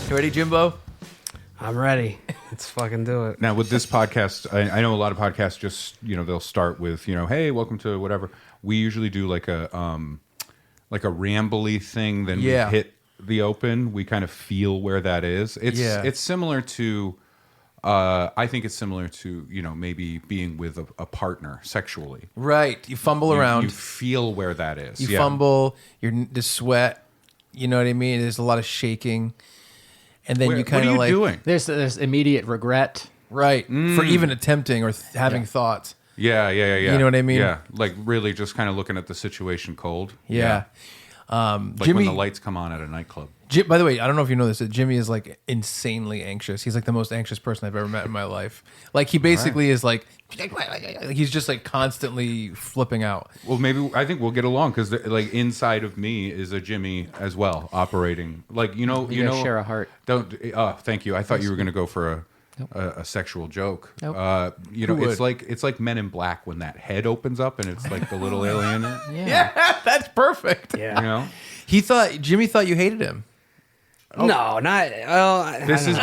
You ready, Jimbo? I'm ready. Let's fucking do it. Now with this podcast, I know a lot of podcasts just they'll start with hey, welcome to whatever. We usually do like a rambly thing. Then we hit the open. We kind of feel where that is. It's similar to. I think it's similar to maybe being with a partner sexually. Right. You fumble around. You feel where that is. You fumble. The sweat. You know what I mean? There's a lot of shaking. And then you kind of like... What are you doing? There's immediate regret. Right. For even attempting or having thoughts. Yeah. You know what I mean? Yeah. Like really just kind of looking at the situation cold. Yeah. Like Jimmy, when the lights come on at a nightclub. By the way, I don't know if you know this, that Jimmy is like insanely anxious. He's like the most anxious person I've ever met in my life. Like he basically is like, he's just like constantly flipping out. Well, maybe I think we'll get along because like inside of me is a Jimmy as well operating. Like you share a heart. Don't. Thank you. I thought you were going to go for a sexual joke. Nope. It's like Men in Black when that head opens up and it's like the little alien. Yeah, that's perfect. Yeah. Jimmy thought you hated him. Oh. No, not. This is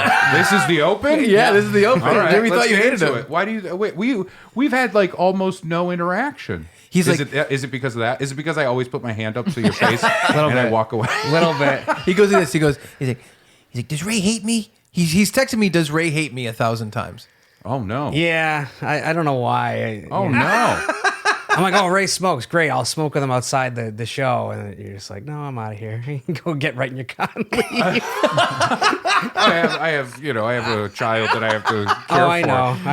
the open. Yeah, this is the open. All right, Jimmy let's thought you get hated into him. it. Why do you wait? We've had like almost no interaction. Is it because of that? Is it because I always put my hand up to your face and I walk away? A little bit. He goes like this. He's like, does Ray hate me? He's texting me, does Ray hate me 1,000 times? Oh no. Yeah, I don't know why. No. I'm like, oh, Ray smokes. Great, I'll smoke with him outside the show. And you're just like, no, I'm out of here. Go get right in your car and leave. I have a child that I have to care for. I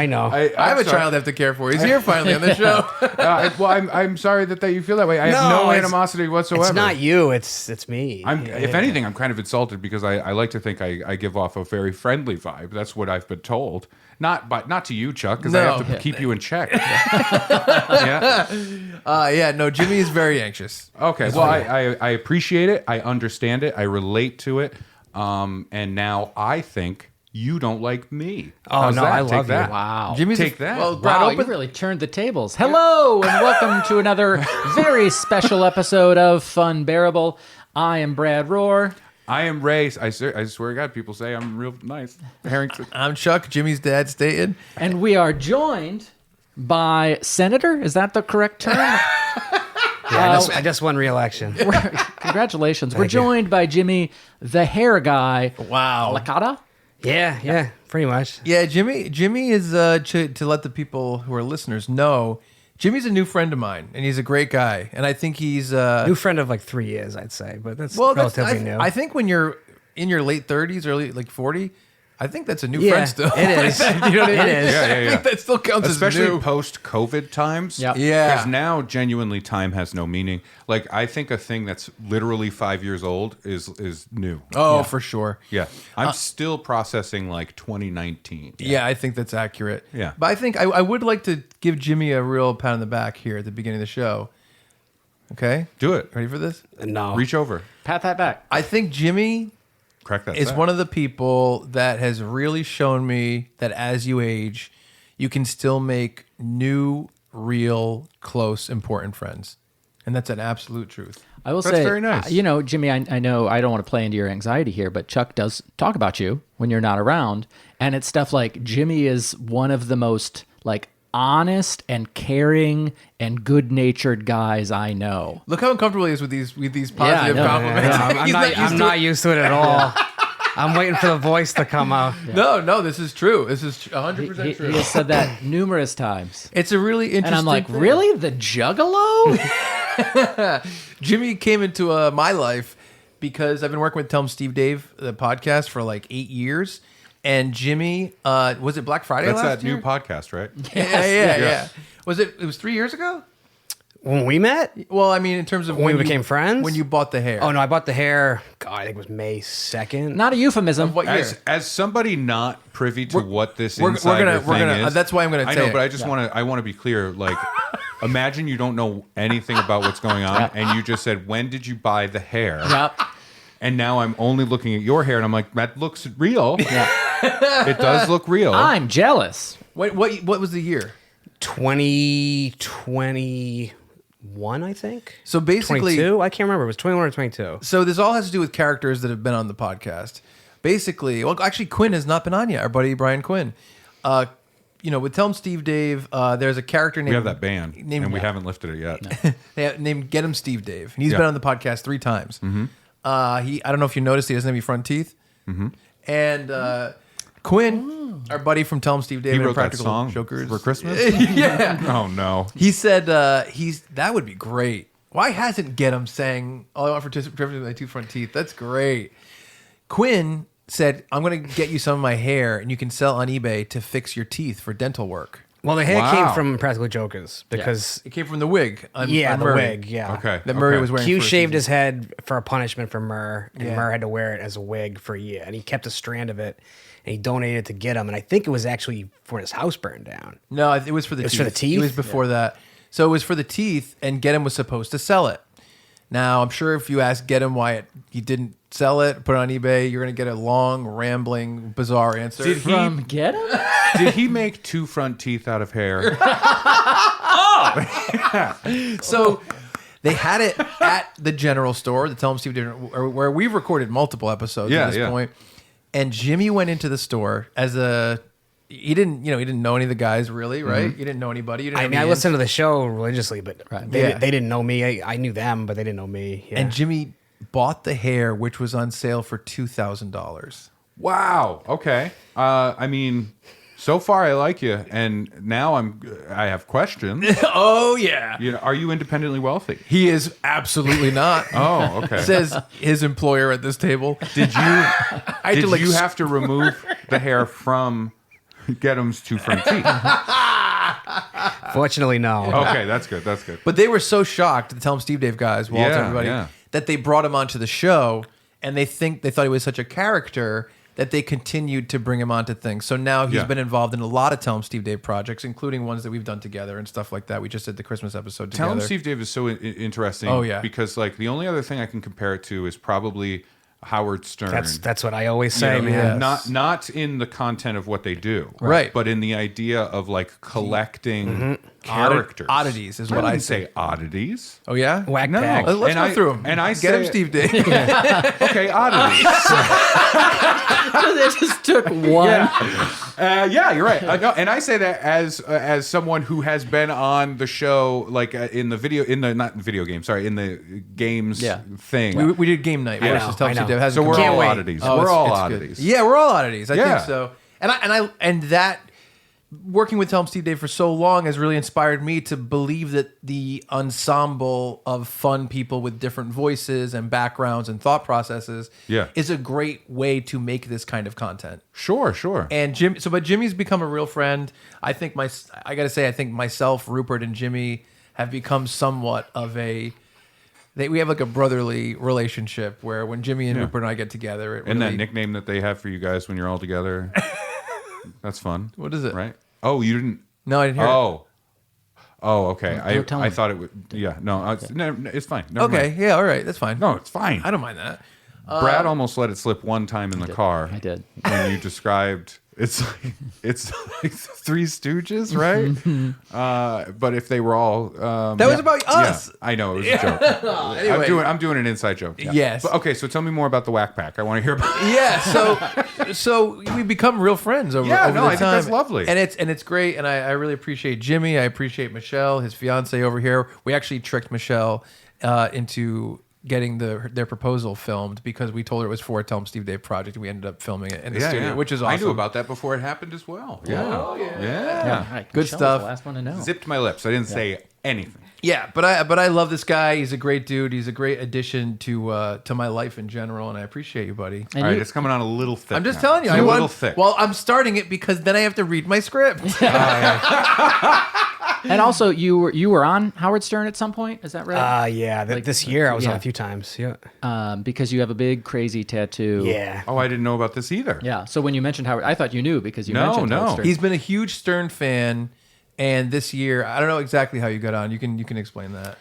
know. I have a child I have to care for. He's here finally on the show. I'm sorry that you feel that way. I have no animosity whatsoever. It's not you. It's me. If anything, I'm kind of insulted because I like to think I give off a very friendly vibe. That's what I've been told. Not to you, Chuck, because I have to keep you in check. No, Jimmy is very anxious. Okay, well, I appreciate it. I understand it. I relate to it. And now I think you don't like me. Oh, How's no, that? I love Take that. you. Wow. Jimmy's Take that. Well, Brad, Wow, you really turned the tables. Hello, and welcome to another very special episode of Funbearable. I am Brad Rohr. I am Ray. I swear to God, people say I'm real nice. Harrington. I'm Chuck, Jimmy's dad, Staten. And we are joined by Senator. Is that the correct term? I just won re-election. Congratulations. We're joined by Jimmy, the hair guy. Wow. Licata? Yeah, pretty much. Yeah, Jimmy is, to let the people who are listeners know, Jimmy's a new friend of mine, and he's a great guy. And I think he's... new friend of like 3 years, I'd say, but that's relatively new. I think when you're in your late 30s, early like 40... I think that's a new friend still. It is. You know what I mean? It is. Yeah. I think that still counts Especially as new. post-COVID times. Yep. Yeah. Because now, genuinely, time has no meaning. Like, I think a thing that's literally 5 years old is new. Oh, for sure. Yeah. I'm still processing, like, 2019. Yeah, I think that's accurate. Yeah. But I think I would like to give Jimmy a real pat on the back here at the beginning of the show. Okay? Do it. Ready for this? No. Reach over. Pat that back. I think Jimmy Crack that is sack. one of the people that has really shown me that as you age, you can still make new, real, close, important friends. And that's an absolute truth. I will That's say, very nice. Jimmy, I know I don't want to play into your anxiety here, but Chuck does talk about you when you're not around. And it's stuff like Jimmy is one of the most like honest and caring and good-natured guys I know. Look how uncomfortable he is with these positive compliments. I'm not used to it at all. I'm waiting for the voice to come out. No, this is true. This is 100% true. He has said that numerous times. It's a really interesting And I'm like, thing. really? The juggalo? Jimmy came into my life because I've been working with Tell 'em Steve Dave, the podcast, for like 8 years. And Jimmy, was it Black Friday That's last that year? new podcast, right? Yeah. It was 3 years ago? When we met? Well, I mean, in terms of When we became friends? When you bought the hair. Oh, no, I bought the hair, God, I think it was May 2nd. Not a euphemism. Of what year? As somebody not privy to what this we're insider gonna- thing is, that's why I'm gonna I say know, it. but I just want to be clear. Like, imagine you don't know anything about what's going on, and you just said, "When did you buy the hair?" Yep. And now I'm only looking at your hair, and I'm like, "That looks real. It does look real." I'm jealous. What was the year? 2021, I think. So basically, 22? I can't remember. It was 21 or 22. so this all has to do with characters that have been on the podcast. basically, well, actually, Quinn has not been on yet. Our buddy Brian Quinn. With Tell 'em Steve Dave, there's a character named... We have that band, and we haven't lifted it yet. named Get 'em Steve Dave. And he's been on the podcast 3 times. Mm-hmm. I don't know if you noticed, he doesn't have any front teeth. Mm-hmm. And Quinn, our buddy from Tell 'em Steve Dave, He and wrote that Practical song Jokers. for Christmas? Yeah. Oh, no. He said that would be great. Why hasn't Get 'em sang All I Want for Christmas is My 2 Front Teeth? That's great. Quinn said, I'm going to get you some of my hair and you can sell on eBay to fix your teeth for dental work. Well, the hair Wow. came from Practical Jokers because It came from the wig. On the Murray. wig, yeah. Okay. That Murray okay. was wearing. Q for a shaved season. his head for a punishment for Murr, and Yeah. Murr had to wear it as a wig for a year, and he kept a strand of it, and he donated it to Get 'em, and I think it was actually for his house burned down. No, it was for the It was teeth. for the teeth? It was before that. So it was for the teeth, and Get 'em was supposed to sell it. Now, I'm sure if you ask Get 'em why he didn't sell it, put it on eBay, you're going to get a long, rambling, bizarre answer. Did he- From Get 'em? Did he make 2 front teeth out of hair? So they had it at the general store, the Tell 'em Steve Dave, where we've recorded multiple episodes at this point. And Jimmy went into the store as he didn't know any of the guys really, right? You didn't know anybody. You didn't I have mean, I any listened to the show religiously, but Yeah. they didn't know me. I knew them, but they didn't know me. Yeah. And Jimmy bought the hair, which was on sale for $2,000. Wow. Okay. I mean, so far I like you, and now I have questions. Oh yeah, Are you independently wealthy? he is absolutely not. Oh, okay. Says his employer at this table. Did you? I Did had to you have to remove the hair from Get 'em's 2 front teeth? Fortunately, no. Okay, that's good. That's good. But they were so shocked, the Tell 'em Steve Dave guys, Walter, Yeah, everybody, yeah. that they brought him onto the show, and they thought he was such a character that they continued to bring him onto things. So now he's Yeah. been involved in a lot of Tell 'em Steve Dave projects, including ones that we've done together and stuff like that. We just did the Christmas episode together. Tell 'em Steve Dave is so interesting. Oh, yeah. Because like the only other thing I can compare it to is probably Howard Stern. That's what I always say, You know, man. Yes. Not in the content of what they do, Right. But in the idea of like collecting characters. Oddities is I what I wouldn't say. say oddities. Oh yeah, Whack No. pack. Let's And go I- through them. and I Get him, say- Steve Dave. Okay, oddities. They just took one. Yeah, you're right. No, and I say that as someone who has been on the show, like in the games Yeah. thing. We did game night. I versus know, Tell 'em I Steve know. Dave. Hasn't So come we're out Can't all wait. oddities. Oh, We're it's- all it's good. oddities. Yeah, we're all oddities. I Yeah. think so. And that working with Tell 'em Steve Dave for so long has really inspired me to believe that the ensemble of fun people with different voices and backgrounds and thought processes Yeah. is a great way to make this kind of content. Sure, sure. And but Jimmy's become a real friend. I think I got to say, I think myself, Rupert, and Jimmy have become somewhat of we have like a brotherly relationship where when Jimmy and Rupert and I get together, it And really, that nickname that they have for you guys when you're all together. That's fun. What is it? Right? Oh, you didn't. No, I didn't hear it. Oh, okay. Don't tell I him. thought it would. Yeah, no, it's fine. Never Okay, mind. yeah, all right, that's fine. No, it's fine. I don't mind that. Brad almost let it slip one time in the car. I did. When you described it's like Three Stooges, right? But if they were all That was about us. Yeah, I know it was a joke. Anyway. I'm doing an inside joke. Yeah. Yes. But, okay, so tell me more about the whack pack. I want to hear about. Yeah, so we become real friends over, Yeah, over no, the I think time. that's lovely. and it's great, and I really appreciate Jimmy. I appreciate Michelle, his fiance over here. We actually tricked Michelle into getting their proposal filmed because we told her it was for a Tell 'em Steve Dave project, and we ended up filming it in the studio, which is awesome. I knew about that before it happened as well. Yeah. Oh, Yeah. All right, Good Michelle's stuff. The last one to know. Zipped my lips. I didn't say anything. Yeah, but I love this guy. He's a great dude. He's a great addition to my life in general, and I appreciate you, buddy. And All right, you- it's coming on a little thick. I'm just now. telling you, It's I a want. little thick. Well, I'm starting it because then I have to read my script. and also, you were on Howard Stern at some point. Is that right? Yeah. This year I was on a few times. Yeah. Because you have a big crazy tattoo. Yeah. Oh, I didn't know about this either. Yeah. So when you mentioned Howard, I thought you knew because you No, mentioned no. Howard Stern. He's been a huge Stern fan, and this year I don't know exactly how you got on. You can explain that.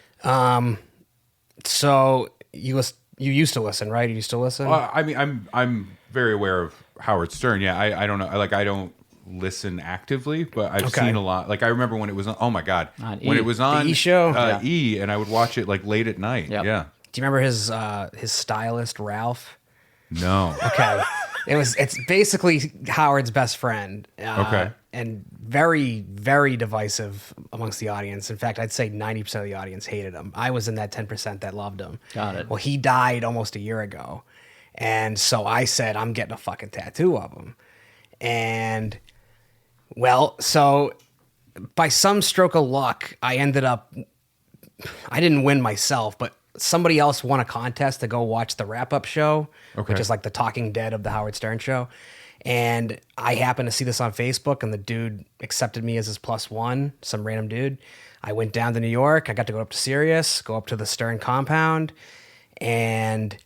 So you used to listen, right? You used to listen? I mean, I'm very aware of Howard Stern. Yeah, I don't know. I don't listen actively, but I've Okay. seen a lot. Like I remember when it was on. Oh my god, On when E. it was on E! Show? E, and I would watch it like late at night. Yep. Yeah. Do you remember his stylist Ralph? No. Okay. It's basically Howard's best friend. Okay. And very, very divisive amongst the audience. In fact, I'd say 90% of the audience hated him. I was in that 10% that loved him. Got it. Well, he died almost a year ago. And so I said, I'm getting a fucking tattoo of him. And, well, so by some stroke of luck, I didn't win myself, but somebody else won a contest to go watch the wrap-up show, which is like the Talking Dead of the Howard Stern show. And I happened to see this on Facebook, and the dude accepted me as his +1, some random dude. I went down to New York. I got to go up to Sirius, go up to the Stern compound. And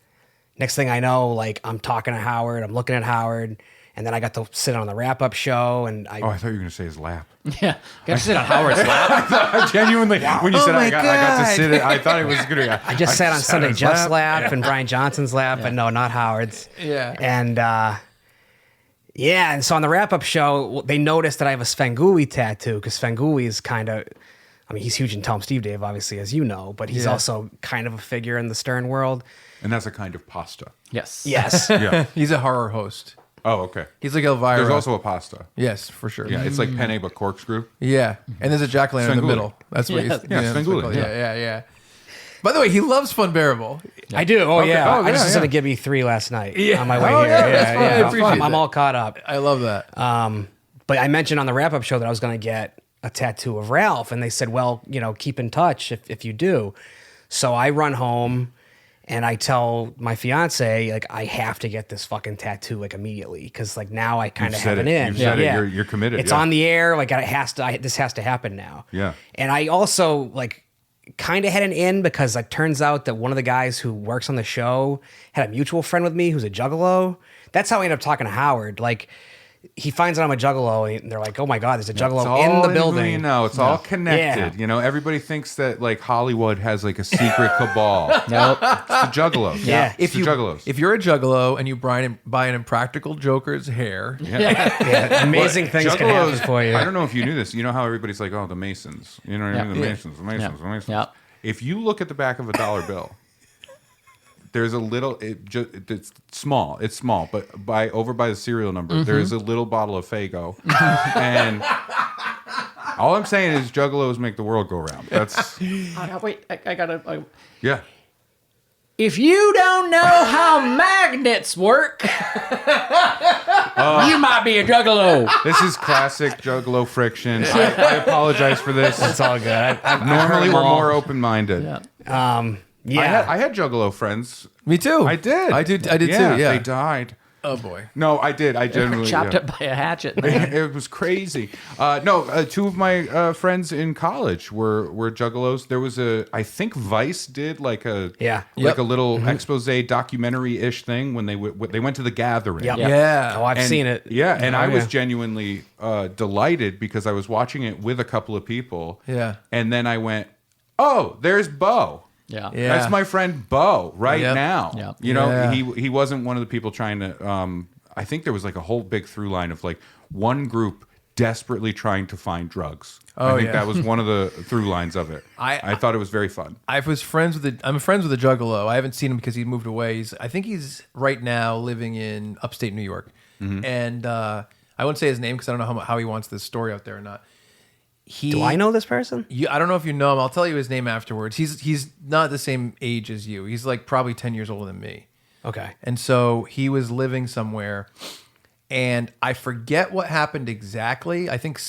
next thing I know, like, I'm talking to Howard. I'm looking at Howard. And then I got to sit on the wrap-up show. And I thought you were going to say his lap. Yeah. Got to sit on Howard's lap. Genuinely, when you said I got to sit it, I thought it was going to. I just sat on Sunday Jeff's lap and Brian Johnson's lap, but no, not Howard's. Yeah. And and so on the wrap-up show, they noticed that I have a Svengoolie tattoo, because Svengoolie is kind of, I mean, he's huge in Tom Steve Dave, obviously, as you know, but he's also kind of a figure in the Stern world. And that's a kind of pasta. Yes. Yes. Yeah. He's a horror host. Oh, okay. He's like Elvira. There's also a pasta. Yes, for sure. Yeah, it's like penne but corkscrew. Yeah, and there's a jack-o'-lantern in the Svengoolie. middle. That's what he's. Svengoolie, Yeah. By the way, he loves Funbearable. I do. Oh, Okay. yeah. Oh, I just yeah, listened to yeah. Gibby 3 last night on my way Oh, here. yeah, that's fine. I appreciate I'm that. all caught up. I love that. But I mentioned on the wrap-up show that I was going to get a tattoo of Ralph, and they said, well, keep in touch if you do. So I run home, and I tell my fiance, like, I have to get this fucking tattoo, like, immediately, because, like, now I kind of have an in. You've said it. You're committed. It's on the air. Like, this has to happen now. Yeah. And I also, like, kind of had an in, because it turns out that one of the guys who works on the show had a mutual friend with me who's a juggalo. That's how I ended up talking to Howard. Like, he finds out I'm a juggalo, and they're like, "Oh my God, there's a juggalo in the building." It's all connected. Yeah. Everybody thinks that like Hollywood has like a secret cabal. Nope. It's the juggalos. Yeah. It's the juggalos. If you're a juggalo and you buy an Impractical Joker's hair, Yeah, amazing things can happen for you. I don't know if you knew this. You know how everybody's like, "Oh, the Masons." You know what I mean? The Masons, the Masons, the Masons. Yeah. If you look at the back of a dollar bill, there's a little. It's small. It's small, but over by the serial number, there's a little bottle of Faygo, and all I'm saying is juggalos make the world go round. That's Wait, I gotta. yeah. If you don't know how magnets work, you might be a juggalo. This is classic juggalo friction. I apologize for this. It's all good. Normally we're more open-minded. Yeah. I had juggalo friends. me too. I did. I did too. Yeah. They died. Oh boy. No, I did. I generally Chopped up by a hatchet. Man. It was crazy. Two of my friends in college were juggalos. There was I think Vice did like a little expose documentary-ish thing when they went to the Gathering. Yep. Yeah. Oh, I've seen it. Yeah, and I was yeah. genuinely delighted because I was watching it with a couple of people. Yeah. And then I went, "Oh, there's Bo." Yeah. Yeah. That's my friend Bo right Yep. now. Yep. Yeah. He wasn't one of the people trying to. I think there was like a whole big through line of like one group desperately trying to find drugs. I think that was one of the through lines of it. I thought it was very fun. I'm friends with a juggalo. I haven't seen him because he moved away. I think he's right now living in upstate New York, and I won't say his name because I don't know how he wants this story out there or not. Do I know this person? I don't know if you know him. I'll tell you his name afterwards. He's not the same age as you. He's like probably 10 years older than me. Okay. And so he was living somewhere, and I forget what happened exactly. I think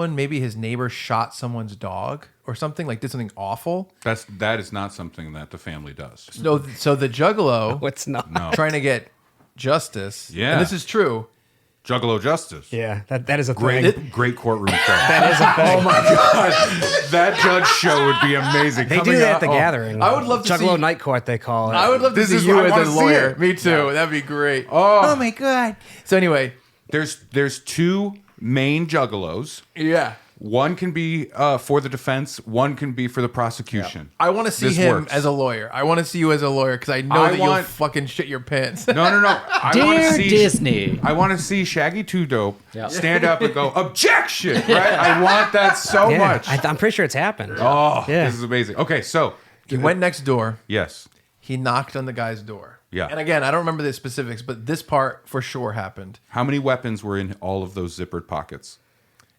maybe his neighbor shot someone's dog or something, like did something awful. That is not something that the family does. So the juggalo What's not? No. trying to get justice. Yeah. And this is true. Juggalo justice. Yeah, that is a thing. Great courtroom show. That is a thing. Oh my god, that judge show would be amazing. They do that at the Gathering. I would love to Juggalo see- Night Court, they call it. I would love to This see is you what I as wanna a see lawyer. it. Me too. That'd be great. Oh. My god. So anyway, There's two main juggalos. yeah. One can be for the defense. One can be for the prosecution. I want to see This him works. as a lawyer. I want to see you as a lawyer because I know I that you'll want- fucking shit your pants. No. I want to Dear see Disney. I want to see Shaggy Two Dope Yep. stand up and go objection. Right? I want that so Yeah, much. I'm pretty sure it's happened. Oh, Yeah. this is amazing. Okay, so He went next door. yes, he knocked on the guy's door. Yeah. And again, I don't remember the specifics, but this part for sure happened. How many weapons were in all of those zippered pockets?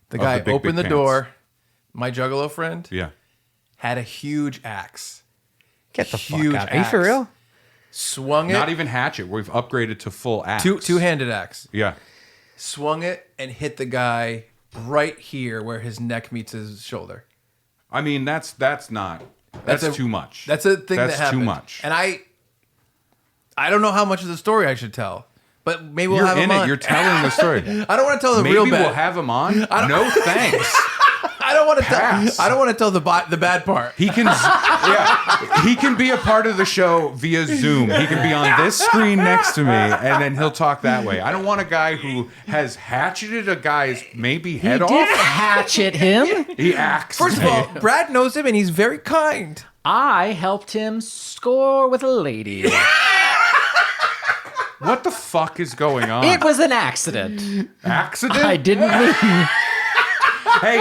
The guy the big, opened big the pants. door. My juggalo friend Yeah. had a huge axe. Get the Huge fuck out. Are you for axe. real? Swung it. Not even hatchet. We've upgraded to full axe. Two-handed axe. Yeah. Swung it and hit the guy right here where his neck meets his shoulder. I mean, that's too much. That's a thing That's that happened. too much. And I don't know how much of the story I should tell, but maybe we'll You're have in him it. on. You're telling the story. I don't want to tell the Maybe real we'll bad. have him on. No thanks. I don't want to Pass. tell. I don't want to tell the bad part. He can, yeah, he can be a part of the show via Zoom. He can be on this screen next to me, and then he'll talk that way. I don't want a guy who has hatcheted a guy's maybe head He off. didn't hatchet him. He axed. First of all, Brad knows him and he's very kind. I helped him score with a lady. what the fuck is going on? It was an accident. Accident? I didn't mean. Hey,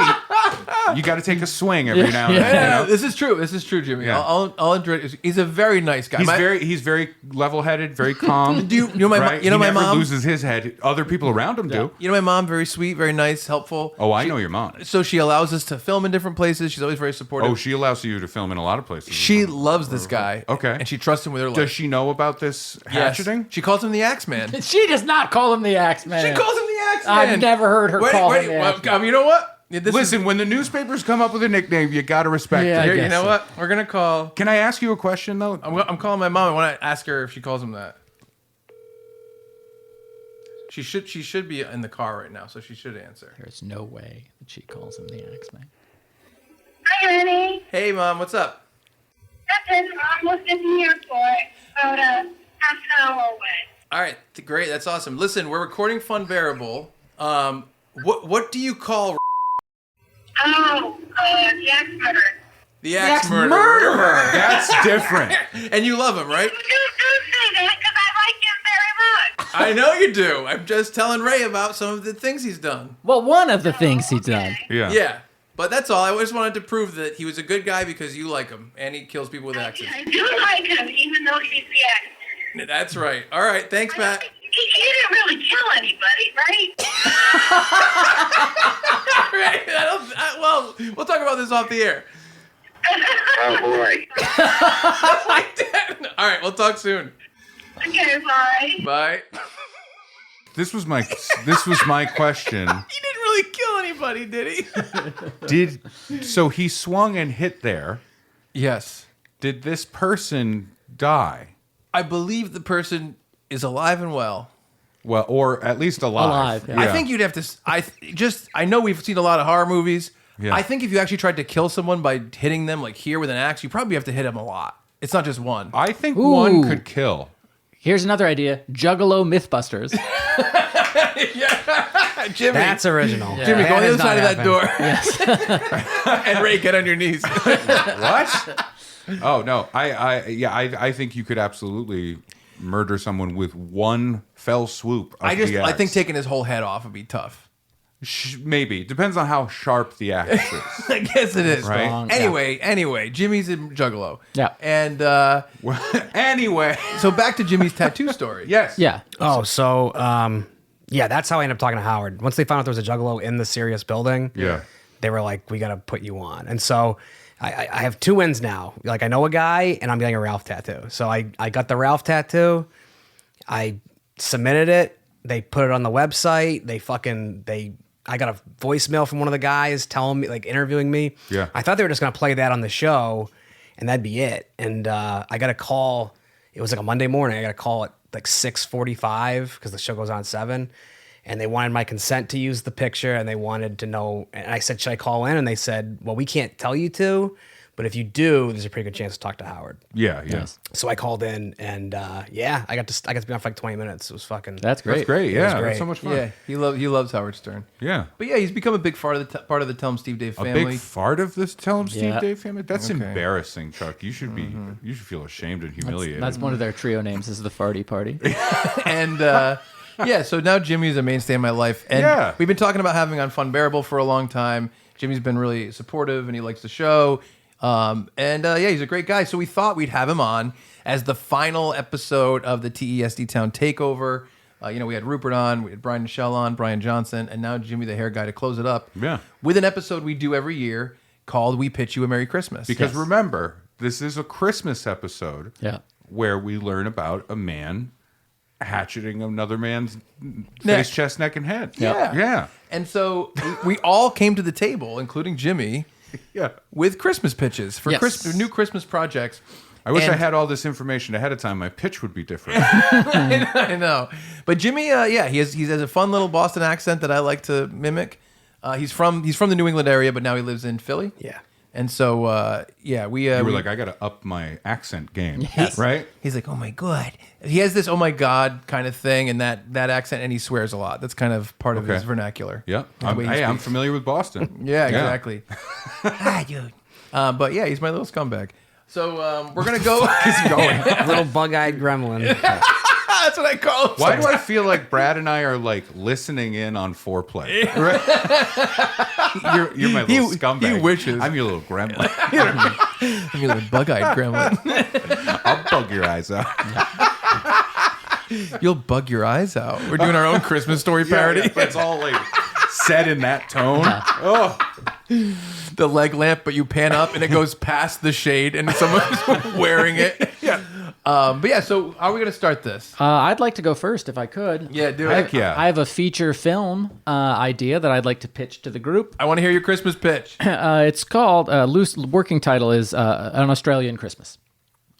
you got to take a swing every now and then. You know? This is true. This is true, Jimmy. Yeah. I'll enjoy it. He's a very nice guy. He's very level-headed, very calm. Do you know my right? you know he my never mom? loses his head. Other people around him do. You know my mom, very sweet, very nice, helpful. Oh, I know your mom. So she allows us to film in different places. She's always very supportive. Oh, she allows you to film in a lot of places. She loves this guy. Okay. And she trusts him with her life. Does she know about this Yes. hatcheting? She calls him the Axeman. She does not call him the Axeman. She calls him the Axeman. I've never heard her call him the Axeman. You know what? This Listen, when the newspapers come up with a nickname, you got to respect Yeah, it. Here, you guess know so. what? We're gonna call. Can I ask you a question, though? I'm calling my mom. I want to ask her if she calls him that. She should be in the car right now, so she should answer. There's no way that she calls him the Axeman. Hi, honey. Hey, mom, what's up? Nothing. I'm almost at the airport. About a half an hour away. All right, great. That's awesome. Listen, we're recording Funbearable. What do you call Oh, the axe murderer. the axe murderer? That's different. And you love him, right? Don't say that because I like him very much. I know you do. I'm just telling Ray about some of the things he's done. Well, one of the things he's done. Yeah. Yeah, but that's all. I just wanted to prove that he was a good guy because you like him, and he kills people with axes. I do like him, even though he's the axe. That's right. All right, thanks, Matt. He didn't really kill anybody, right? Well, we'll talk about this off the air. Oh, boy. All right, we'll talk soon. Okay, bye. Bye. This was my question. He didn't really kill anybody, did he? So he swung and hit there. Yes. Did this person die? I believe the person is alive and well. Well, or at least alive. Alive, yeah. I think you'd have to. I know we've seen a lot of horror movies. Yeah. I think if you actually tried to kill someone by hitting them like here with an axe, you probably have to hit them a lot. It's not just one. I think Ooh. one could kill. Here's another idea: Juggalo Mythbusters. Jimmy, That's original. Jimmy, go on the has other not side of that happened. door. And Ray, get on your knees. What? Oh no, I think you could absolutely murder someone with one fell swoop. Of the I axe. think taking his whole head off would be tough. Maybe depends on how sharp the axe is. I guess it is. Right. Strong. Anyway, Jimmy's a juggalo. Yeah. And Anyway, so back to Jimmy's tattoo story. yes, Yeah. Oh, so yeah, that's how I ended up talking to Howard. Once they found out there was a juggalo in the Sirius building, yeah. they were like, "We got to put you on." And so I have two wins now. Like, I know a guy, and I'm getting a Ralph tattoo. So I got the Ralph tattoo. I submitted it. They put it on the website. I got a voicemail from one of the guys telling me, like, interviewing me. Yeah. I thought they were just gonna play that on the show, and that'd be it. And I got a call. It was like a Monday morning. I got a call at like 6:45 because the show goes on at 7. And they wanted my consent to use the picture, and they wanted to know. And I said, "Should I call in?" And they said, "Well, we can't tell you to, but if you do, there's a pretty good chance to talk to Howard." Yeah. Yes. So I called in, and yeah, I got to be on for like 20 minutes. It was fucking. That's great. That's great. Yeah, great. that's so much fun. Yeah, he loves Howard Stern. Yeah. But yeah, he's become a big part of the Tell 'em Steve Dave A family. big fart of this Tell 'em Steve Yeah. Dave family? That's Okay. embarrassing, Chuck. You should be. You should feel ashamed and humiliated. That's one of their trio names. Is the Farty Party. And yeah, so now Jimmy's a mainstay in my life. And Yeah. we've been talking about having on Funbearable for a long time. Jimmy's been really supportive and he likes the show. He's a great guy. So we thought we'd have him on as the final episode of the TESD Town Takeover. We had Rupert on, we had Brian Nichelle on, Brian Johnson, and now Jimmy the Hair Guy to close it up. Yeah. With an episode we do every year called We Pitch You a Merry Christmas. Because remember, this is a Christmas episode where we learn about a man hatcheting another man's face, chest, neck, and head. Yeah. And so we all came to the table, including Jimmy, with Christmas pitches for new Christmas projects. I wish I had all this information ahead of time. My pitch would be different. I know. But Jimmy, he has a fun little Boston accent that I like to mimic. He's from the New England area, but now he lives in Philly. Yeah. And so, we were like, I got to up my accent game, yes. right? He's like, oh my God. He has this oh my God kind of thing and that accent, and he swears a lot. That's kind of part of his vernacular. Yeah. I'm familiar with Boston. Yeah, exactly. Hi, dude. But yeah, he's my little scumbag. So we're going to go. Little bug-eyed gremlin. That's what I call him. Why do I feel like Brad and I are like listening in on foreplay? Right? you're my little scumbag. He wishes. I'm your little gremlin. I'm your little bug-eyed gremlin. I'll bug your eyes out. You'll bug your eyes out. We're doing our own Christmas story parody. Yeah, it's all like said in that tone. Oh. The leg lamp, but you pan up and it goes past the shade and someone's wearing it. So how are we going to start this? I'd like to go first if I could. Yeah, do Heck it. yeah. I have a feature film idea that I'd like to pitch to the group. I want to hear your Christmas pitch. It's called, loose working title is An Australian Christmas.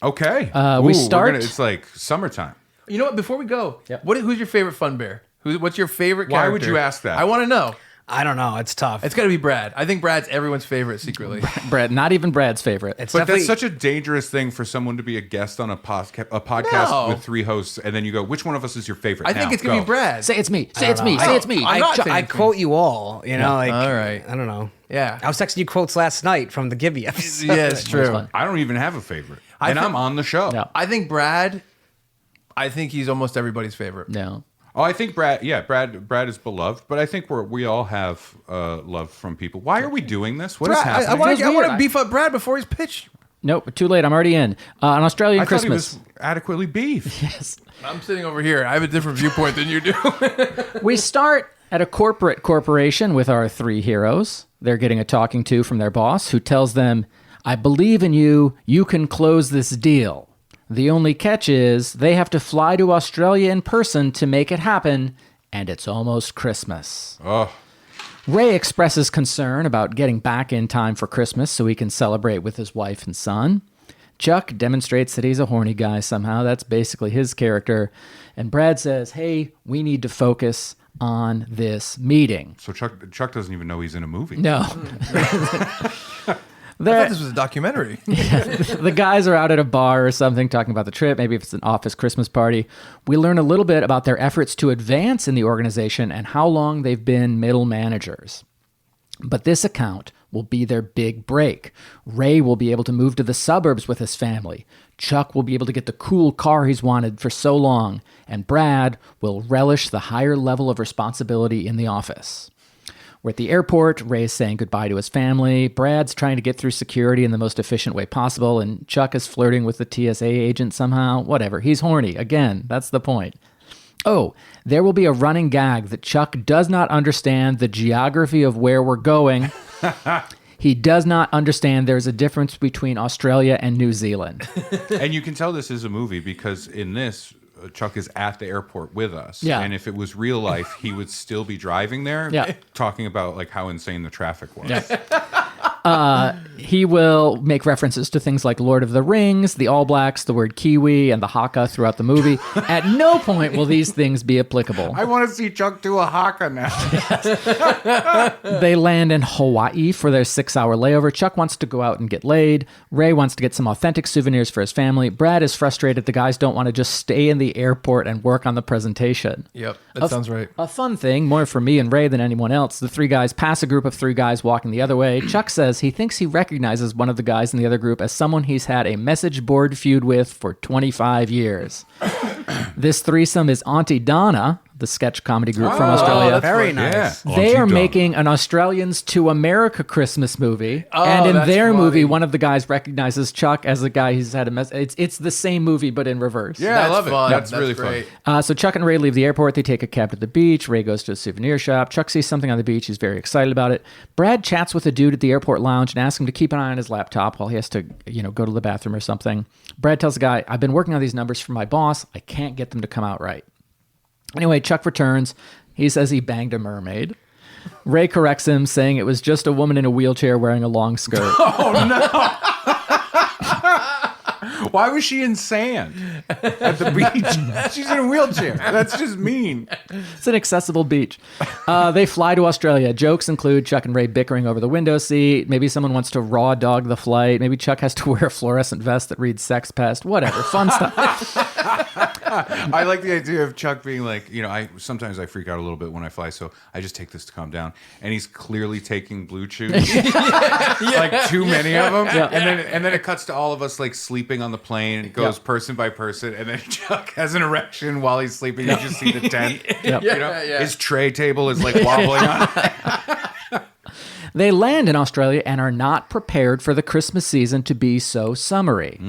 Okay. We start. It's like summertime. You know what? Before we go, who's your favorite Fun Bear? What's your favorite character? Why would you ask that? I want to know. I don't know. It's tough. It's got to be Brad. I think Brad's everyone's favorite secretly. Not even Brad's favorite. But that's such a dangerous thing for someone to be a guest on a podcast with 3 hosts, and then you go, which one of us is your favorite? I think it's going to be Brad. Say it's me. Say it's me. Say it's me. I quote you all. All right. I don't know. Yeah. I was texting you quotes last night from the Gibby episode. Yeah, it's true. I don't even have a favorite. I'm on the show. No. I think Brad, he's almost everybody's favorite. No. Oh, I think Brad is beloved, but I think we all have love from people. Why are we doing this? What is happening? I want to beef up Brad before he's pitched. Nope, too late. I'm already in. An Australian Christmas. I thought he was adequately beefed. Yes. I'm sitting over here. I have a different viewpoint than you do. We start at a corporation with our 3 heroes. They're getting a talking to from their boss who tells them, I believe in you. You can close this deal. The only catch is they have to fly to Australia in person to make it happen, and it's almost Christmas. Oh. Ray expresses concern about getting back in time for Christmas so he can celebrate with his wife and son. Chuck demonstrates that he's a horny guy somehow. That's basically his character. And Brad says, hey, we need to focus on this meeting. So Chuck doesn't even know he's in a movie. No. I thought this was a documentary. The guys are out at a bar or something talking about the trip. Maybe if it's an office Christmas party. We learn a little bit about their efforts to advance in the organization and how long they've been middle managers. But this account will be their big break. Ray will be able to move to the suburbs with his family. Chuck will be able to get the cool car he's wanted for so long. And Brad will relish the higher level of responsibility in the office. We're at the airport. Ray's saying goodbye to his family. Brad's trying to get through security in the most efficient way possible. And Chuck is flirting with the TSA agent somehow. Whatever. He's horny. Again, that's the point. Oh, there will be a running gag that Chuck does not understand the geography of where we're going. He does not understand there's a difference between Australia and New Zealand. And you can tell this is a movie because in this, Chuck is at the airport with us. Yeah. And if it was real life, he would still be driving there talking about like how insane the traffic was. Yeah. He will make references to things like Lord of the Rings, the All Blacks, the word Kiwi, and the haka throughout the movie. At no point will these things be applicable. I want to see Chuck do a haka now. They land in Hawaii for their 6-hour layover. Chuck wants to go out and get laid. Ray wants to get some authentic souvenirs for his family. Brad is frustrated the guys don't want to just stay in the airport and work on the presentation. Yep, that sounds right. A fun thing, more for me and Ray than anyone else. The 3 guys pass a group of 3 guys walking the other way. Chuck says he thinks he recognizes one of the guys in the other group as someone he's had a message board feud with for 25 years. This threesome is Auntie Donna, the sketch comedy group from Australia. that's Very fun. nice. Yeah. They Aussie are dog. making an Australians to America Christmas movie, and in that's their funny. movie, one of the guys recognizes Chuck as the guy who's had a mess. It's the same movie but in reverse. Yeah, I That's love it. fun. That's That's really great. fun. So Chuck and Ray leave the airport. They take a cab to the beach. Ray goes to a souvenir shop. Chuck sees something on the beach. He's very excited about it. Brad chats with a dude at the airport lounge and asks him to keep an eye on his laptop while he has to, go to the bathroom or something. Brad tells the guy, "I've been working on these numbers for my boss. I can't get them to come out right." Anyway, Chuck returns. He says he banged a mermaid. Ray corrects him, saying it was just a woman in a wheelchair wearing a long skirt. Why was she in sand at the beach? She's in a wheelchair. That's just mean. It's an accessible beach. They fly to Australia. Jokes include Chuck and Ray bickering over the window seat. Maybe someone wants to raw dog the flight. Maybe Chuck has to wear a fluorescent vest that reads sex pest. Whatever. Fun stuff. I like the idea of Chuck being like, sometimes I freak out a little bit when I fly, so I just take this to calm down. And he's clearly taking blue chews, like too many of them. Yeah. And then it cuts to all of us like sleeping on the plane. It goes person by person, and then Chuck has an erection while he's sleeping. You just see the tent. His tray table is like wobbling on it. They land in Australia and are not prepared for the Christmas season to be so summery.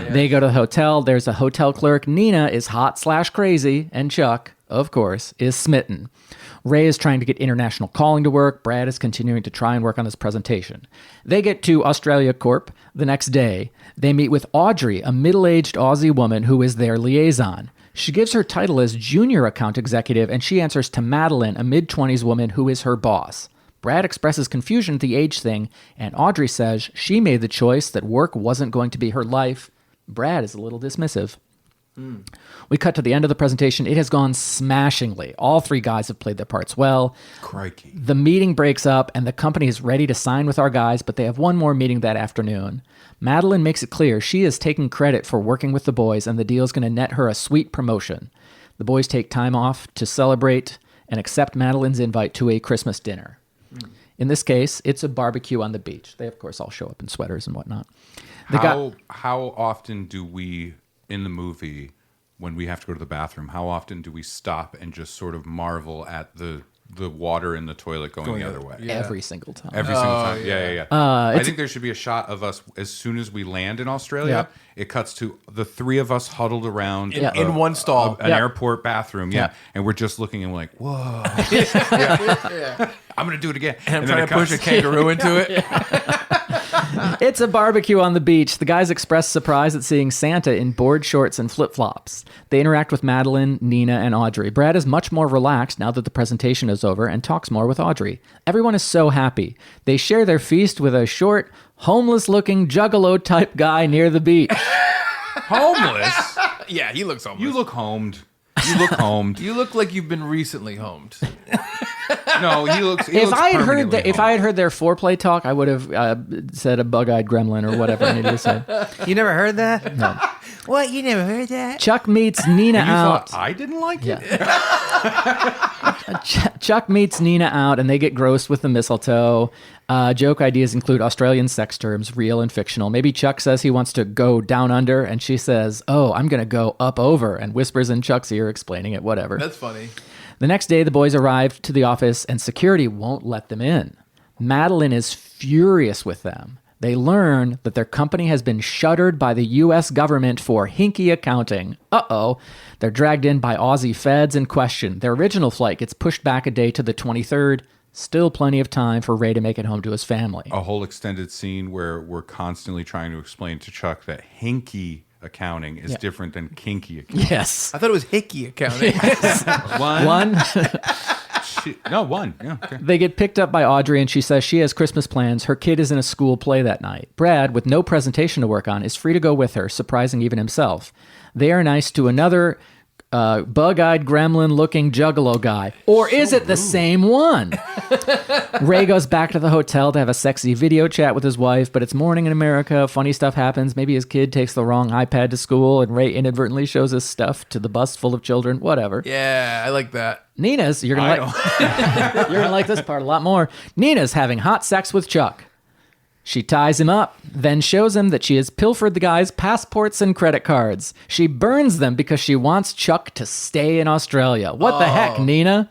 They go to the hotel. There's a hotel clerk. Nina is hot/crazy, and Chuck, of course, is smitten. Ray is trying to get international calling to work. Brad is continuing to try and work on this presentation. They get to Australia Corp the next day. They meet with Audrey, a middle-aged Aussie woman who is their liaison. She gives her title as junior account executive, and she answers to Madeline, a mid-20s woman who is her boss. Brad expresses confusion at the age thing, and Audrey says she made the choice that work wasn't going to be her life. Brad is a little dismissive. We cut to the end of the presentation. It has gone smashingly. All three guys have played their parts well. Crikey. The meeting breaks up, and the company is ready to sign with our guys, but they have one more meeting that afternoon. Madeline makes it clear she is taking credit for working with the boys, and the deal is going to net her a sweet promotion. The boys take time off to celebrate and accept Madeline's invite to a Christmas dinner. In this case, it's a barbecue on the beach. They, of course, all show up in sweaters and whatnot. How often do we, in the movie, when we have to go to the bathroom, how often do we stop and just sort of marvel at the water in the toilet going the other way? Yeah. Every single time. Every single time. Yeah. I think there should be a shot of us as soon as we land in Australia. It cuts to the three of us huddled around in one stall. an airport bathroom. And we're just looking and we're like, whoa. I'm going to do it again. And I'm trying to push a kangaroo into it. It's a barbecue on the beach. The guys express surprise at seeing Santa in board shorts and flip-flops. They interact with Madeline, Nina, and Audrey. Brad is much more relaxed now that the presentation is over and talks more with Audrey. Everyone is so happy. They share their feast with a short, homeless-looking juggalo-type guy near the beach. Homeless? Yeah, he looks homeless. You look homed. You look homed. You look like you've been recently homed. No, he looks. If I had heard permanently if I had heard their foreplay talk, I would have said a bug-eyed gremlin or whatever I needed to say. You never heard that? No. What? You never heard that? Chuck meets Nina You out. thought I didn't like it? Chuck meets Nina out, and they get gross with the mistletoe. Joke ideas include Australian sex terms, real and fictional. Maybe Chuck says he wants to go down under, and she says, "Oh, I'm going to go up over," and whispers in Chuck's ear, explaining it, whatever. That's funny. The next day, the boys arrive to the office, and security won't let them in. Madeline is furious with them. They learn that their company has been shuttered by the U.S. government for hinky accounting. Uh-oh. They're dragged in by Aussie feds and questioned. Their original flight gets pushed back a day to the 23rd. Still plenty of time for Ray to make it home to his family. A whole extended scene where we're constantly trying to explain to Chuck that hinky accounting is different than kinky accounting. Yes. I thought it was hickey accounting. One. One. Yeah, okay. They get picked up by Audrey, and she says she has Christmas plans. Her kid is in a school play that night. Brad, with no presentation to work on, is free to go with her, surprising even himself. They are nice to another bug-eyed gremlin-looking juggalo guy. Or is it the same one? Ray goes back to the hotel to have a sexy video chat with his wife, but it's morning in America. Funny stuff happens. Maybe his kid takes the wrong iPad to school, and Ray inadvertently shows his stuff to the bus full of children. Whatever. Yeah, I like that. Nina's, you're gonna like this part a lot more. Nina's having hot sex with Chuck. She ties him up, then shows him that she has pilfered the guy's passports and credit cards. She burns them because she wants Chuck to stay in Australia. What the heck, Nina?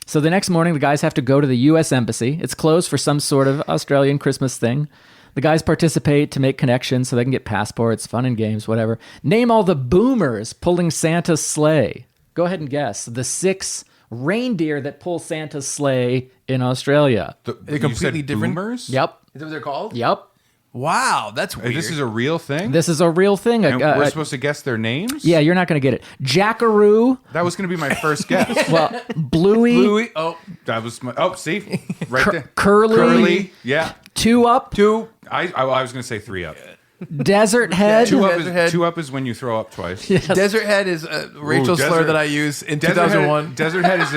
So the next morning, the guys have to go to the U.S. Embassy. It's closed for some sort of Australian Christmas thing. The guys participate to make connections so they can get passports, fun and games, whatever. Name all the boomers pulling Santa's sleigh. Go ahead and guess. The 6 reindeer that pull Santa's sleigh in Australia. They're completely different. Boomers? Yep. Is that what they're called? Yep. Wow, that's weird. This is a real thing? This is a real thing. And we're supposed to guess their names? Yeah, you're not going to get it. Jackaroo. That was going to be my first guess. Well, Bluey. Bluey. Oh, That was my... Oh, see? Right there. Curly. Curly. Yeah. 2 Up. 2. I was going to say 3 up. Desert Head. Desert Head. 2 up is when you throw up twice. Desert Head is Rachel's slur desert- that I use in 2001. Desert Head is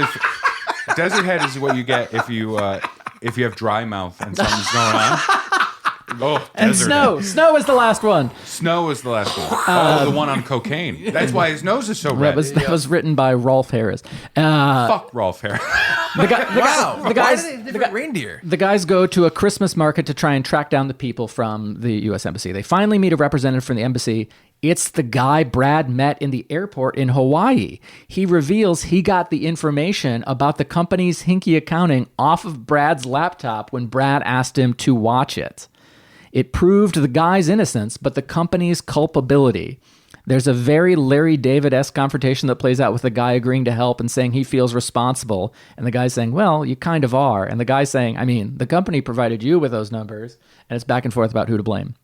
Desert Head is what you get if you have dry mouth and something's going on. Oh, And Desert Snow. Head. Snow is the last one. Snow is the last one. The one on cocaine. That's why his nose is so red. That was written by Rolf Harris. Fuck Rolf Harris. Wow. The guys, Why are they different reindeer? The guys go to a Christmas market to try and track down the people from the U.S. Embassy. They finally meet a representative from the embassy. It's the guy Brad met in the airport in Hawaii. He reveals he got the information about the company's hinky accounting off of Brad's laptop when Brad asked him to watch it. It proved the guy's innocence, but the company's culpability. There's a very Larry David-esque confrontation that plays out with the guy agreeing to help and saying he feels responsible. And the guy saying, well, you kind of are. And the guy saying, I mean, the company provided you with those numbers. And it's back and forth about who to blame.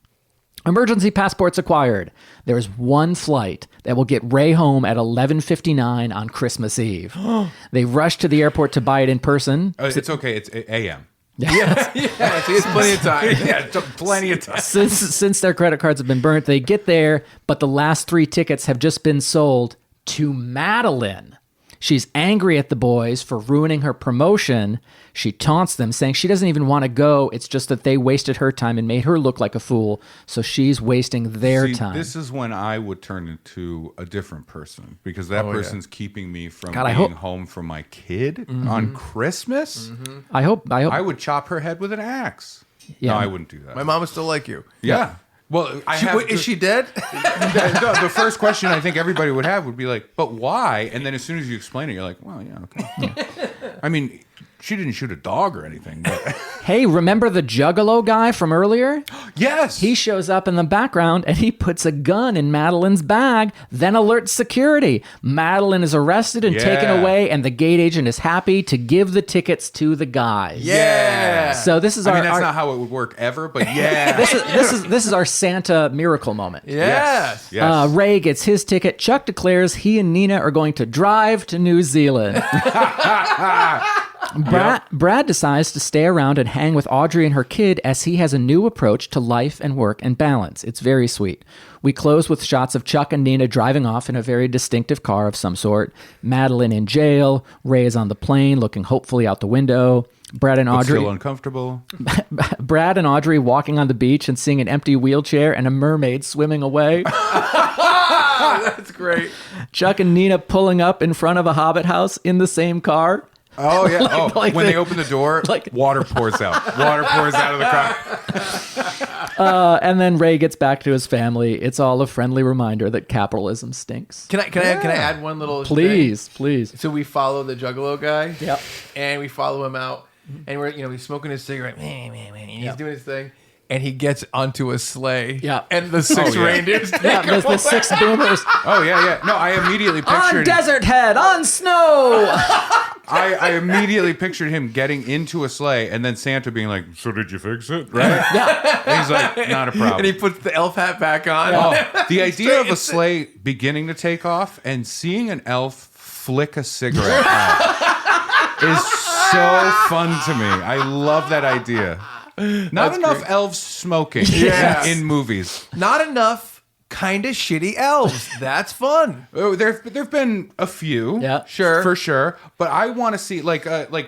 Emergency passports acquired. There's one flight that will get Ray home at 11:59 on Christmas Eve. They rush to the airport to buy it in person. It's okay. It's AM. Yeah, so it's plenty of time. Yeah, plenty of time. Since their credit cards have been burnt, they get there, but the last 3 tickets have just been sold to Madeline. She's angry at the boys for ruining her promotion. She taunts them, saying she doesn't even want to go. It's just that they wasted her time and made her look like a fool, so she's wasting their time. This is when I would turn into a different person because that person's keeping me from God, being home from my kid on Christmas. I hope. I would chop her head with an axe. Yeah. No, I wouldn't do that. My mom would still like you. Yeah. Well, Is she dead? The first question I think everybody would have would be like, but why? And then as soon as you explain it, you're like, well, yeah, okay. I mean, she didn't shoot a dog or anything. But Hey, remember the juggalo guy from earlier? yes. He shows up in the background and he puts a gun in Madeline's bag, then alerts security. Madeline is arrested and taken away, and the gate agent is happy to give the tickets to the guys. Yeah. So this is I our. mean, that's our- not how it would work ever, but yeah. this is our Santa miracle moment. Yes. Yes. Ray gets his ticket. Chuck declares he and Nina are going to drive to New Zealand. Brad decides to stay around and hang with Audrey and her kid as he has a new approach to life and work and balance. It's very sweet. We close with shots of Chuck and Nina driving off in a very distinctive car of some sort. Madeline in jail. Ray is on the plane looking hopefully out the window. Brad and But Audrey. still uncomfortable. Brad and Audrey walking on the beach and seeing an empty wheelchair and a mermaid swimming away. That's great. Chuck and Nina pulling up in front of a Hobbit house in the same car. Oh yeah. like when they- they open the door, like- water pours out. Water pours out of the car. And then Ray gets back to his family. It's all a friendly reminder that capitalism stinks. Can I add one little Please, please. thing? So we follow the juggalo guy. Yep. And we follow him out, and he's smoking his cigarette. And he's doing his thing. And he gets onto a sleigh. Yeah. And the 6 yeah. reindeers. Yeah, there's the 6 boomers Oh yeah. No, I immediately on pictured. Desert Head, on snow. I immediately pictured him getting into a sleigh and then Santa being like, "So did you fix it?" Right? Yeah. And he's like, "Not a problem." And he puts the elf hat back on. Oh, the idea of a sleigh beginning to take off and seeing an elf flick a cigarette out is so fun to me. I love that idea. Not enough elves smoking Yes. in movies. Not enough kind of shitty elves. That's fun. Oh, there've been a few, Yeah. Sure. for sure. But I want to see like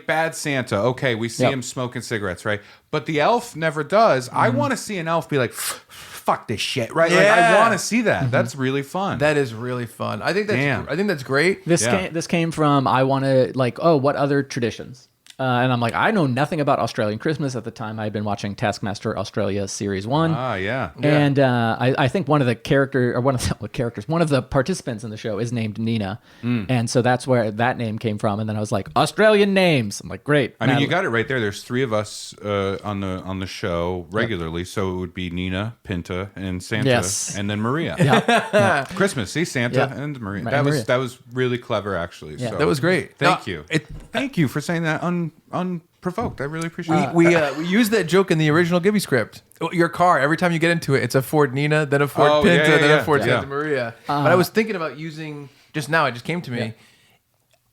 Bad Santa. Okay, we see Yep. him smoking cigarettes, right? But the elf never does. I want to see an elf be like, "Fuck this shit," right? Like, I Yeah. want to see that. That's really fun. That is really fun. I think Damn. that's great. This came from I want to what other traditions? And I'm like, I know nothing about Australian Christmas. At the time, I had been watching Taskmaster Australia Series 1. Ah, yeah. And I think one of the one of the participants in the show is named Nina. And so that's where that name came from. And then I was like, Australian names. I'm like, great. I mean, you got it right there. There's 3 of us on the show regularly, so it would be Nina, Pinta, and Santa, Yes. and then Maria. Yeah. Christmas, see Santa and Maria. That was really clever, actually. Yeah. So, That was great. Thank you. Thank you for saying that unprovoked. I really appreciate it. We used that joke in the original Gibby script. Your car, every time you get into it, it's a Ford Nina, then a Ford Pinta, then a Ford Santa Maria. But I was thinking about using, just now, it just came to me,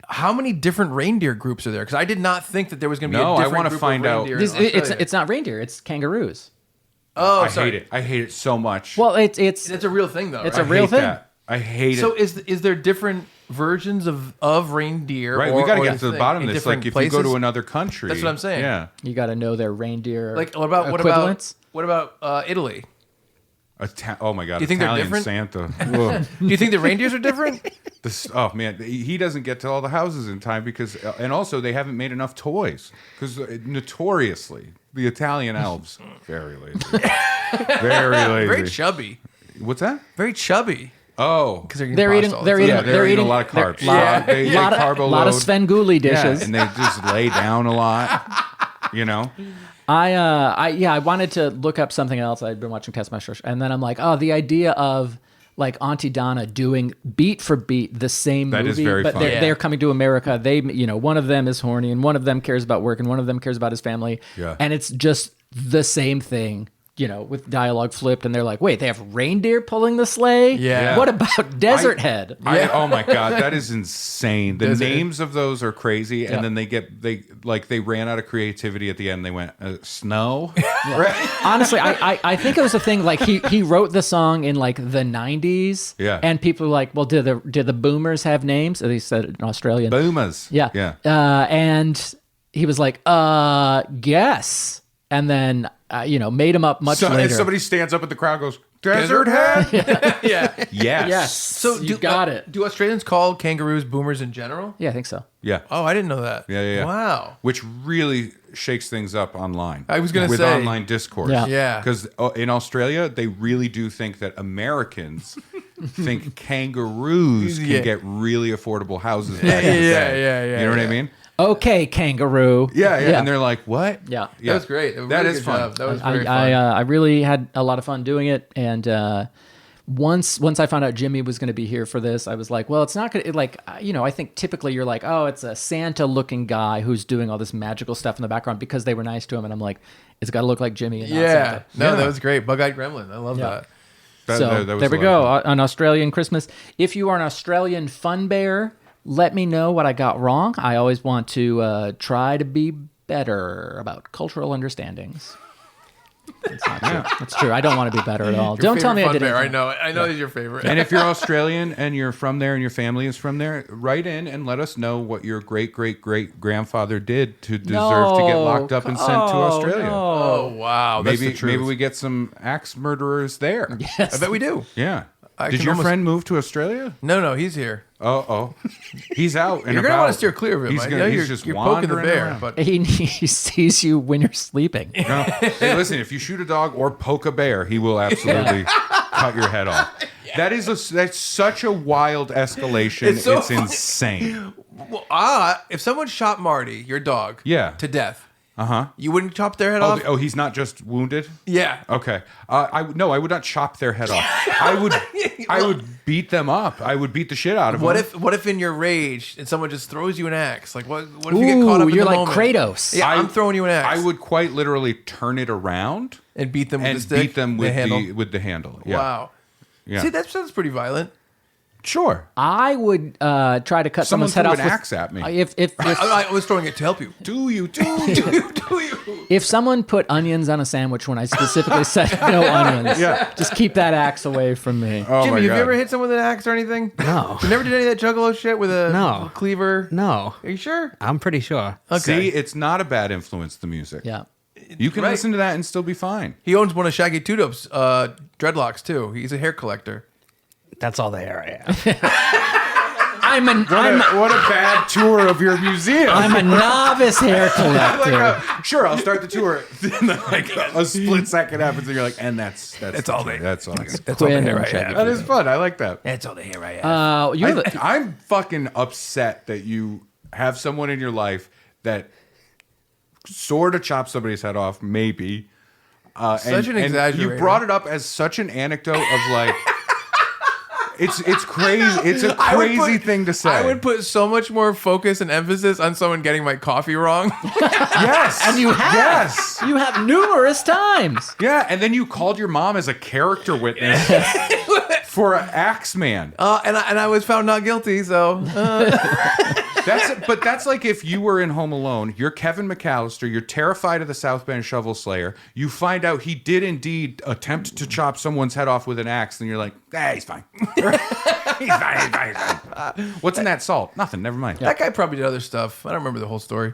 how many different reindeer groups are there? Because I did not think that there was going to be a different wanna group find of out. reindeer in Australia. It's not reindeer. It's kangaroos. Oh, I sorry. hate it. I hate it so much. Well, it's It's a real thing, though, It's right? a real hate thing. that. I hate So it. is there different versions of reindeer? Right, or, we got to or get this to the thing bottom in of this. different Like, if you go to places? another country, That's what I'm saying. Yeah, You got to know their reindeer Like, what equivalents. about Italy? oh my god, Do you think they're Italian different? Santa. Ugh. Do you think the reindeers are different? Oh man, he doesn't get to all the houses in time because, and also they haven't made enough toys because notoriously the Italian elves very lazy, very lazy. Very chubby. What's that? Very chubby. Oh, Because they're They're eating. pasta all They're the eating. time. they're eating a eating lot of carbs. Yeah. They lot carb of load. Svengoolie dishes. Yeah, and they just lay down a lot. You know. I wanted to look up something else. I'd been watching Taskmaster, and then I'm like, oh, the idea of like Auntie Donna doing beat for beat the same That movie, is very but funny. they're coming to America. They, one of them is horny, and one of them cares about work, and one of them cares about his family. Yeah. And it's just the same thing. With dialogue flipped, and they're like, "Wait, they have reindeer pulling the sleigh? Yeah. What about Desert Head?" Oh my god, that is insane. The Desert. names of those are crazy, and Yeah. then they ran out of creativity at the end. They went snow. Honestly, I think it was a thing like he wrote the song in like the 90s. Yeah. And people were like, well, did the boomers have names? Or they said it in Australian. Boomers. Yeah. Yeah. And he was like, guess. And then, made him up much So later. if somebody stands up at the crowd, goes Desert Head. Yeah. Yes. Yes. So you got it. Do Australians call kangaroos boomers in general? Yeah, I think so. Yeah. Oh, I didn't know that. Yeah. Wow. Which really shakes things up online. I was gonna with say. online discourse. Yeah. Yeah. Because in Australia, they really do think that Americans think kangaroos can Yeah. get really affordable houses. Back in the Yeah, day. yeah, You know what I yeah. mean? Okay, kangaroo. Yeah. And they're like, what? Yeah. That was great. That That really is good fun. job. That was very fun. I really had a lot of fun doing it, and once I found out Jimmy was going to be here for this, I was like, well, it's not going to I think typically you're like, oh, it's a Santa looking guy who's doing all this magical stuff in the background because they were nice to him, and I'm like, it's got to look like Jimmy and not yeah. Santa. No, Yeah. that was great. Bug-eyed gremlin. I love Yeah. that. So that was there we a lot go. of fun. An Australian Christmas. If you are an Australian fun bear, let me know what I got wrong. I always want to try to be better about cultural understandings. It's not true. It's true. I don't want to be better at all. Your Don't tell me I favorite did fun it. bear. I know he's your favorite. And if you're Australian and you're from there and your family is from there, write in and let us know what your great grandfather did to deserve to get locked up and sent to Australia. oh, wow. That's the Maybe truth. we get some axe murderers there. I bet we do. Yeah. I Did can your almost- friend move to Australia? No, he's here. Oh, he's out. And You're going to about. want to steer clear of him. He's, I gonna, know he's just you're poking the wandering bear. around. But He sees you when you're sleeping. No. Hey, listen, if you shoot a dog or poke a bear, he will absolutely cut your head off. That's such a wild escalation. It's so It's insane. if someone shot Marty, your dog, Yeah. to death, Uh-huh. you wouldn't chop their head off? Oh, he's not just wounded? Yeah. Okay. I would not chop their head off. I would beat them up. I would beat the shit out of them. What if in your rage and someone just throws you an axe? Like what if you get caught up in you're the like moment? Kratos. Yeah, I'm throwing you an axe. I would quite literally turn it around and beat them with and the stick. beat them with handle. with the handle. Yeah. Wow. Yeah. See, that sounds pretty violent. Sure. I would try to cut Someone someone's head threw off an with- axe at me. If I was throwing it to help you. Do you? if someone put onions on a sandwich when I specifically said no onions, Yeah. just keep that axe away from me. Oh Jimmy, my have God. you ever hit someone with an axe or anything? No. You never did any of that juggalo shit with a No. cleaver? No. Are you sure? I'm pretty sure. Okay. See, it's not a bad influence, the music. Yeah. You can Right. listen to that and still be fine. He owns one of Shaggy Two Dope's dreadlocks too. He's a hair collector. That's all the hair I have. What a bad tour of your museum. I'm a novice hair collector. Sure, I'll start the tour. Then like a split second happens, and you're like, and that's all they. That's all. That's all the hair I have. That is fun. I like that. That's all the hair I have. I'm fucking upset that you have someone in your life that sort of chops somebody's head off, maybe. Such an exaggeration. You brought it up as such an anecdote of like. It's crazy. It's a crazy thing to say. I would put so much more focus and emphasis on someone getting my coffee wrong. Yes. And you have. Yes. You have numerous times. Yeah, and then you called your mom as a character witness for an Axeman. And I was found not guilty, so. That's like if you were in Home Alone, you're Kevin McAllister, you're terrified of the South Bend Shovel Slayer, you find out he did indeed attempt to chop someone's head off with an axe, and you're like, he's fine. he's fine. What's in that salt? Nothing, never mind. That guy probably did other stuff. I don't remember the whole story.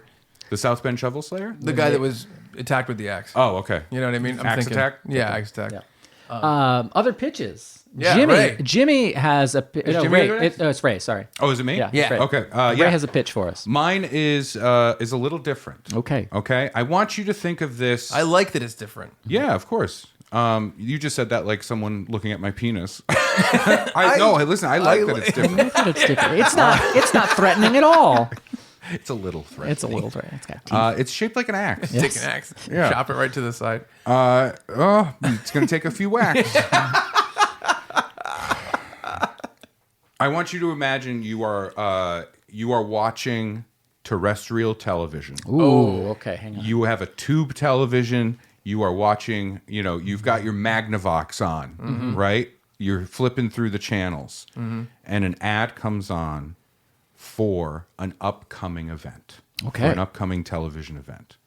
The South Bend Shovel Slayer? The guy that was attacked with the axe. Oh, okay. You know what I mean? I'm Axe thinking, attack? Yeah, axe attack. Yeah. Other pitches. Yeah, Jimmy. Ray. Jimmy has a. No, Jimmy Ray. It's Ray. Sorry. Oh, is it me? Yeah. Yeah. it's Ray. Okay. Ray yeah. has a pitch for us. Mine is a little different. Okay. Okay. I want you to think of this. I like that it's different. Yeah, of course. You just said that like someone looking at my penis. Listen, I like that it's different. But it's different. It's not threatening at all. It's a little threatening. It's a little threatening. It's got teeth. It's shaped like an axe. Yeah. Take an axe, Yeah. chop it right to the side. It's going to take a few whacks. I want you to imagine you are watching terrestrial television. Ooh. Okay. Hang on. You have a tube television. You are watching, you've got your Magnavox on, right? You're flipping through the channels, and an ad comes on for an upcoming event, Okay. for an upcoming television event.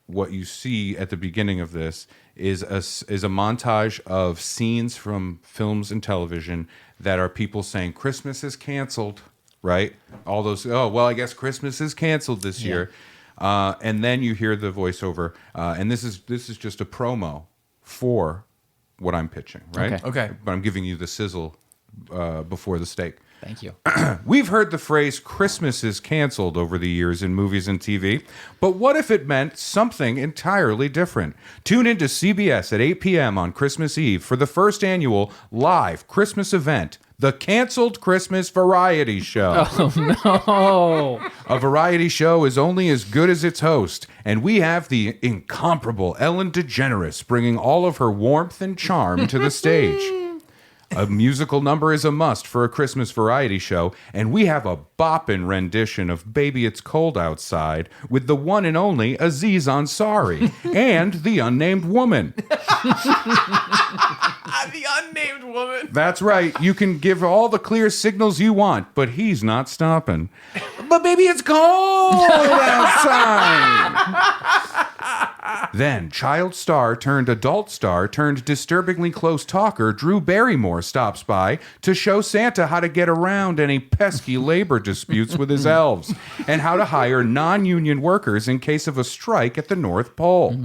What you see at the beginning of this is a montage of scenes from films and television that are people saying Christmas is canceled, right? All those, I guess Christmas is canceled this year. And then you hear the voiceover, and this is just a promo for what I'm pitching, right? Okay. But I'm giving you the sizzle before the steak. Thank you. We've heard the phrase Christmas is canceled over the years in movies and TV, but what if it meant something entirely different? Tune into CBS at 8 p.m. on Christmas Eve for the first annual live Christmas event, The Canceled Christmas Variety Show. Oh, no. A variety show is only as good as its host, and we have the incomparable Ellen DeGeneres bringing all of her warmth and charm to the stage. A musical number is a must for a Christmas variety show, and we have a boppin' rendition of Baby It's Cold Outside with the one and only Aziz Ansari and the unnamed woman. The unnamed woman. That's right. You can give all the clear signals you want, but he's not stopping. But baby, it's cold outside. Then, child star turned adult star turned disturbingly close talker Drew Barrymore stops by to show Santa how to get around any pesky labor disputes with his elves and how to hire non-union workers in case of a strike at the North Pole.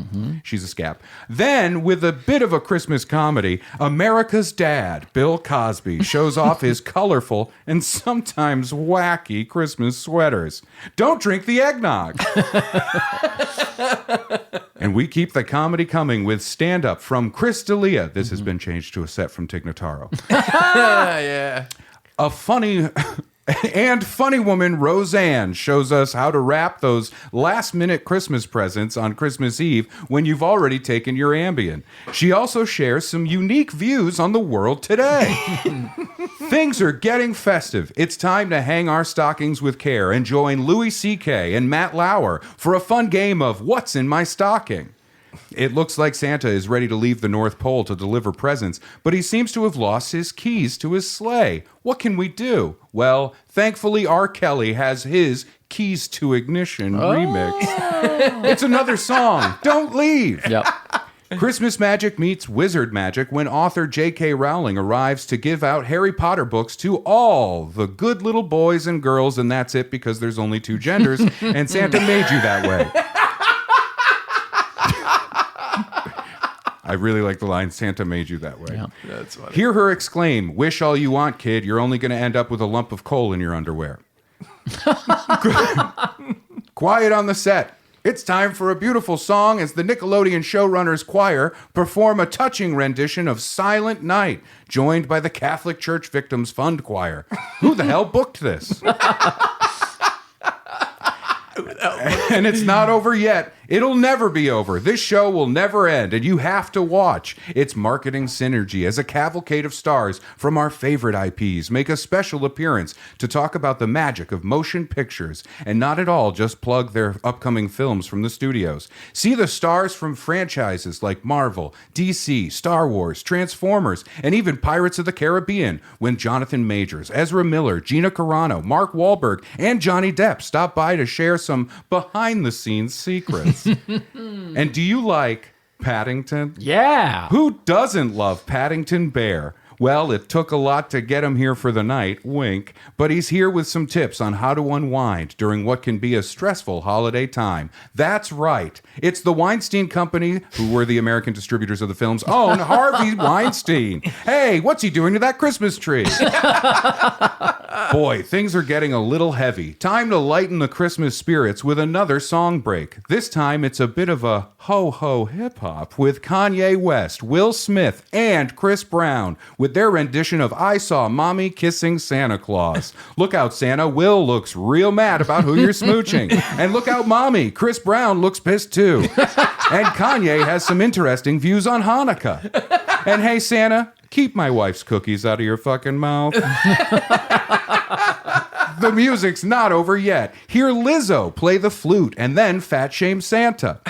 She's a scab. Then, with a bit of a Christmas comedy, America's dad, Bill Cosby, shows off his colorful and sometimes wacky Christmas sweaters. Don't drink the eggnog. And we keep the comedy coming with stand-up from Chris D'Elia. This has been changed to a set from Tig Notaro. Yeah. A funny woman, Roseanne, shows us how to wrap those last-minute Christmas presents on Christmas Eve when you've already taken your Ambien. She also shares some unique views on the world today. Things are getting festive. It's time to hang our stockings with care and join Louis C.K. and Matt Lauer for a fun game of What's in My Stocking? It looks like Santa is ready to leave the North Pole to deliver presents, but he seems to have lost his keys to his sleigh. What can we do? Well, thankfully R. Kelly has his Keys to Ignition remix. It's another song. Don't leave. Yep. Christmas magic meets wizard magic when author J.K. Rowling arrives to give out Harry Potter books to all the good little boys and girls, and that's it because there's only two genders, and Santa made you that way. I really like the line, Santa made you that way. Yeah. That's funny. Hear her exclaim, wish all you want, kid. You're only going to end up with a lump of coal in your underwear. Quiet on the set. It's time for a beautiful song as the Nickelodeon Showrunners Choir perform a touching rendition of Silent Night, joined by the Catholic Church Victims Fund Choir. Who the hell booked this? And it's not over yet. It'll never be over. This show will never end, and you have to watch. It's marketing synergy as a cavalcade of stars from our favorite IPs make a special appearance to talk about the magic of motion pictures and not at all just plug their upcoming films from the studios. See the stars from franchises like Marvel, DC, Star Wars, Transformers, and even Pirates of the Caribbean when Jonathan Majors, Ezra Miller, Gina Carano, Mark Wahlberg, and Johnny Depp stop by to share some behind-the-scenes secrets. And do you like Paddington? Yeah. Who doesn't love Paddington Bear? Well, it took a lot to get him here for the night, wink, but he's here with some tips on how to unwind during what can be a stressful holiday time. That's right. It's the Weinstein Company, who were the American distributors of the films, own Harvey Weinstein. Hey, what's he doing to that Christmas tree? Boy, things are getting a little heavy. Time to lighten the Christmas spirits with another song break. This time it's a bit of a ho-ho hip-hop with Kanye West, Will Smith, and Chris Brown with their rendition of I Saw Mommy Kissing Santa Claus. Look out, Santa. Will looks real mad about who you're smooching. And look out, Mommy. Chris Brown looks pissed too. And Kanye has some interesting views on Hanukkah. And hey, Santa, keep my wife's cookies out of your fucking mouth. The music's not over yet. Hear Lizzo play the flute and then fat shame Santa.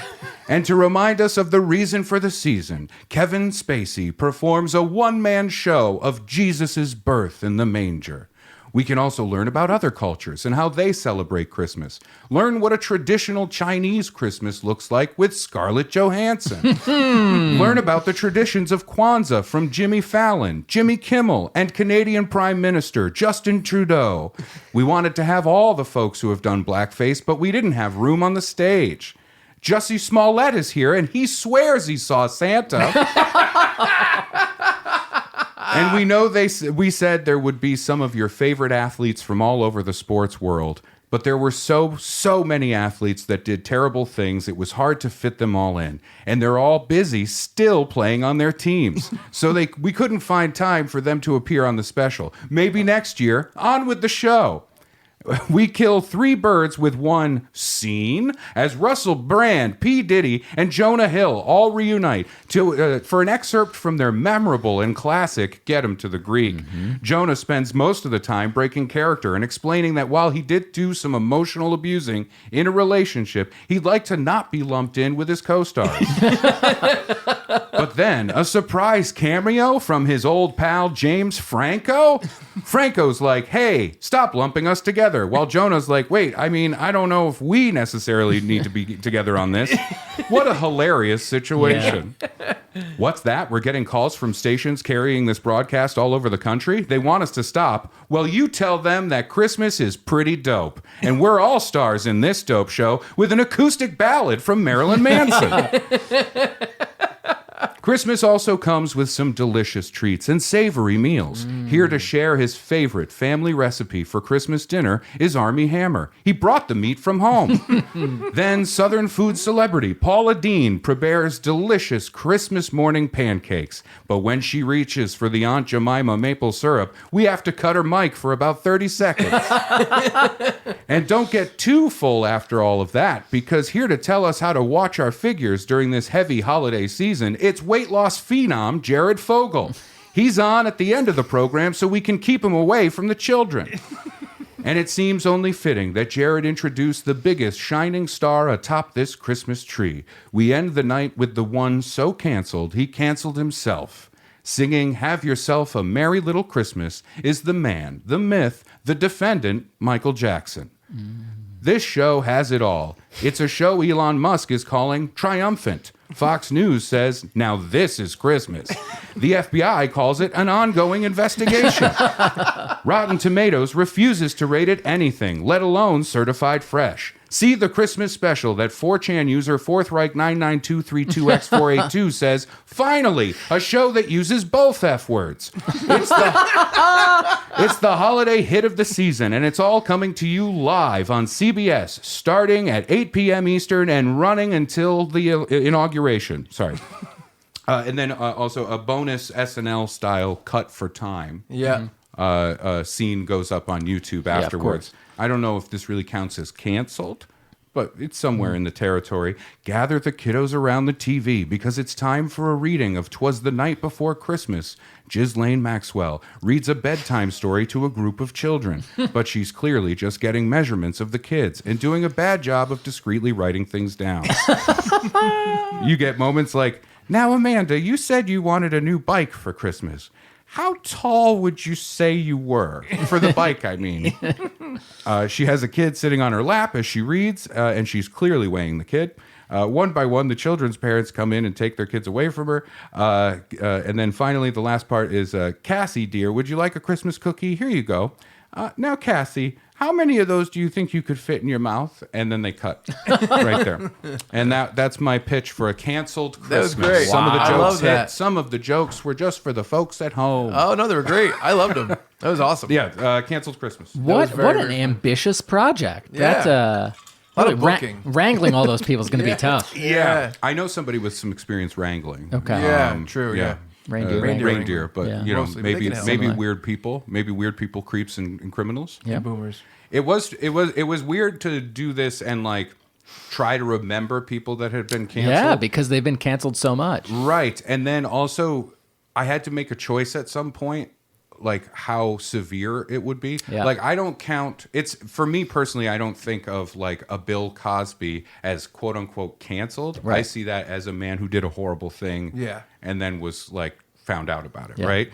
And to remind us of the reason for the season, Kevin Spacey performs a one-man show of Jesus' birth in the manger. We can also learn about other cultures and how they celebrate Christmas. Learn what a traditional Chinese Christmas looks like with Scarlett Johansson. Learn about the traditions of Kwanzaa from Jimmy Fallon, Jimmy Kimmel, and Canadian Prime Minister Justin Trudeau. We wanted to have all the folks who have done blackface, but we didn't have room on the stage. Jussie Smollett is here, and he swears he saw Santa. And we know we said there would be some of your favorite athletes from all over the sports world, but there were so many athletes that did terrible things, it was hard to fit them all in. And they're all busy still playing on their teams. So we couldn't find time for them to appear on the special. Maybe next year, on with the show. We kill 3 birds with one scene as Russell Brand, P. Diddy, and Jonah Hill all reunite for an excerpt from their memorable and classic Get 'Em to the Greek. Jonah spends most of the time breaking character and explaining that while he did do some emotional abusing in a relationship, he'd like to not be lumped in with his co-stars. But then, a surprise cameo from his old pal James Franco? Franco's like, hey, stop lumping us together. While Jonah's like, wait, I mean, I don't know if we necessarily need to be together on this. What a hilarious situation. Yeah. What's that? We're getting calls from stations carrying this broadcast all over the country. They want us to stop. Well, you tell them that Christmas is pretty dope. And we're all stars in this dope show with an acoustic ballad from Marilyn Manson. Christmas also comes with some delicious treats and savory meals. Here to share his favorite family recipe for Christmas dinner is Armie Hammer. He brought the meat from home. Then Southern food celebrity Paula Deen prepares delicious Christmas morning pancakes. But when she reaches for the Aunt Jemima maple syrup, we have to cut her mic for about 30 seconds. And don't get too full after all of that, because here to tell us how to watch our figures during this heavy holiday season, it's weight loss phenom Jared Fogle. He's on at the end of the program so we can keep him away from the children. And it seems only fitting that Jared introduced the biggest shining star atop this Christmas tree. We end the night with the one so canceled he canceled himself. Singing Have Yourself a Merry Little Christmas is the man, the myth, the defendant, Michael Jackson. This show has it all. It's a show Elon Musk is calling triumphant. Fox News says, now this is Christmas. The FBI calls it an ongoing investigation. Rotten Tomatoes refuses to rate it anything, let alone certified fresh. See the Christmas special that 4chan user 4th Reich 99232X482 says, finally, a show that uses both F words. It's the holiday hit of the season, and it's all coming to you live on CBS, starting at 8 p.m. Eastern and running until the inauguration. Sorry. And then also a bonus SNL-style cut for time. Yeah. Scene goes up on YouTube afterwards. I don't know if this really counts as canceled, but it's somewhere in the territory. Gather the kiddos around the TV because it's time for a reading of 'Twas the Night Before Christmas. Ghislaine Maxwell reads a bedtime story to a group of children, but she's clearly just getting measurements of the kids and doing a bad job of discreetly writing things down. You get moments like, now, Amanda, you said you wanted a new bike for Christmas. How tall would you say you were? For the bike, I mean. She has a kid sitting on her lap as she reads, and she's clearly weighing the kid. One by one, the children's parents come in and take their kids away from her. And then finally, the last part is, Cassie, dear, would you like a Christmas cookie? Here you go. Now, Cassie, how many of those do you think you could fit in your mouth? And then they cut right there. And that's my pitch for a canceled Christmas. That was great. Some of the I jokes love hit. that. Some of the jokes were just for the folks at home. Oh no, they were great. I loved them. That was awesome. Yeah, canceled Christmas. What very, an very ambitious project. Yeah. That's A lot of booking. wrangling all those people is going to be tough. Yeah. I know somebody with some experience wrangling. Okay. Yeah, true. Yeah. Reindeer. But Yeah. you know, Mostly, but they maybe can help. maybe Similar. weird people, creeps and criminals. Yeah. Boomers. It was weird to do this and like try to remember people that had been canceled. Yeah, because they've been canceled so much. Right. And then also I had to make a choice at some point, like how severe it would be. Yeah. Like I don't count, it's for me personally, I don't think of like a Bill Cosby as quote unquote canceled. I Right. see that as a man who did a horrible thing. Yeah. And then was like found out about it. Yeah. Right.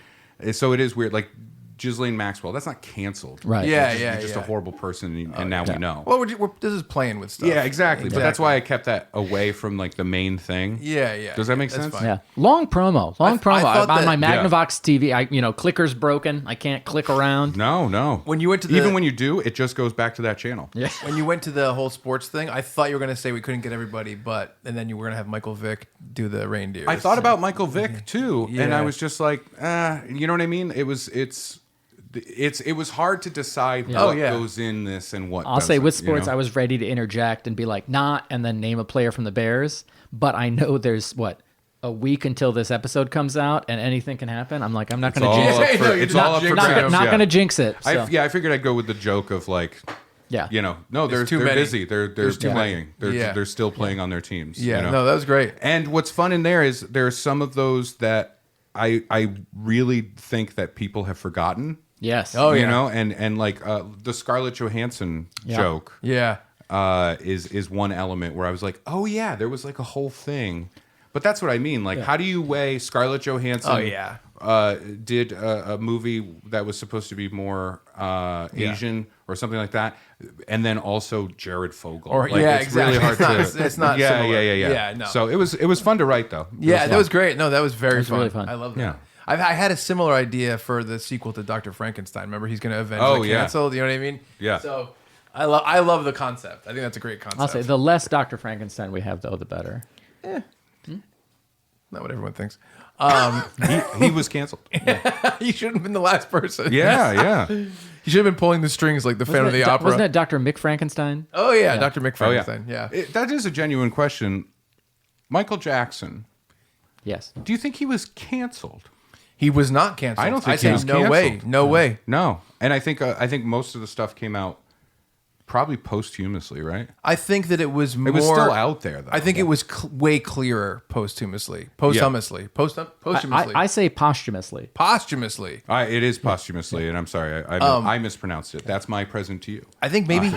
So it is weird. Like Ghislaine Maxwell, that's not canceled. Right. Yeah, You're just a horrible person, and now we know. Well, this is playing with stuff. Yeah, exactly. But that's why I kept that away from like the main thing. Yeah, yeah. Does that make That's sense? fine. Yeah, long promo. I thought on that- my Magnavox TV. Clicker's broken. I can't click around. No. When you went to the, Even when you do, it just goes back to that channel. Yeah, when you went to the whole sports thing, I thought you were going to say we couldn't get everybody, and then you were going to have Michael Vick do the reindeer. I thought about Michael Vick too, and Yeah. I was just like, you know what I mean? It was hard to decide what goes in this and what. I'll say with doesn't, you sports, know? I was ready to interject and be like, not, and then name a player from the Bears. But I know there's a week until this episode comes out, and anything can happen. I'm like, I'm not going to jinx it. It's all up for grabs. Not yeah. going to jinx it. So. I figured I'd go with the joke of like, Yeah. No, they're too many. busy. They're too playing. many. They're still playing on their teams. Yeah, you know? no, that was great. And what's fun in there is there are some of those that I really think that people have forgotten. Yes. Oh, You yeah. know, and like the Scarlett Johansson joke Yeah. is one element where I was like, oh yeah, there was like a whole thing. But that's what I mean. Like, how do you weigh Scarlett Johansson? Oh, yeah. Did a movie that was supposed to be more Asian or something like that, and then also Jared Fogle. Or- like, yeah, it's really exactly. hard It's to. not- it's not Yeah, similar. yeah. Yeah, no. So it was fun to write though. Yeah, that was great. No, that was very fun. really fun. I love that. Yeah. I had a similar idea for the sequel to Dr. Frankenstein. Remember, he's going to avenge Oh, the yeah. canceled. You know what I mean? Yeah. So I love the concept. I think that's a great concept. I'll say the less Dr. Frankenstein we have, though, the better. Not what everyone thinks. He was canceled. You shouldn't have been the last person. Yeah. You should have been pulling the strings like the Phantom of the Opera. Wasn't that Dr. Mick Frankenstein? Oh yeah, Dr. Mick Oh yeah. Frankenstein. Yeah. That is a genuine question. Michael Jackson. Yes. Do you think he was canceled? He was not canceled. I don't think I say he was no way. canceled. No way. No, and I think most of the stuff came out probably posthumously, right? I think that it was more. It was still out there, though. I think it was way clearer posthumously. Posthumously. I say posthumously. Posthumously. It is posthumously, and I'm sorry, I mispronounced it. That's my present to you. I think maybe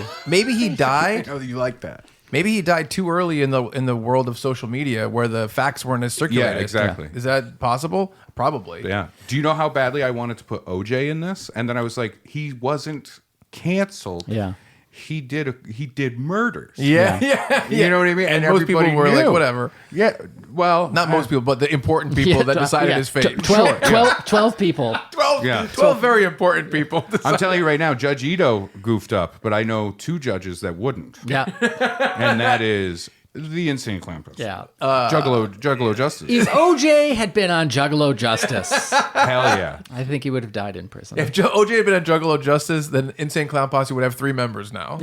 he died. know that you like that. Maybe he died too early in the world of social media where the facts weren't as circulated. Yeah, exactly. Is that possible? Probably. Yeah. Do you know how badly I wanted to put OJ in this? And then I was like, he wasn't canceled. Yeah. he did murders. Yeah. You know what I mean? And most people everybody were like, knew. whatever. Yeah. Well, Not most people, but the important people that decided his fate. 12 people. 12 very important people. I'm telling you right now, Judge Ito goofed up, but I know 2 judges that wouldn't. Yeah. And that is the Insane Clown Posse. Yeah. Juggalo Justice. If OJ had been on Juggalo Justice, Hell yeah. I think he would have died in prison. If OJ had been on Juggalo Justice, then Insane Clown Posse would have 3 members now.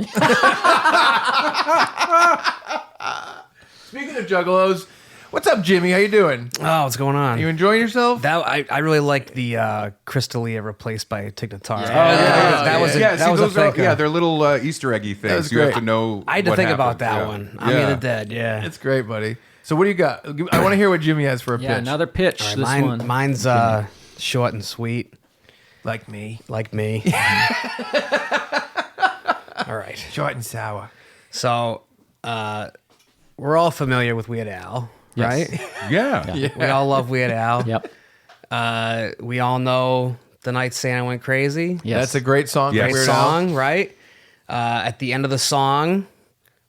Speaking of Juggalos, what's up, Jimmy? How you doing? Oh, what's going on? You enjoying yourself? That I really liked the Crystalia replaced by Tig Notaro. Yeah. That was a thinker. they're little Easter eggy things. was You have great. to know. I had to what think about happens. that Yeah. one. I mean the Dead. Yeah. It's great, buddy. So what do you got? I want to hear what Jimmy has for a Yeah, pitch. another pitch. All right, This one. Mine's short and sweet, Like me. like me. All right. Short and sour. So we're all familiar with Weird Al, Yes. right? Yeah. We all love Weird Al. Yep. We all know The Night Santa Went Crazy. Yes. That's a great song. Yes. From Great Weird Al. song, right? At the end of the song,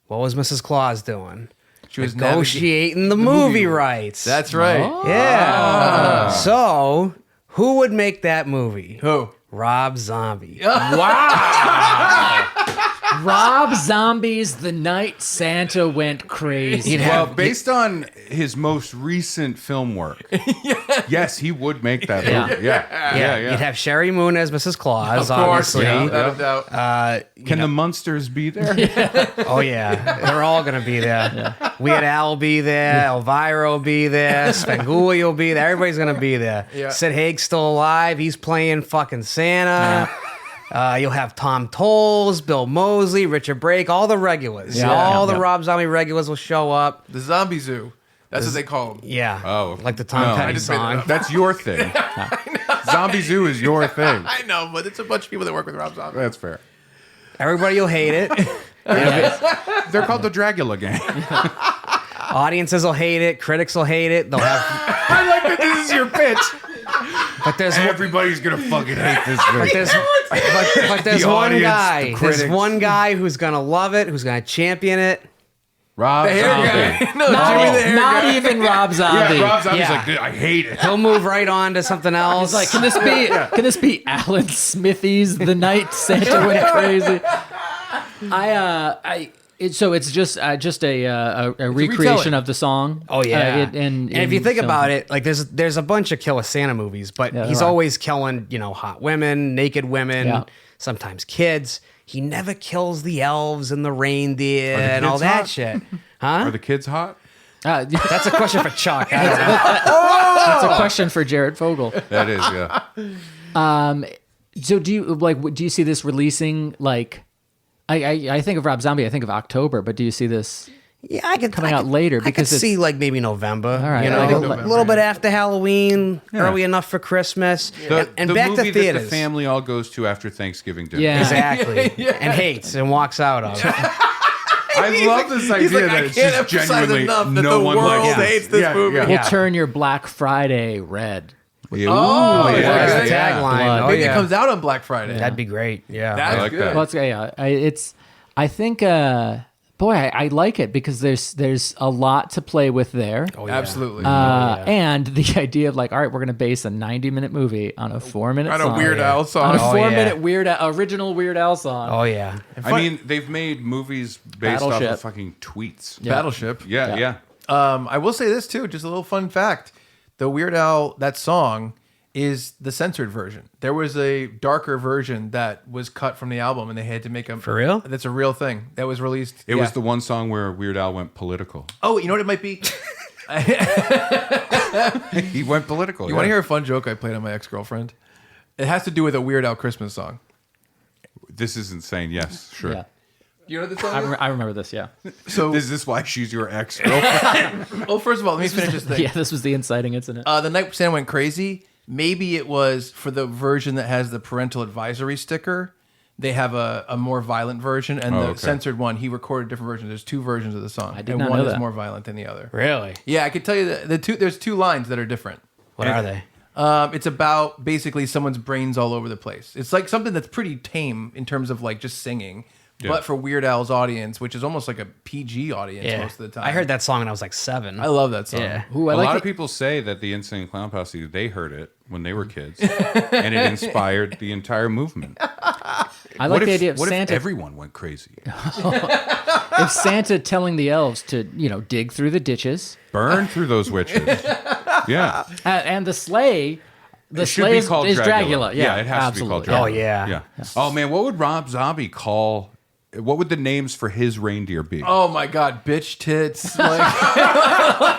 what was Mrs. Claus doing? She was Negotiating the movie rights. That's right. yeah. So, who would make that movie? Who? Rob Zombie. Rob Zombie's The Night Santa Went Crazy. Well, based on his most recent film work, yes, he would make that movie. Yeah. You'd have Sherry Moon as Mrs. Claus, Of course. obviously. Yeah, without a doubt. Can the Munsters be there? Oh yeah, they're all gonna be there. Weird Al will be there. Elvira will be there. Svengoolie will be there. Everybody's gonna be there. Yeah. Sid Haig's still alive. He's playing fucking Santa. You'll have Tom Tolles, Bill Moseley, Richard Brake, all the regulars. Yeah. All the Yeah. Rob Zombie regulars will show up. The Zombie Zoo. That's what they call him. Yeah. Oh. like the Tom No, I Petty just made it song. up. That's your thing. Zombie Zoo is your thing. I know, but it's a bunch of people that work with Rob Zombie. That's fair. Everybody will hate it. They're called the Dragula Gang. Audiences will hate it. Critics will hate it. They'll have. I like that this is your pitch. But there's Everybody's gonna fucking hate this But thing. there's The one audience, guy. the There's critics. one guy who's gonna love it, who's gonna champion it. Rob The hair Zombie. guy. No, Not, Jimmy the hair not guy. even Rob Zombie. Yeah, Rob Zombie's Yeah. like, I hate it. He'll move right on to something else. It's like, can this be Alan Smithy's The Night Santa Went Crazy? So it's just a recreation retelling. of the song. Oh yeah, and if you think about it, like there's a bunch of killer Santa movies, but Yeah, he's there are. always killing hot women, naked women, Yeah. sometimes kids. He never kills the elves and the reindeer the and all kids that hot? shit. Are the kids hot? That's a question for Chuck. I don't know. that's a question for Jared Fogle. That is, yeah. So do you see this releasing like? I think of Rob Zombie. I think of October, but do you see this? Yeah, I could Coming out later I because could it's- see like maybe November. All right, you I think know, November, a little bit after Halloween, early enough for Christmas, and the back movie to theaters. that the family all goes to after Thanksgiving dinner. Yeah. Exactly, and hates and walks out of. I love this idea He's like, that I it's can't just emphasize genuinely enough that no the one world likes it. hates this movie. We'll Yeah. turn your Black Friday red. Yeah. Oh, Ooh, yeah, That's yeah, the yeah. tagline. Blood. Oh Maybe yeah, it comes out on Black Friday. that'd be great. Yeah, That's I like good. that. Well, I think I like it because there's a lot to play with there. Oh, yeah. Absolutely. And the idea of like, all right, we're going to base a 90-minute movie on a 4-minute On song. a Weird Al On song. a Oh, 4-minute yeah. original Weird Al song. Oh yeah. I mean, they've made movies based off Battleship. of fucking tweets. Battleship. Yeah. I will say this too, just a little fun fact. The Weird Al, that song is the censored version. There was a darker version that was cut from the album and they had to make a... For real? That's a real thing. That was released. It was the one song where Weird Al went political. Oh, you know what it might be? He went political. You want to hear a fun joke I played on my ex-girlfriend? It has to do with a Weird Al Christmas song. This is insane. Yes, sure. Yeah. You know what the song is? I remember this, yeah. So, Is this why she's your ex-girlfriend? well, first of all, let me finish this thing. Yeah, this was the inciting incident. The Night Santa Went Crazy, maybe it was for the version that has the parental advisory sticker. They have a more violent version, and the okay. censored one, he recorded different versions. There's 2 versions of the song. I did and not one know is that. more violent than the other. Really? Yeah, I could tell you that there's 2 lines that are different. What are they? It's about basically someone's brains all over the place. It's like something that's pretty tame in terms of like just singing, but for Weird Al's audience, which is almost like a PG audience Yeah. most of the time. I heard that song when I was like 7. I love that song. Yeah. Ooh, I A like lot the- of people say that the Insane Clown Posse, they heard it when they were kids, and it inspired the entire movement. I like the idea of what Santa. if everyone went crazy? If Santa telling the elves to, dig through the ditches, Burn through those witches. Yeah. and the sleigh. The It should sleigh be is called Dragula. Yeah, it has absolutely. to be called Dragula. Oh, yeah. Yeah. Oh, man, what would Rob Zombie call... What would the names for his reindeer be? Oh my god, bitch tits. Like,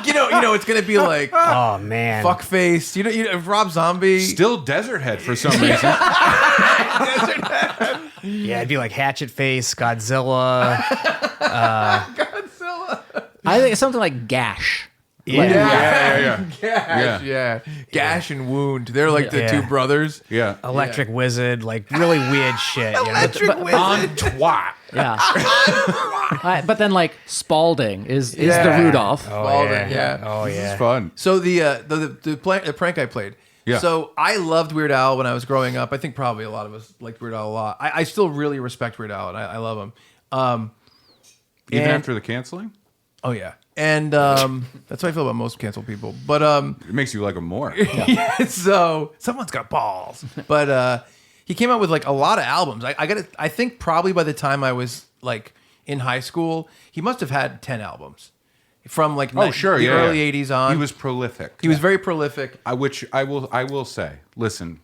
it's gonna be like Oh, man. fuck face. If Rob Zombie. Still Desert Head for some reason. Yeah, it'd be like Hatchet Face, Godzilla. I think it's something like Gash. Yeah. Gash, yeah. Gash and Wound. They're like the two brothers. Yeah. Electric Wizard, like really weird shit. Electric On Wizard. twat. Yeah. But then like Spalding is the Yeah. Rudolph. Spalding, yeah. Oh, This yeah. is fun. So the prank I played. Yeah. So I loved Weird Al when I was growing up. I think probably a lot of us liked Weird Al a lot. I still really respect Weird Al and I love him. Even and- after the canceling? Oh yeah. And that's what I feel about most canceled people. But It makes you like him more. so someone's got balls. But he came out with like a lot of albums. I think probably by the time I was like in high school, he must have had 10 albums from like Oh, sure. the Yeah. early 80s on. He was prolific. He was very prolific. Which I will say. Listen,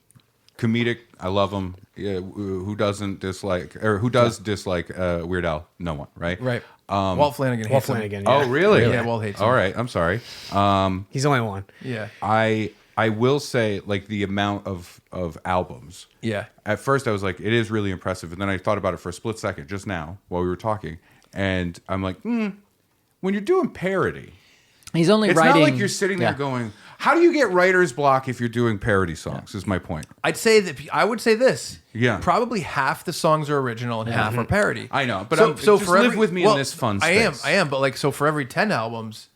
comedic. I love him. Yeah, who doesn't dislike or who does dislike Weird Al? No one, right? Right. Walt Flanagan hates him. Flanagan. Oh, Yeah. really? Yeah, Walt hates him. All right. I'm sorry. He's the only one. Yeah. I will say like the amount of albums. Yeah. At first, I was like, it is really impressive, and then I thought about it for a split second just now while we were talking, and I'm like, when you're doing parody, He's only it's writing. not like you're sitting there going, how do you get writer's block if you're doing parody songs? Is my point. I would say this. Yeah. Probably half the songs are original and half are parody. I know, but just live with me in this fun space. I am, but like so for every 10 albums,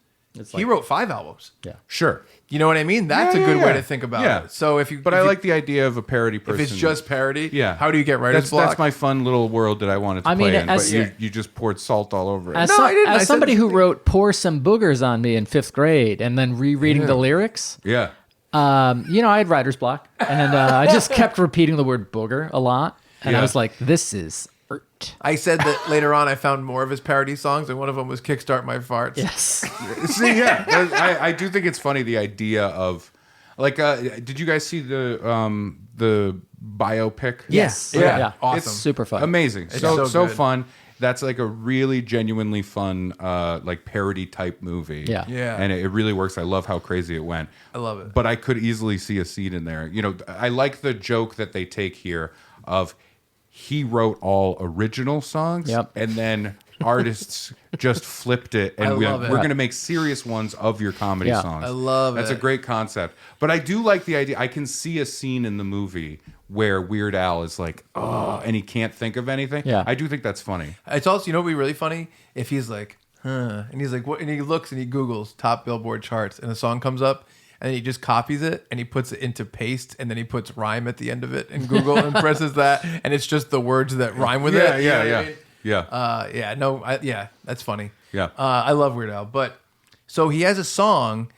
he wrote 5 albums. Yeah. Sure. You know what I mean? That's a good way to think about Yeah. it. So if you But if I you- like the idea of a parody person. if it's just parody, Yeah. how do you get writer's block? That's my fun little world that I wanted to I mean, play in, as- but you just poured salt all over it. As, No, I didn't. I as said somebody the who thing. wrote "Pour Some Boogers on Me" in 5th grade and then rereading the lyrics, Yeah. I had writer's block, and I just kept repeating the word booger a lot, and I Yeah. was like, "This is ert." I said that later on I found more of his parody songs, and one of them was Kickstart My Farts. Yes. See, yeah, I do think it's funny the idea of, like, did you guys see the biopic? Yes. Yeah. Yeah. Awesome. It's super fun. Amazing, It's so so good. fun. That's like a really genuinely fun, like parody type movie. Yeah. Yeah. and it really works. I love how crazy it went. I love it. But I could easily see a scene in there. You know, I like the joke that they take here of he wrote all original songs, Yep. and then artists just flipped it, and I we're love it. going to make serious ones of your comedy Yeah. songs. I love That's it. a great concept. But I do like the idea. I can see a scene in the movie where Weird Al is like, oh, and he can't think of anything. Yeah. I do think that's funny. It's also, what would be really funny if he's like, and he's like, what? And he looks and he Googles top Billboard charts, and a song comes up, and he just copies it and he puts it into paste, and then he puts rhyme at the end of it in Google and presses that, and it's just the words that rhyme with it. You know what I mean? Yeah. That's funny. Yeah. I love Weird Al, but so he has a song,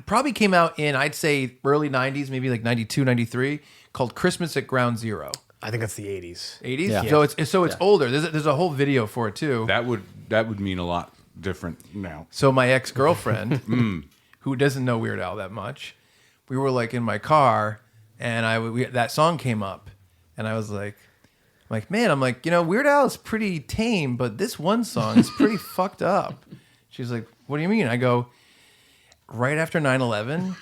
probably came out in, I'd say early 90s, maybe like 92, 93, called Christmas at Ground Zero. I think that's the 80s. 80s? Yeah. So it's older. There's a whole video for it too. That would mean a lot different now. So my ex-girlfriend, who doesn't know Weird Al that much, we were like in my car, and that song came up, and I was like, man, I'm like, Weird Al is pretty tame, but this one song is pretty fucked up. She's like, what do you mean? I go, right after 9/11,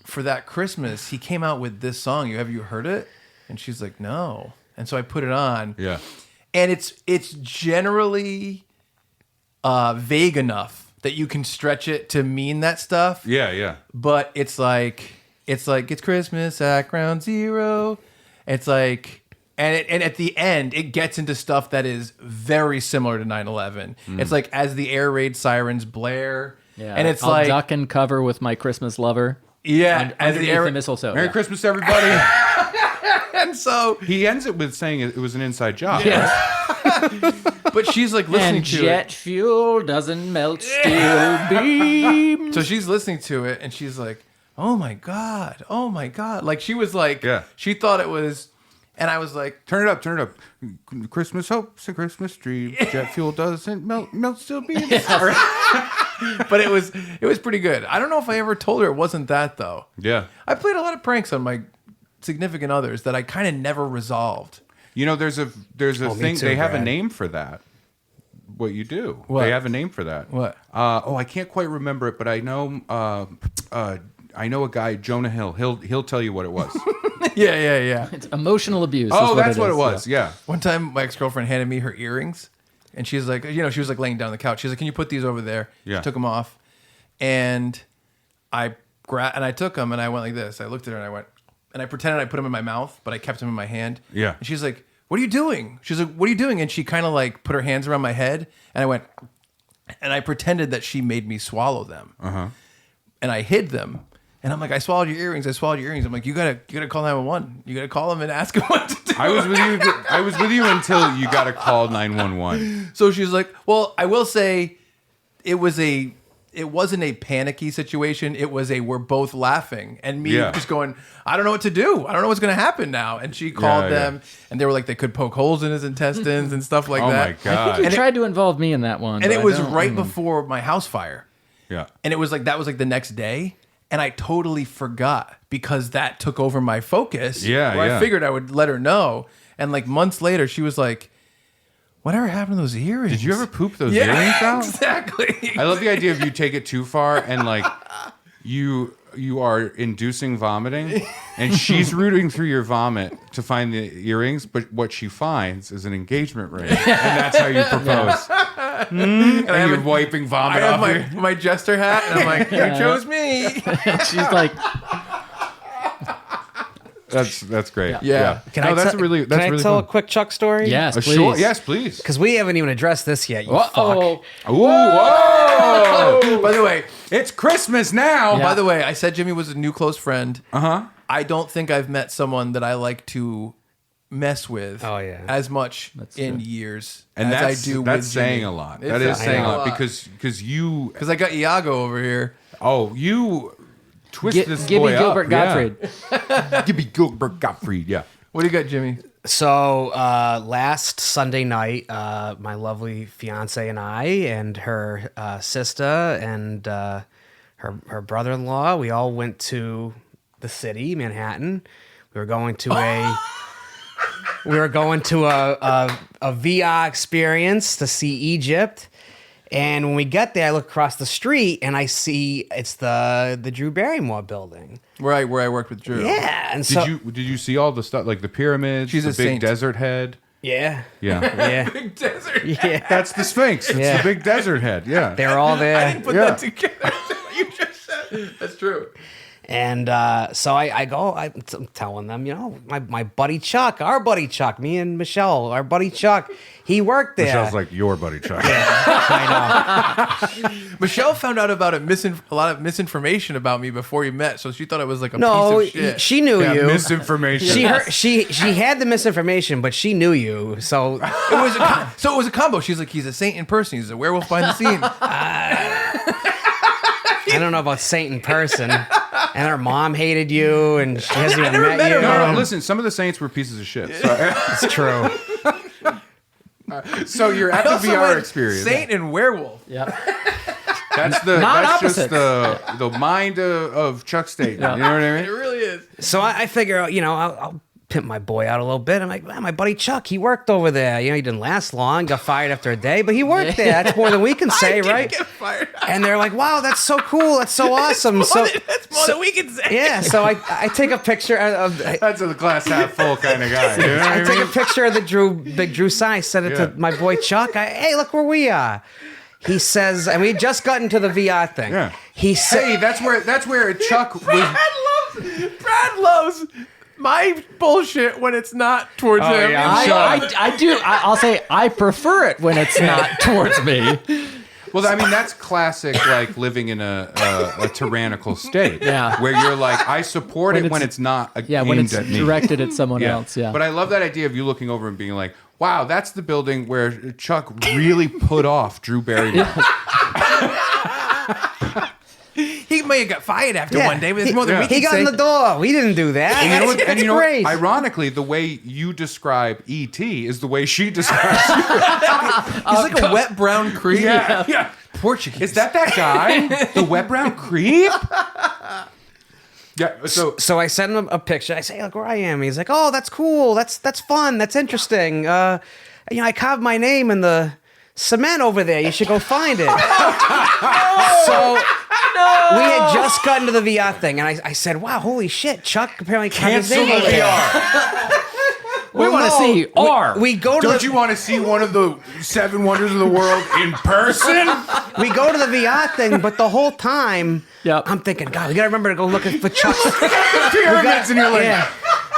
for that Christmas, he came out with this song. Have you heard it? And she's like, no. And so I put it on. Yeah. And it's generally vague enough that you can stretch it to mean that stuff. Yeah, yeah. But it's Christmas at Ground Zero. It's like, and at the end, it gets into stuff that is very similar to 9/11. It's like as the air raid sirens blare. Yeah. And it's I'll like, duck and cover with my Christmas lover. yeah, as Underneath the air the mistletoe. Merry yeah. Christmas, everybody. and so He ends it with saying it was an inside job. Yeah. right? But she's like listening And to jet it. fuel doesn't melt steel beams. So she's listening to it, and she's like, "Oh my god, oh my god!" Like she was like, she thought it was, and I was like, Turn it up, turn it up. Christmas hopes and Christmas dreams. Jet fuel doesn't melt steel beams. but it was pretty good. I don't know if I ever told her it wasn't that though. Yeah. I played a lot of pranks on my significant others that I kind of never resolved. You know, there's a thing. too, They have a Brad. name for that. What you do? What? They have a name for that. What? I can't quite remember it, but I know. I know a guy, Jonah Hill. He'll tell you what it was. Yeah. It's emotional abuse. Oh, is that's what is. it was. Yeah. One time, my ex-girlfriend handed me her earrings, and she's like, she was like laying down on the couch. She's like, "Can you put these over there?" Yeah. She took them off, and I took them, and I went like this. I looked at her, and I went, and I pretended I put them in my mouth, but I kept them in my hand. Yeah. And she's like, "What are you doing?" She's like, "What are you doing?" And she kind of like put her hands around my head, and I went, and I pretended that she made me swallow them. And I hid them. And I'm like, "I swallowed your earrings. I swallowed your earrings." I'm like, you gotta call 911. You gotta call them and ask them what to do. I was with you until you got to call 911. So she's like, "Well, I will say, it wasn't a panicky situation. It was we're both laughing and me just going, I don't know what to do. I don't know what's going to happen now." And she called them, and they were like, they could poke holes in his intestines and stuff like that. Oh my god! I think you tried to involve me in that one. And but it I was don't- right before my house fire. Yeah. And it was like that was like the next day. And I totally forgot because that took over my focus. Yeah, where yeah. I figured I would let her know. And like months later, she was like, "Whatever happened to those earrings? Did you ever poop those earrings out? Exactly. I love the idea of you take it too far and like you are inducing vomiting, and she's rooting through your vomit to find the earrings, but what she finds is an engagement ring, and that's how you propose. And you're wiping I vomit have off my jester hat, and I'm like, "You chose me." She's like, That's great. Yeah. Can I that's tell- really Can I really tell fun. a quick Chuck story? yes, please. Sure, yes, please. Because we haven't even addressed this yet. You Uh-oh. fuck. Ooh, whoa! By the way, It's Christmas now. Yeah. by the way, I said Jimmy was a new close friend. Uh-huh. I don't think I've met someone that I like to mess with Oh, yeah. as much in true. years And as that's I do that's with saying Jimmy. a lot. It's That is saying a a lot because you because I got Iago over here. you twist this Give boy me Gilbert up. Gottfried. Yeah. Give me Gilbert Gottfried. Yeah. What do you got, Jimmy? So last Sunday night, my lovely fiance and I and her sister and her brother-in-law, we all went to the city, Manhattan. We were going to a VR experience to see Egypt. And when we get there, I look across the street and I see it's the Drew Barrymore building. Where I worked with Drew. Yeah, and so Did you see all the stuff like the pyramids, She's the a big saint. desert head? yeah, Yeah. yeah, Big desert. yeah. That's the Sphinx. It's Yeah. the big desert head. Yeah. They're all there. I didn't put Yeah. that together. You just said that's true. And so I'm telling them, my buddy Chuck, our buddy Chuck, me and Michelle, our buddy Chuck, he worked there. Michelle's like your buddy Chuck. I Michelle found out about a lot of misinformation about me before we met, so she thought I was like a know. No, piece of shit. she knew Yeah, you. misinformation. She had the misinformation, but she knew you. So It was a combo. She's like, he's a saint in person. He's a werewolf behind the scene. I don't know about Saint in person. And her mom hated you, and she hasn't even never met met you. her mom. No, listen, some of the saints were pieces of shit. So, It's true. so you're at I the also VR went experience. Saint and werewolf. Yeah. That's opposites. just the mind of Chuck Staten. You know what I It mean? really is. So I figure, I'll pimp my boy out a little bit. I'm like, man, my buddy Chuck, he worked over there. He didn't last long, got fired after a day, but he worked there. That's more than we can say, I didn't right? get fired. And they're like, wow, that's so cool. That's so awesome. That's more than we can say. Yeah, so I take a picture of That's a glass half full kind of guy. You know what I I take mean? a picture of the big Drew sign. I sent it Yeah. to my boy Chuck. Hey, look where we are. He says, and we had just got into the VR thing. Yeah. He said, Hey, that's where Chuck was. Brad loves my bullshit when it's not towards him. yeah, I do. I'll say I prefer it when it's not towards me. Well, I mean, that's classic, like living in a tyrannical state. Yeah. Where you're like, I support it when it's not Yeah, when aimed it's at me. directed at someone else. Yeah. But I love that idea of you looking over and being like, wow, that's the building where Chuck really put off Drew Barrymore. He may have got fired after one day, but there's more than we can He got say. in the door. We didn't do that. And you know what? Great. Ironically, the way you describe E.T. is the way she describes you. He's like a wet brown creep. Yeah. Portuguese. Is that guy? The wet brown creep? Yeah. So I sent him a picture. I say, look where I am. He's like, oh, that's cool. That's fun. That's interesting. I carved my name in the cement over there. You should go find it. So we had just gotten to the VR thing, and I said, wow, holy shit, Chuck apparently carved his cancel name the over there. VR. We want to see R. We go to Don't you want to see one of the 7 wonders of the world in person? we go to the VR thing, but the whole time Yep. I'm thinking, God, we gotta remember to go looking for Chuck's Pyramids, and you're like, yeah.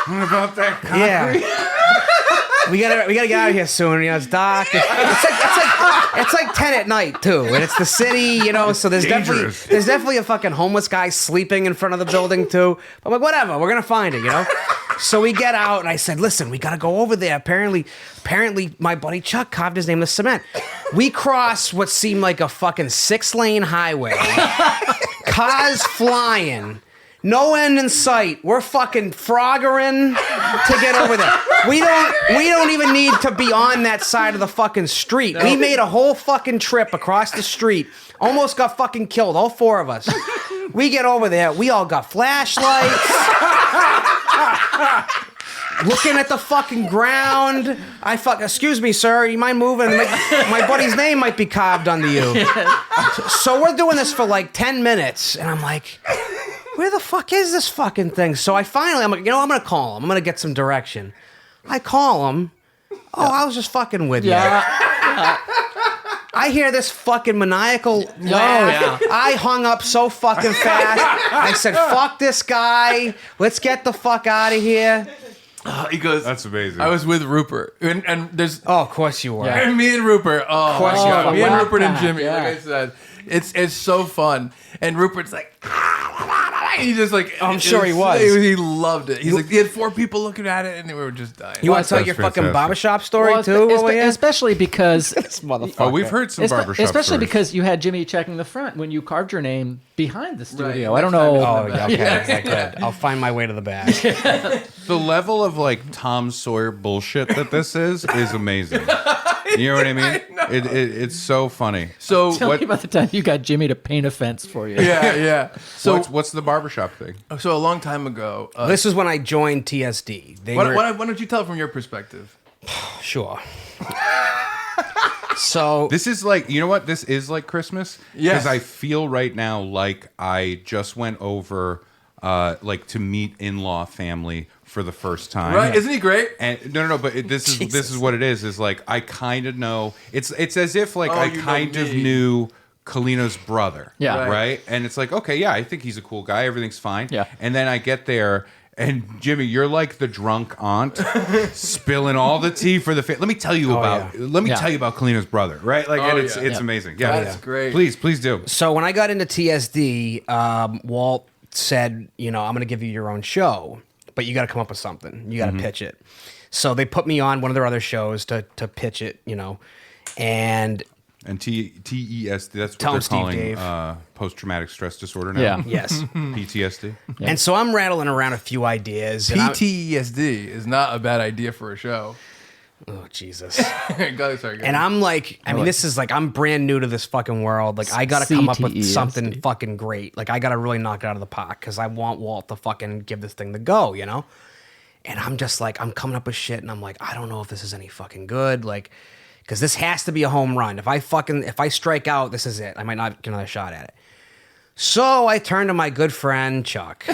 what about that concrete? Yeah. We gotta get out of here soon. It's dark. It's like 10 at night too, and it's the city, So there's Dangerous. definitely a fucking homeless guy sleeping in front of the building too. But I'm like, whatever, we're gonna find it, So we get out, and I said, listen, we gotta go over there. Apparently, my buddy Chuck carved his name in the cement. We cross what seemed like a fucking 6-lane highway. Cars flying. No end in sight. We're fucking froggering to get over there. We don't even need to be on that side of the fucking street. We made a whole fucking trip across the street. Almost got fucking killed, all 4 of us. We get over there. We all got flashlights. Looking at the fucking ground. Excuse me, sir, you mind moving? My buddy's name might be carved under you. So we're doing this for like 10 minutes, and I'm like, where the fuck is this fucking thing? So I'm like, I'm going to call him. I'm going to get some direction. I call him. Oh, I was just fucking with you. I hear this fucking maniacal laugh. I hung up so fucking fast. I said, fuck this guy. Let's get the fuck out of here. He goes, That's amazing. I was with Rupert. And there's... Oh, of course you were. And me and Rupert. Oh, of course you are. me and Rupert and Jimmy, Yeah. like I said. It's so fun. And Rupert's like... He just like... I'm sure he was. He loved it. He's like, he had 4 people looking at it, and they were just dying. You want to tell That's your fucking fantastic. barbershop story Well, too? especially because This motherfucker. Oh, we've heard some barbershop especially stories. because you had Jimmy checking the front when you carved your name behind the studio. Right. I don't Next time know. it's Oh, yeah, okay, good. I'll find my way to the back. The level of like Tom Sawyer bullshit that this is amazing. You know what I mean? It's so funny. So Tell me about the time you got Jimmy to paint a fence for you. yeah. So What's the barbershop thing? a long time ago... This was when I joined TSD. why don't you tell it from your perspective? Sure. So This is like, you know what? This is like Christmas. Yes. Because I feel right now like I just went over like to meet in-law family for the first time. Right? Isn't he great? And no, but this is what it is like I kind of know it's as if like Oh, I you know kind of me. knew Kalina's brother. Yeah. Right. And it's like, okay, yeah, I think he's a cool guy. Everything's fine. Yeah. And then I get there. And Jimmy, you're like the drunk aunt, spilling all the tea for the let me tell you about. yeah. Let me Yeah. tell you about Kalina's brother, right? Like, and it's yeah. amazing. Yeah, That's great. Please do. So when I got into TSD, Walt said, I'm going to give you your own show, but you got to come up with something. You got to pitch it. So they put me on one of their other shows to pitch it, and And TESD, that's Tell what him, they're Steve calling Dave. post-traumatic stress disorder now. Yeah. yes. PTSD. And so I'm rattling around a few ideas. And PTSD is not a bad idea for a show. oh, Jesus. Go, sorry, go. And I'm like, this is like, I'm brand new to this fucking world. Like, I got to come up with CTESD. something fucking great. Like, I got to really knock it out of the park because I want Walt to fucking give this thing the go, And I'm just like, I'm coming up with shit, and I'm like, I don't know if this is any fucking good. Like, because this has to be a home run. If I strike out, this is it. I might not get another shot at it. So I turned to my good friend Chuck.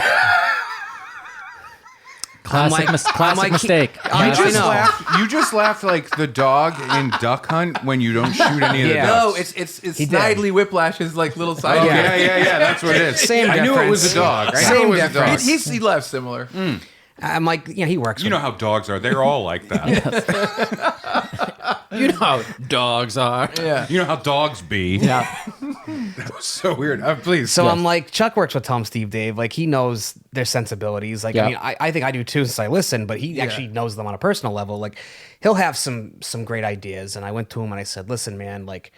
Classic mistake. You just laughed like the dog in Duck Hunt when you don't shoot any of the Yeah. no, ducks. it's He did. Snidely Whiplash's like little side. Oh, Yeah. yeah. That's what it is. Same I knew it was difference. a dog. I Same knew it was a dog. difference. He laughed similar. I'm like, he works. You know how dogs are. They're all like that. You know how dogs are. Yeah. You know how dogs be. Yeah. That was so weird. Please. So I'm like, Chuck works with Tom, Steve, Dave. Like, he knows their sensibilities. Like, Yeah. I mean, I think I do too since I listen, but he actually knows them on a personal level. Like, he'll have some great ideas. And I went to him and I said, listen, man, like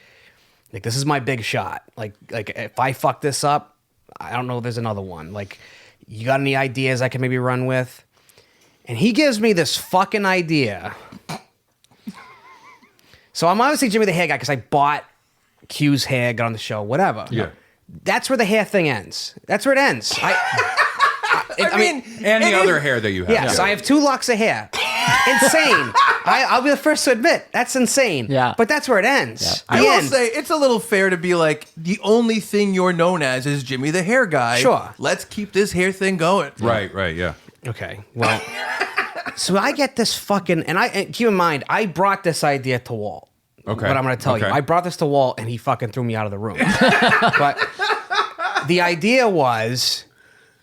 this is my big shot. Like if I fuck this up, I don't know if there's another one. Like, you got any ideas I can maybe run with? And he gives me this fucking idea. So I'm obviously Jimmy the Hair Guy because I bought Q's hair, got on the show, whatever. Yeah. That's where the hair thing ends. That's where it ends. I mean, and the other hair that you have. yes, I have 2 locks of hair. Insane. I'll be the first to admit that's insane. Yeah. But that's where it ends. I The will end. say it's a little fair to be like, the only thing you're known as is Jimmy the Hair Guy. Sure. Let's keep this hair thing going. Right, yeah. Okay. Well, so I get this fucking, and keep in mind, I brought this idea to Walt. Okay. But I'm going to tell you, Okay. I brought this to Walt and he fucking threw me out of the room. But the idea was,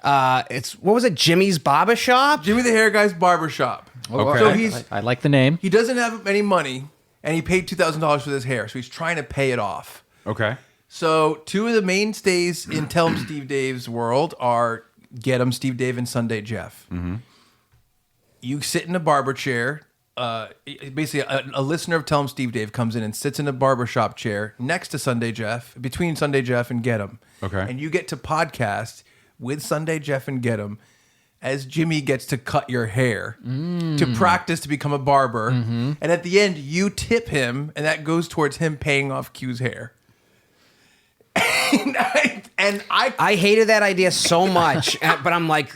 what was it? Jimmy's Barber Shop? Jimmy the Hair Guy's barbershop. Okay. So he's I like the name. he doesn't have any money, and he paid $2,000 for this hair, so he's trying to pay it off. Okay. So 2 of the mainstays in Tell 'em Steve Dave's world are Get 'em Steve Dave and Sunday Jeff. Mm-hmm. You sit in a barber chair. Basically, a listener of Tell 'em Steve Dave comes in and sits in a barbershop chair next to Sunday Jeff, between Sunday Jeff and Get 'em. Okay. And you get to podcast with Sunday Jeff and Get 'em as Jimmy gets to cut your hair to practice to become a barber. And at the end, you tip him, and that goes towards him paying off Q's hair. and I I hated that idea so much, but I'm like,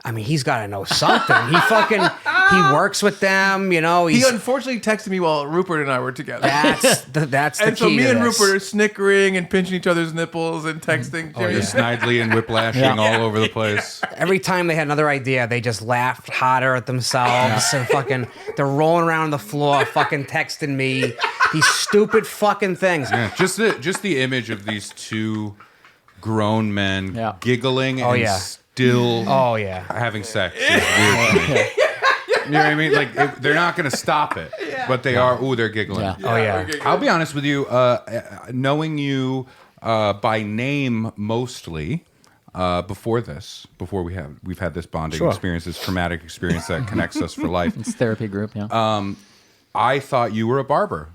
I mean, he's got to know something. He works with them, you know. he unfortunately texted me while Rupert and I were together. That's the and key so me to and this. Rupert are snickering and pinching each other's nipples and texting. Oh, you're snidely and whiplashing all over the place. Every time they had another idea, they just laughed harder at themselves and fucking, they're rolling around on the floor, fucking texting me these stupid fucking things. Yeah, just the image of these 2 grown men giggling and still Oh, yeah. having sex is weird to me. You know what I mean? Like, they're not going to stop it, but they are. Ooh, they're giggling. Yeah. Oh, yeah. I'll be honest with you. Knowing you by name mostly, before we've had this bonding experience, this traumatic experience that connects us for life. It's therapy group. Yeah. I thought you were a barber.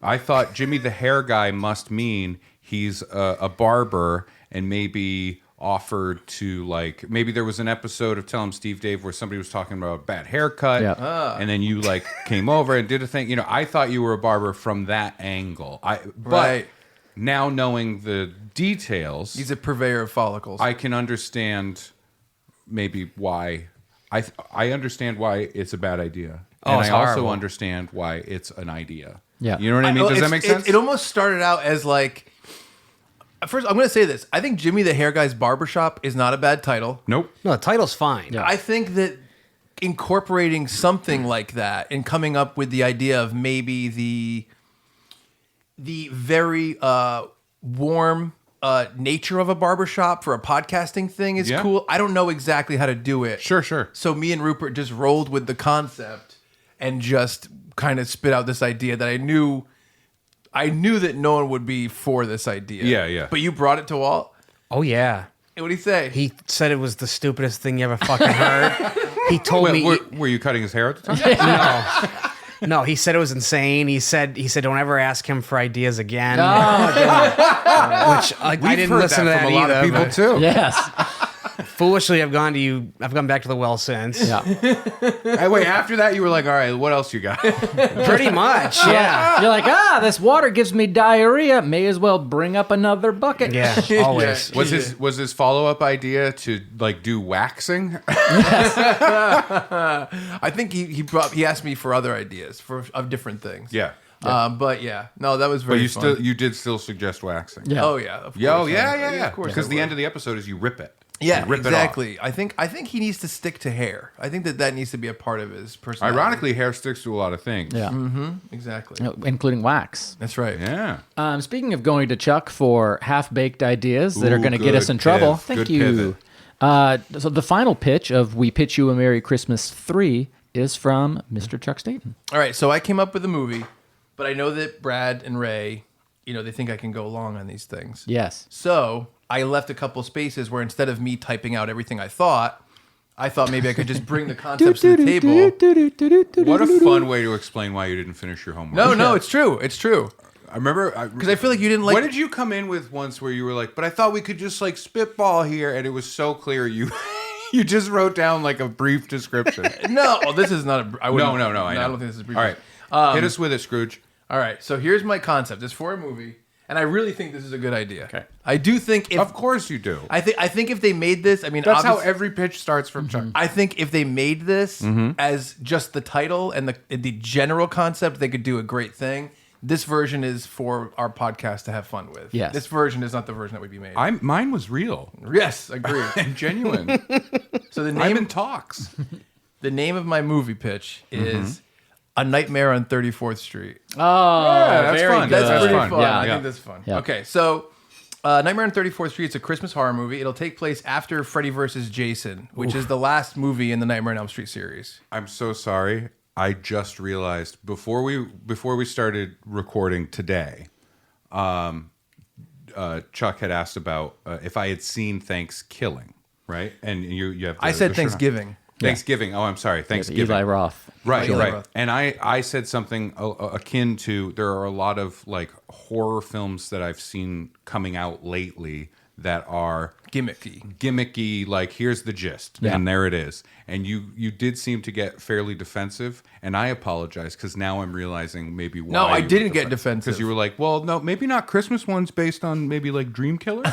I thought Jimmy the Hair Guy must mean he's a barber and maybe offered to, like, maybe there was an episode of Tell 'em Steve Dave where somebody was talking about a bad haircut and then you like came over and did a thing. You know, I thought you were a barber from that angle. But now knowing the details, He's a purveyor of follicles. I can understand maybe why. I understand why it's a bad idea. And it's I also horrible. understand why it's an idea. Yeah. You know what I mean? Does that make sense? It almost started out as like. First, I'm going to say this. I think Jimmy the Hair Guy's Barbershop is not a bad title. Nope. No, the title's fine. Yeah. I think that incorporating something like that and coming up with the idea of maybe the very warm nature of a barbershop for a podcasting thing is cool. I don't know exactly how to do it. Sure. So me and Rupert just rolled with the concept and just kind of spit out this idea that I knew that no one would be for this idea. Yeah. But you brought it to Walt? Oh, yeah. And what did he say? He said it was the stupidest thing you ever fucking heard. He told me... Were you cutting his hair at the time? No, he said it was insane. He said, don't ever ask him for ideas again. Which I didn't heard listen to that from a lot either. of people but too. Yes. Foolishly, I've gone back to the well since. Yeah. Hey, wait, after that, you were like, all right, what else you got? Pretty much, yeah. You're like, this water gives me diarrhea. May as well bring up another bucket. Yeah, always. Was his follow-up idea to like do waxing? I think he asked me for other ideas of different things. Yeah. But yeah, no, that was very. But fun. you did still suggest waxing. Yeah. Oh yeah. Of Yo, course. yeah. Of course. Because I the would. end of the episode is you rip it. Yeah, You rip exactly. it off. I think he needs to stick to hair. I think that needs to be a part of his personality. Ironically, hair sticks to a lot of things. Yeah. Exactly. Including wax. That's right. Yeah. Speaking of going to Chuck for half-baked ideas that are Ooh, going to get us good in trouble, piv, thank good you. So the final pitch of We Pitch You a Merry Christmas 3 is from Mr. Chuck Staten. All right. So I came up with a movie, but I know that Brad and Ray they think I can go long on these things. Yes. So I left a couple spaces where instead of me typing out everything I thought maybe I could just bring the concepts to the table. What a fun way to explain why you didn't finish your homework. No, it's true. It's true. I remember Because I feel like you didn't like. What did you come in with once where you were like, but I thought we could just like spitball here, and it was so clear you you just wrote down like a brief description. No, this is not a. No, I don't think this is brief. All right, hit us with it, Scrooge. All right, so here's my concept. It's for a movie, and I really think this is a good idea. Okay. I do think if Of course you do. I think if they made this, I mean, That's how obviously- every pitch starts from Chuck. I think if they made this as just the title and the general concept, they could do a great thing. This version is for our podcast to have fun with. Yes. This version is not the version that would be made. Mine was real Yes, agreed. and genuine. So the I'm in name talks. the name of my movie pitch is A Nightmare on 34th Street. Oh, that's very fun. good. That's pretty fun. fun. Yeah. I Yeah. think that's fun. Yeah. Okay, so Nightmare on 34th Street is a Christmas horror movie. It'll take place after Freddy vs. Jason, which is the last movie in the Nightmare on Elm Street series. I'm so sorry. I just realized before we started recording today, Chuck had asked about if I had seen Thanksgiving, right? And you have. I said the shirt on. Thanksgiving. Thanksgiving. Oh, I'm sorry. Thanksgiving. Eli Roth. Right, Eli right. Roth. And I said something akin to there are a lot of like horror films that I've seen coming out lately that are gimmicky, like here's the gist, Yeah. and there it is. And you did seem to get fairly defensive, and I apologize because now I'm realizing maybe why. No, I you were didn't get defensive. because you were like, well, no, maybe not Christmas ones based on maybe like Dream Killer.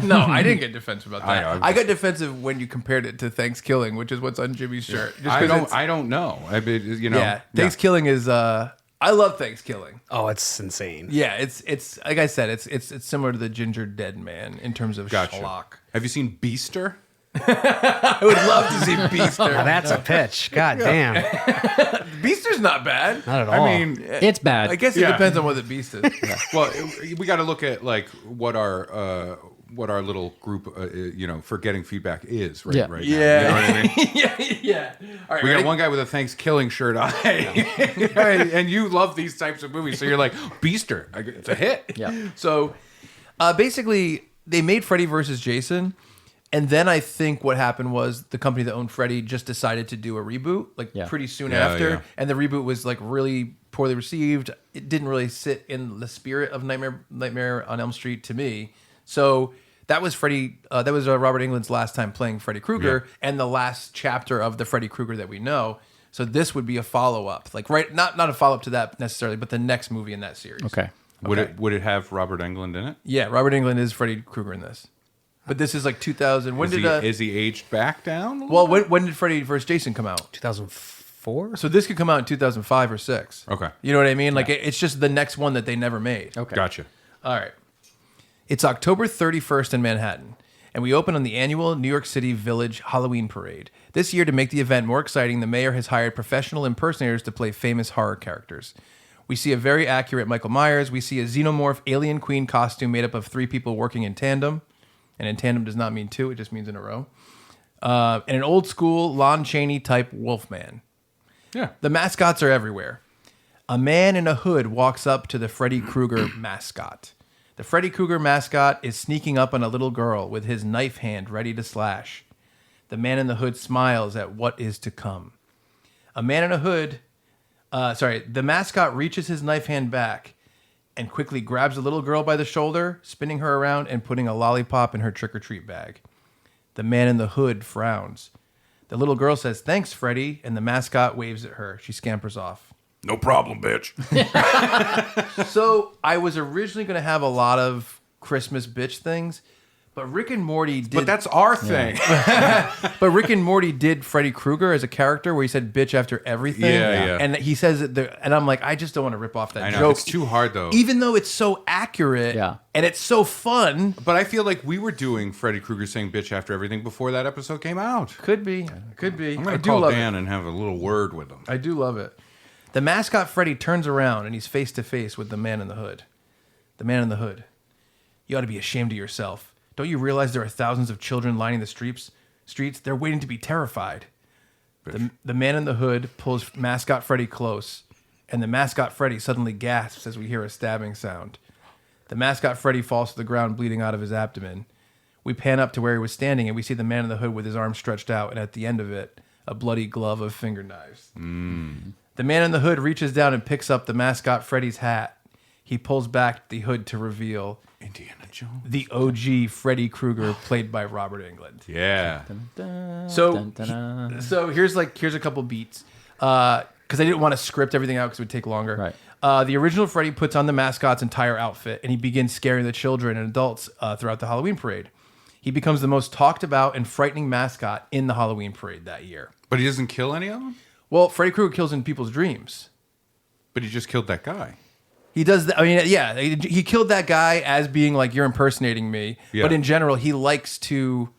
No, I didn't get defensive about that. I know. I got defensive when you compared it to Thanksgiving, which is what's on Jimmy's shirt. Just 'cause I don't know. I mean, you know, Yeah, Thanksgiving is. I love Thanksgiving. Oh, it's insane. Yeah, it's like I said, it's similar to the Ginger Dead Man in terms of Gotcha. schlock. Have you seen Beaster? I would love to see Now Beaster. that's a pitch. God damn. Beaster's not bad. Not at all. I mean, It's bad. I guess it Yeah. depends on what the beast is. well, we got to look at like what our little group, for getting feedback is right Yeah. right Yeah. now. You know what I mean? yeah. All right, We ready? got one guy with a Thanksgiving shirt on, and you love these types of movies, so you're like, Beaster, it's a hit. Yeah. So basically, they made Freddy versus Jason. And then I think what happened was the company that owned Freddy just decided to do a reboot, Yeah. pretty soon Yeah, after. yeah. And the reboot was like really poorly received. It didn't really sit in the spirit of Nightmare on Elm Street to me. So that was Freddy. That was Robert Englund's last time playing Freddy Krueger, and the last chapter of the Freddy Krueger that we know. So this would be a follow up, like not a follow up to that necessarily, but the next movie in that series. Okay. Would it have Robert Englund in it? Yeah, Robert Englund is Freddy Krueger in this. But this is like 2000. When Is he aged back down? Well, when did Freddy vs. Jason come out? 2004? So this could come out in 2005 or 6. Okay. You know what I mean? Like it's just the next one that they never made. Okay. Gotcha. All right. It's October 31st in Manhattan, and we open on the annual New York City Village Halloween Parade. This year, to make the event more exciting, the mayor has hired professional impersonators to play famous horror characters. We see a very accurate Michael Myers. We see a xenomorph alien queen costume made up of 3 people working in tandem. And in tandem does not mean 2, it just means in a row. And an old school Lon Chaney type Wolfman. Yeah. The mascots are everywhere. A man in a hood walks up to the Freddy Krueger mascot. The Freddy Krueger mascot is sneaking up on a little girl with his knife hand ready to slash. The man in the hood smiles at what is to come. The mascot reaches his knife hand back and quickly grabs the little girl by the shoulder, spinning her around and putting a lollipop in her trick-or-treat bag. The man in the hood frowns. The little girl says, "Thanks, Freddy," and the mascot waves at her. She scampers off. No problem, bitch. So I was originally going to have a lot of Christmas bitch things, but Rick and Morty did. But that's our thing. But Rick and Morty did Freddy Krueger as a character where he said "bitch" after everything. Yeah. And he says it, and I'm like, I just don't want to rip off that I know. joke. It's too hard, though. Even though it's so accurate. Yeah. And it's so fun. But I feel like we were doing Freddy Krueger saying bitch after everything before that episode came out. Could be. Could be. I'm I going to do call love Dan it. and have a little word with him. I do love it. The mascot Freddy turns around and he's face to face with the man in the hood. The man in the hood. You ought to be ashamed of yourself. Don't you realize there are thousands of children lining the streets? They're waiting to be terrified. The man in the hood pulls mascot Freddy close, and the mascot Freddy suddenly gasps as we hear a stabbing sound. The mascot Freddy falls to the ground, bleeding out of his abdomen. We pan up to where he was standing, and we see the man in the hood with his arms stretched out, and at the end of it, a bloody glove of finger knives. The man in the hood reaches down and picks up the mascot Freddy's hat. He pulls back the hood to reveal Indiana Jones, the OG Freddy Krueger, played by Robert Englund. Yeah. So here's a couple beats, because I didn't want to script everything out because it would take longer. Right. The original Freddy puts on the mascot's entire outfit, and he begins scaring the children and adults throughout the Halloween parade. He becomes the most talked about and frightening mascot in the Halloween parade that year. But he doesn't kill any of them? Well, Freddy Krueger kills in people's dreams. But he just killed that guy. He does that. I mean, yeah, he killed that guy as being like, you're impersonating me. Yeah. But in general, he likes to.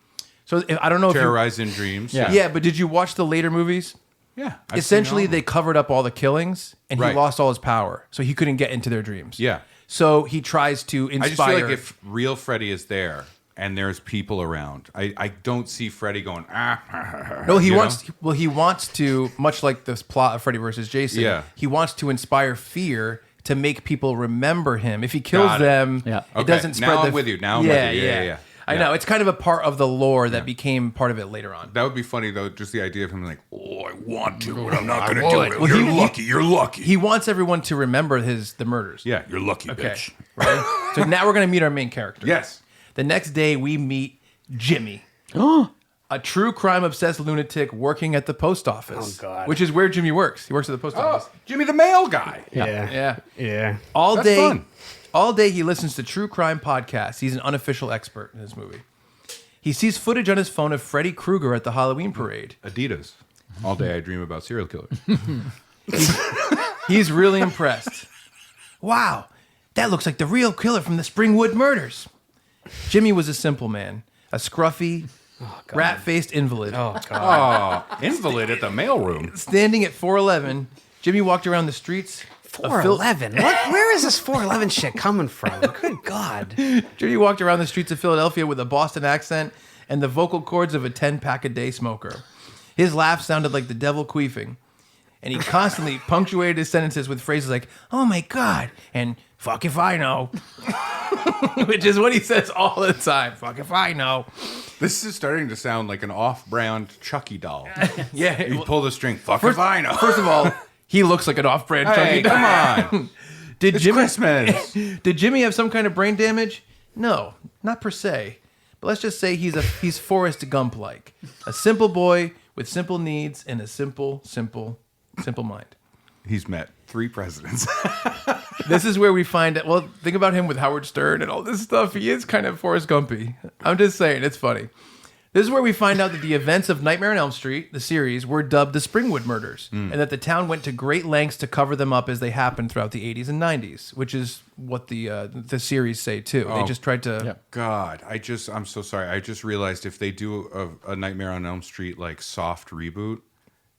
So I don't know Terrorize in dreams. Yeah. Yeah, but did you watch the later movies? Yeah. I've Essentially, seen all they of them. covered up all the killings, and he Right. lost all his power, so he couldn't get into their dreams. Yeah. So he tries to inspire. I just feel like if real Freddy is there and there's people around, I don't see Freddy going, No, he you wants. know? Well, he wants to, much like this plot of Freddy versus Jason. Yeah. He wants to inspire fear to make people remember him. If he kills Got it. them, Yeah. it Okay, doesn't spread. now I'm with you. Now I'm with you. Yeah. I know it's kind of a part of the lore that became part of it later on. That would be funny, though, just the idea of him like, oh, I want to, but I'm not going to do would. it. Well, You're he- lucky. You're lucky. He wants everyone to remember the murders. Yeah, you're lucky, Okay. bitch. Right. So now we're gonna meet our main character. Yes. The next day, we meet Jimmy, a true crime obsessed lunatic working at the post office. Oh, God. Which is where Jimmy works. He works at the post office. Oh, Jimmy the mail guy. Yeah. Yeah. All That's day. fun. All day he listens to true crime podcasts. He's an unofficial expert in this movie. He sees footage on his phone of Freddy Krueger at the Halloween parade. Adidas. All day I dream about serial killers. He's really impressed. Wow, that looks like the real killer from the Springwood murders. Jimmy was a simple man, a scruffy, rat-faced invalid. Oh God. Oh, invalid at the mailroom. Standing at 411, Jimmy walked around the streets. of Phil- 411. Where is this 411 shit coming from? Good God. Jimmy walked around the streets of Philadelphia with a Boston accent and the vocal cords of a 10-pack-a-day smoker. His laugh sounded like the devil queefing, and he constantly punctuated his sentences with phrases like, oh my God, and fuck if I know, which is what he says all the time. Fuck if I know. This is starting to sound like an off-brand Chucky doll. Yeah. You pull the string. Fuck if I know. First of all, he looks like an off-brand Hey, Chucky. come on. Did It's Jimmy, Christmas. Did Jimmy have some kind of brain damage? No, not per se. But let's just say he's Forrest Gump-like. A simple boy with simple needs and a simple mind. He's met 3 presidents. This is where we find it. Well, think about him with Howard Stern and all this stuff. He is kind of Forrest Gumpy. I'm just saying, it's funny. This is where we find out that the events of Nightmare on Elm Street, the series, were dubbed the Springwood Murders, and that the town went to great lengths to cover them up as they happened throughout the 80s and 90s, which is what the series say too. They just tried to. God, I'm so sorry. I just realized if they do a Nightmare on Elm Street like soft reboot,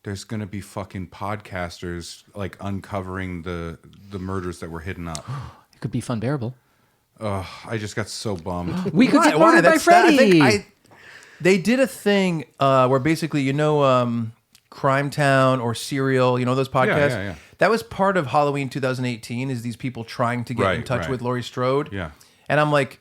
there's gonna be fucking podcasters like uncovering the murders that were hidden up. It could be Funbearable. I just got so bummed. We could get Why? murdered by That's- that- Freddy. I think they did a thing where basically, Crime Town or Serial, those podcasts? yeah. That was part of Halloween 2018, is these people trying to get in touch right. with Laurie Strode. Yeah. And I'm like,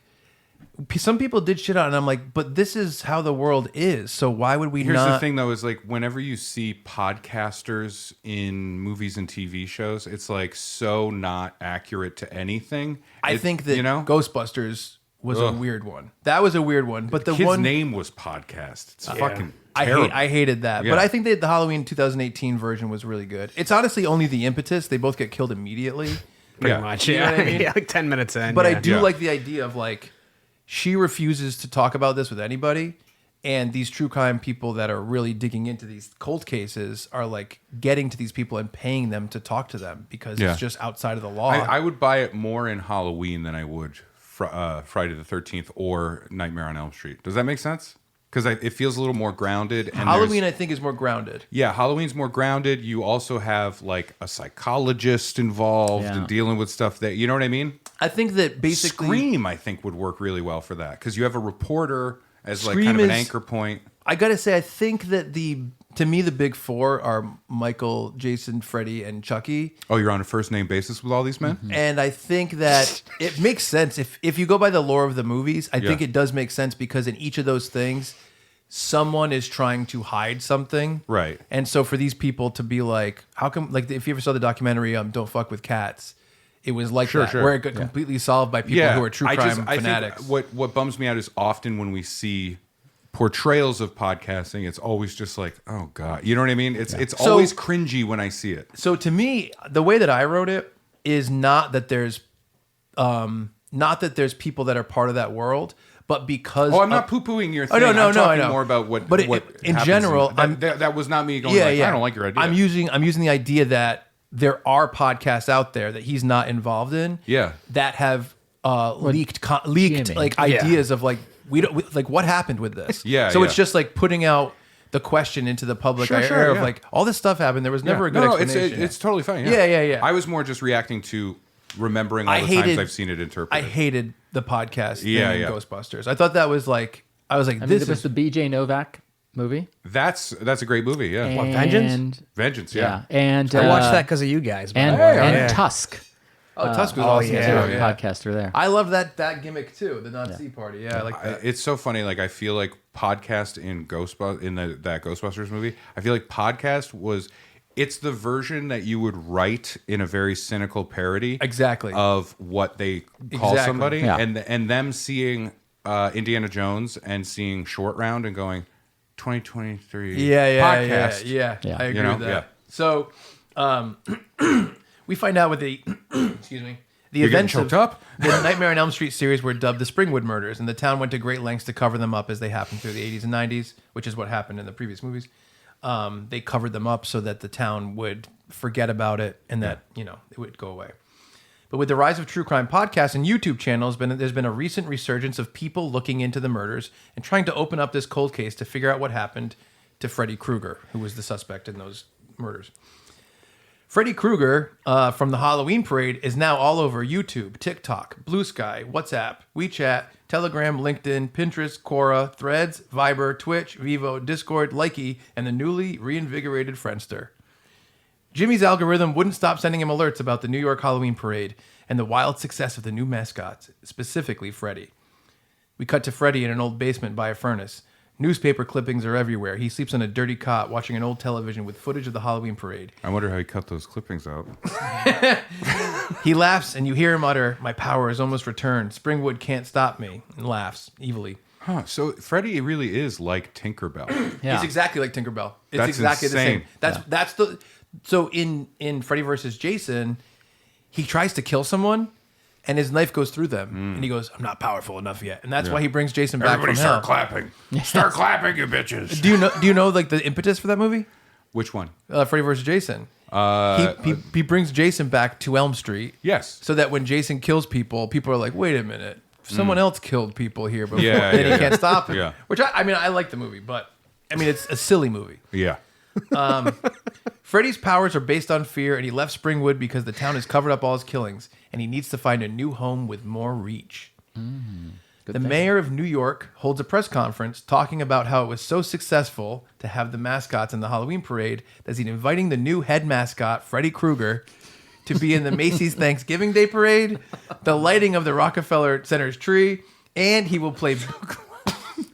some people did shit on it, and I'm like, but this is how the world is, so why would we Here's not? the thing, though, is like whenever you see podcasters in movies and TV shows, it's like so not accurate to anything. I think that Ghostbusters was a weird one. That was a weird one. But the kid's one name was podcast. It's fucking terrible. I hated that. Yeah. But I think that the Halloween 2018 version was really good. It's honestly only the impetus. They both get killed immediately. Pretty much. You know Yeah. what I mean? Yeah, like 10 minutes in. But yeah. I do Yeah. like the idea of like, she refuses to talk about this with anybody. And these true crime people that are really digging into these cold cases are like getting to these people and paying them to talk to them because Yeah. it's just outside of the law. I would buy it more in Halloween than I would Friday the 13th or Nightmare on Elm Street. Does that make sense? Because it feels a little more grounded. And Halloween, I think, is more grounded. yeah, Halloween's more grounded. You also have like a psychologist involved Yeah. and dealing with stuff that, you know what I mean? I think that basically Scream, I think, would work really well for that because you have a reporter as like Scream kind of an is- anchor point. I gotta say, I think that the to me, the big four are Michael, Jason, Freddy, and Chucky. Oh, you're on a first name basis with all these men? And I think that it makes sense. If you go by the lore of the movies, I think it does make sense because in each of those things, someone is trying to hide something. Right. And so for these people to be like, how come, like if you ever saw the documentary, Don't Fuck with Cats, it was like that, where it got completely solved by people who are true crime fanatics. I think what bums me out is often when we see portrayals of podcasting, it's always just like, oh God. You know what I mean? It's always cringy when I see it. So to me, the way that I wrote it is not that there's people that are part of that world, but because I'm not poo-pooing your thing. No, I'm talking I know. more about what. But what in general, that was not me going. I don't like your idea. I'm using the idea that there are podcasts out there that he's not involved in. Yeah. That have leaked like ideas of like like what happened with this. So it's just like putting out the question into the public eye of like all this stuff happened. There was never a good explanation. It's totally fine. Yeah. I was more just reacting to remembering all the times I've seen it interpreted. I hated the podcast in Ghostbusters. I thought that was like this was the BJ Novak movie. That's a great movie. Yeah. What, Vengeance? Vengeance. Yeah. And I watched that because of you guys. And Tusk. Tusk was awesome. Podcaster there. I love that gimmick too. The Nazi party. Yeah, I like that. It's so funny. Like I feel like podcast in that Ghostbusters movie. I feel like podcast was. It's the version that you would write in a very cynical parody, of what they call somebody, and them seeing Indiana Jones and seeing Short Round and going 2023 podcast. Yeah. I agree with that. So we find out with the excuse me, the events of the Nightmare on Elm Street series were dubbed the Springwood Murders, and the town went to great lengths to cover them up as they happened through the 80s and 90s, which is what happened in the previous movies. They covered them up so that the town would forget about it and that it would go away. But with the rise of true crime podcasts and YouTube channels, there's been a recent resurgence of people looking into the murders and trying to open up this cold case to figure out what happened to Freddy Krueger, who was the suspect in those murders. Freddy Krueger from the Halloween Parade is now all over YouTube, TikTok, Blue Sky, WhatsApp, WeChat, Telegram, LinkedIn, Pinterest, Quora, Threads, Viber, Twitch, Vivo, Discord, Likey, and the newly reinvigorated Friendster. Jimmy's algorithm wouldn't stop sending him alerts about the New York Halloween Parade and the wild success of the new mascots, specifically Freddy. We cut to Freddy in an old basement by a furnace. Newspaper clippings are everywhere. He sleeps on a dirty cot watching an old television with footage of the Halloween Parade. I wonder how he cut those clippings out. He laughs and you hear him utter, "My power has almost returned. Springwood can't stop me," and laughs evilly. So Freddy really is like Tinkerbell. He's exactly like Tinkerbell. It's That's exactly insane. the same. That's the so in Freddy vs. Jason, he tries to kill someone and his knife goes through them. And he goes, "I'm not powerful enough yet." And that's why he brings Jason back from hell. Start clapping. Start clapping, you bitches. Do you know like the impetus for that movie? Which one? Freddy vs. Jason. He brings Jason back to Elm Street. Yes. So that when Jason kills people, people are like, "Wait a minute. Someone else killed people here before." Then he can't stop him. Yeah. Which I mean, I like the movie, but I mean, it's a silly movie. Yeah. Freddy's powers are based on fear, and he left Springwood because the town has covered up all his killings, and he needs to find a new home with more reach. The mayor of New York holds a press conference talking about how it was so successful to have the mascots in the Halloween Parade that he's inviting the new head mascot, Freddy Krueger, to be in the Macy's Thanksgiving Day Parade, the lighting of the Rockefeller Center's tree, and he will play...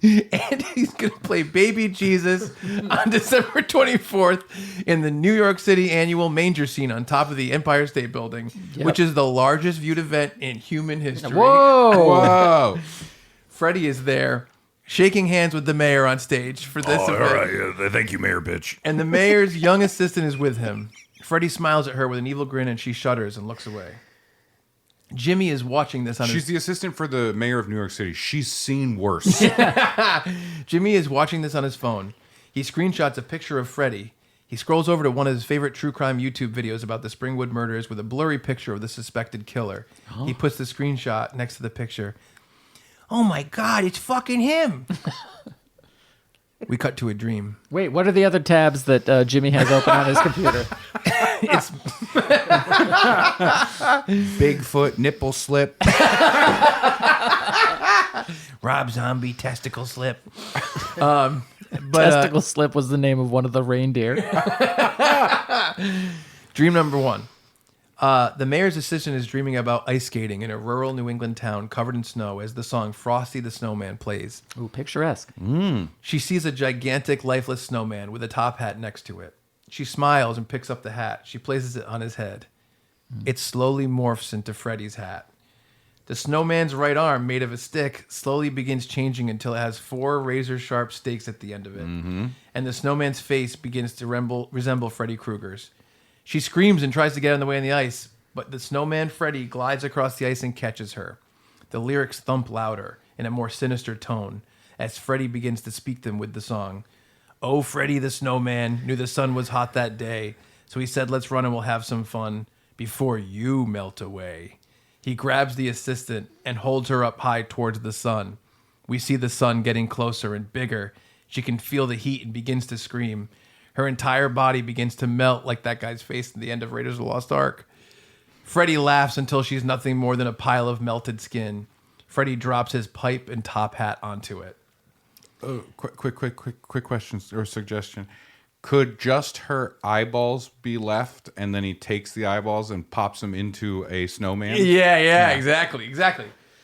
and he's going to play Baby Jesus on December 24th in the New York City annual manger scene on top of the Empire State Building, which is the largest viewed event in human history. Whoa! Freddy is there, shaking hands with the mayor on stage for this event. All right. Thank you, Mayor Bitch. And the mayor's young assistant is with him. Freddy smiles at her with an evil grin, and she shudders and looks away. Jimmy is watching this on She's the assistant for the mayor of New York City. She's seen worse. Jimmy is watching this on his phone. He screenshots a picture of Freddy. He scrolls over to one of his favorite true crime YouTube videos about the Springwood murders with a blurry picture of the suspected killer. He puts the screenshot next to the picture. "Oh my God, it's fucking him." We cut to a dream. Wait, what are the other tabs that Jimmy has open on his computer? It's Bigfoot nipple slip. Rob Zombie testicle slip. Testicle Slip was the name of one of the reindeer. Dream number 1. The mayor's assistant is dreaming about ice skating in a rural New England town covered in snow as the song Frosty the Snowman plays. Ooh, picturesque. She sees a gigantic, lifeless snowman with a top hat next to it. She smiles and picks up the hat. She places it on his head. It slowly morphs into Freddy's hat. The snowman's right arm, made of a stick, slowly begins changing until it has 4 razor-sharp stakes at the end of it. And the snowman's face begins to resemble Freddy Krueger's. She screams and tries to get on the way on the ice, but the snowman Freddy glides across the ice and catches her. The lyrics thump louder in a more sinister tone as Freddy begins to speak them with the song. Oh, Freddy the snowman knew the sun was hot that day, so he said, let's run and we'll have some fun before you melt away. He grabs the assistant and holds her up high towards the sun. We see the sun getting closer and bigger. She can feel the heat and begins to scream. Her entire body begins to melt like that guy's face at the end of Raiders of the Lost Ark. Freddy laughs until she's nothing more than a pile of melted skin. Freddy drops his pipe and top hat onto it. Oh, quick question or suggestion. Could just her eyeballs be left, and then he takes the eyeballs and pops them into a snowman? Yeah, exactly.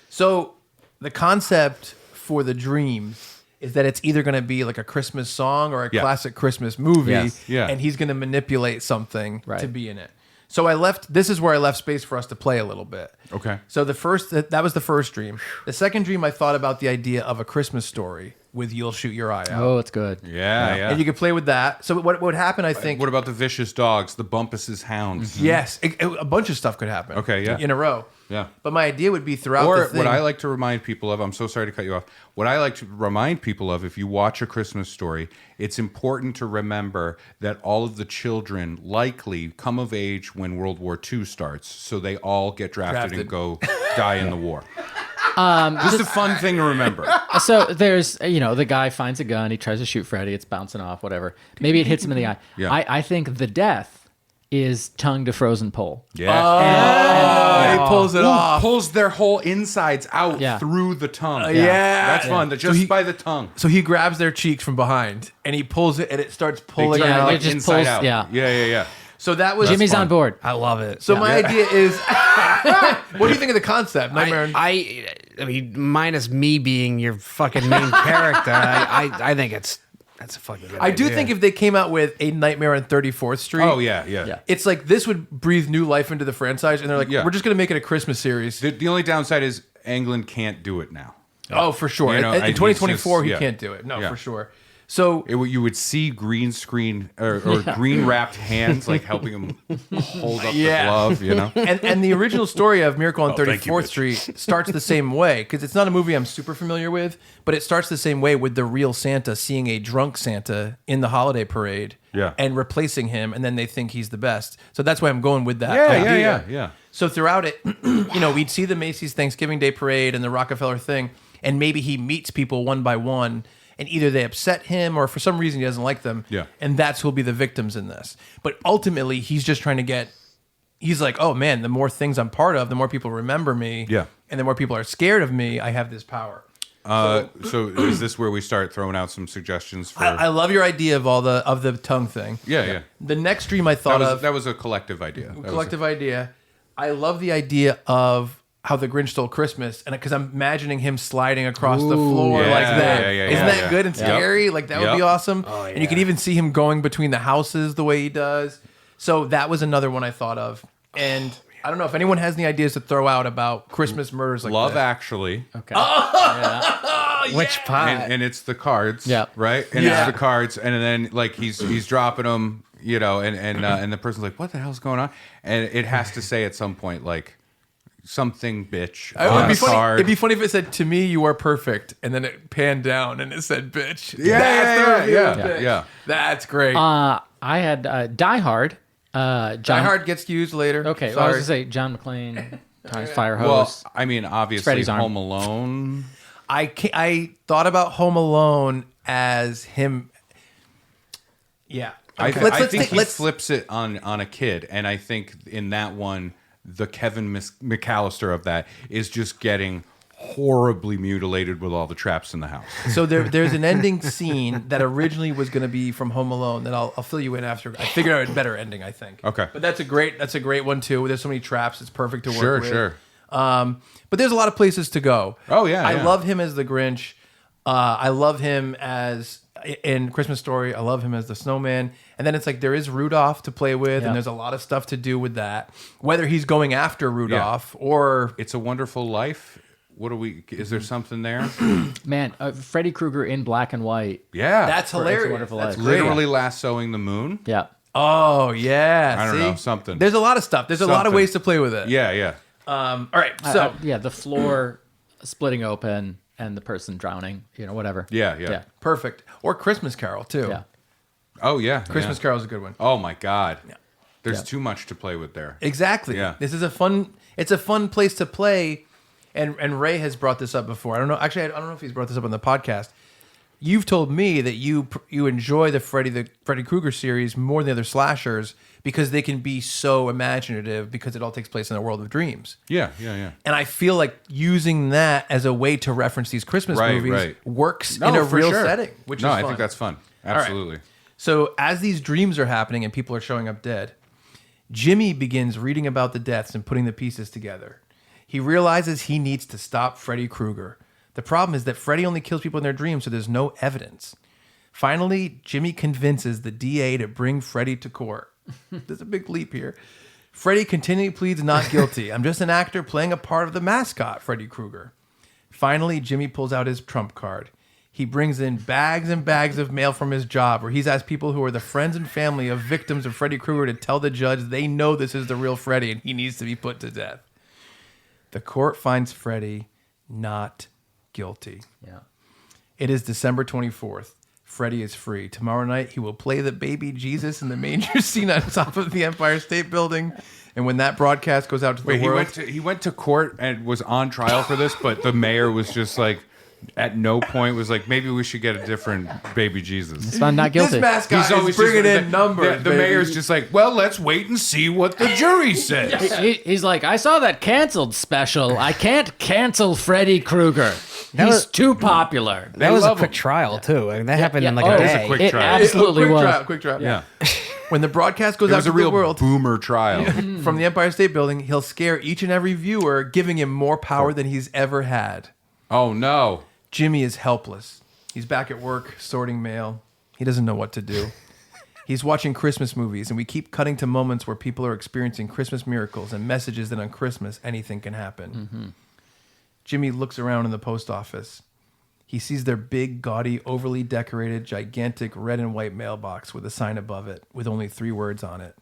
So the concept for the dream is that it's either going to be like a Christmas song or a classic Christmas movie, and he's going to manipulate something to be in it. So this is where I left space for us to play a little bit. Okay. So that was the first dream. The second dream, I thought about the idea of a Christmas story with You'll Shoot Your Eye Out. Oh, it's good. Yeah. And you could play with that. So what would happen, I think... What about the vicious dogs, the Bumpus's hounds? Yes. A bunch of stuff could happen. Okay, yeah. In a row. Yeah. But my idea would be throughout or the thing... what I like to remind people of, I'm so sorry to cut you off. What I like to remind people of, if you watch A Christmas Story, it's important to remember that all of the children likely come of age when World War II starts. So they all get drafted. And go die in the war. Just a fun thing to remember. So there's, the guy finds a gun, he tries to shoot Freddy, it's bouncing off, whatever. Maybe it hits him in the eye. Yeah. I think the death is tongue to frozen pole. Yeah. He pulls it off. Pulls their whole insides out through the tongue. Yeah. That's fun. Just by the tongue. So he grabs their cheeks from behind and he pulls it and it starts pulling It out. it just inside pulls- out. yeah. Yeah. So that was... Jimmy's on board. I love it. So my idea is... what do you think of the concept? Nightmare... I mean, minus me being your fucking main character, I think that's a fucking good I do idea. think if they came out with a Nightmare on 34th Street... Oh, yeah. It's like this would breathe new life into the franchise, and they're like, we're just going to make it a Christmas series. The only downside is England can't do it now. Oh, for sure. You know, in it's 2024, just- he can't do it. No, Yeah. for sure. So You would see green screen or green wrapped hands like helping him hold up the glove, and the original story of Miracle on 34th Street starts the same way, because it's not a movie I'm super familiar with, but it starts the same way with the real Santa seeing a drunk Santa in the holiday parade and replacing him, and then they think he's the best. So that's why I'm going with that idea. Yeah. So throughout it, we'd see the Macy's Thanksgiving Day Parade and the Rockefeller thing, and maybe he meets people one by one, and either they upset him or for some reason he doesn't like them. Yeah. And that's who'll be the victims in this. But ultimately, he's just trying to he's like, oh man, the more things I'm part of, the more people remember me. Yeah. And the more people are scared of me, I have this power. So is this where we start throwing out some suggestions for... I love your idea of the tongue thing. Yeah. The next dream I thought That was a collective idea. Idea. I love the idea of how the Grinch Stole Christmas, and because I'm imagining him sliding across the floor like that. Isn't that good and scary? Like that would be awesome. Oh, yeah. And you can even see him going between the houses the way he does. So that was another one I thought of. And I don't know if anyone has any ideas to throw out about Christmas murders like Love this. Actually. Okay. Which part? And it's the cards. Yeah. Right? And it's the cards, and then like he's dropping them, and the person's like, what the hell's going on? And it has to say at some point like, something bitch It'd be funny if it said, to me you are perfect, and then it panned down and it said bitch. Yeah. That's great. I had Die Hard. Die Hard gets used later. Okay, Sorry. I was going to say John McClane, Tom's Fire Hose. Well, I mean, obviously Freddy's arm. Home Alone. I thought about Home Alone as him. Yeah. I think he flips it on a kid, and I think in that one, the Kevin McAllister of that is just getting horribly mutilated with all the traps in the house. So there's an ending scene that originally was going to be from Home Alone that I'll fill you in after. I figured out a better ending, I think. Okay. But that's a great one too. There's so many traps. It's perfect to work with. Sure. But there's a lot of places to go. Oh, yeah, I yeah. love him as the Grinch. I love him as in Christmas Story. I love him as the Snowman. And then it's like there is Rudolph to play with, and there's a lot of stuff to do with that. Whether he's going after Rudolph or It's a Wonderful Life. Is there something there? Man, Freddy Krueger in black and white. Yeah. that's hilarious. Wonderful That's Life. great. literally lassoing the moon. Yeah. Oh yeah. I don't See? know, something. There's a lot of stuff. There's a lot of Something. ways to play with it. Yeah. All right. So Yeah, the floor splitting open and the person drowning, whatever. Yeah. perfect. Or Christmas Carol too. Yeah. Oh, yeah. Christmas yeah. Carol's a good one. Oh, my God. There's Yeah. too much to play with there. Exactly. Yeah. This is it's a fun place to play. And Ray has brought this up before. I don't know. Actually, I don't know if he's brought this up on the podcast. You've told me that you enjoy the Freddy Krueger series more than the other slashers because they can be so imaginative because it all takes place in a world of dreams. Yeah. And I feel like using that as a way to reference these Christmas movies works in a for real sure. setting, which is No, fun. I think that's fun. All right. Absolutely. So as these dreams are happening and people are showing up dead, Jimmy begins reading about the deaths and putting the pieces together. He realizes he needs to stop Freddy Krueger. The problem is that Freddy only kills people in their dreams, so there's no evidence. Finally, Jimmy convinces the DA to bring Freddy to court. There's a big leap here. Freddy continually pleads not guilty. I'm just an actor playing a part of the mascot, Freddy Krueger. Finally, Jimmy pulls out his trump card. He brings in bags and bags of mail from his job where he's asked people who are the friends and family of victims of Freddy Krueger to tell the judge they know this is the real Freddy and he needs to be put to death. The court finds Freddy not guilty. Yeah. It is December 24th. Freddy is free. Tomorrow night, he will play the baby Jesus in the manger scene on top of the Empire State Building. And when that broadcast goes out to the world... he went to court and was on trial for this, but the mayor was just like, at no point was like, maybe we should get a different baby Jesus. It's not guilty. This mascot is bringing in numbers, The mayor's just like, well, let's wait and see what the jury says. He's like, I saw that canceled special. I can't cancel Freddy Krueger. He's too popular. That was a love quick him. trial too. I mean, that happened in like Oh, a it was day. a quick It trial. absolutely Quick was. trial. Yeah. When the broadcast goes It out was to a real the world boomer trial. from the Empire State Building, he'll scare each and every viewer, giving him more power than he's ever had. Oh, no. Jimmy is helpless. He's back at work sorting mail. He doesn't know what to do. He's watching Christmas movies, and we keep cutting to moments where people are experiencing Christmas miracles and messages that on Christmas anything can happen. Mm-hmm. Jimmy looks around in the post office. He sees their big, gaudy, overly decorated, gigantic red and white mailbox with a sign above it with only 3 words on it.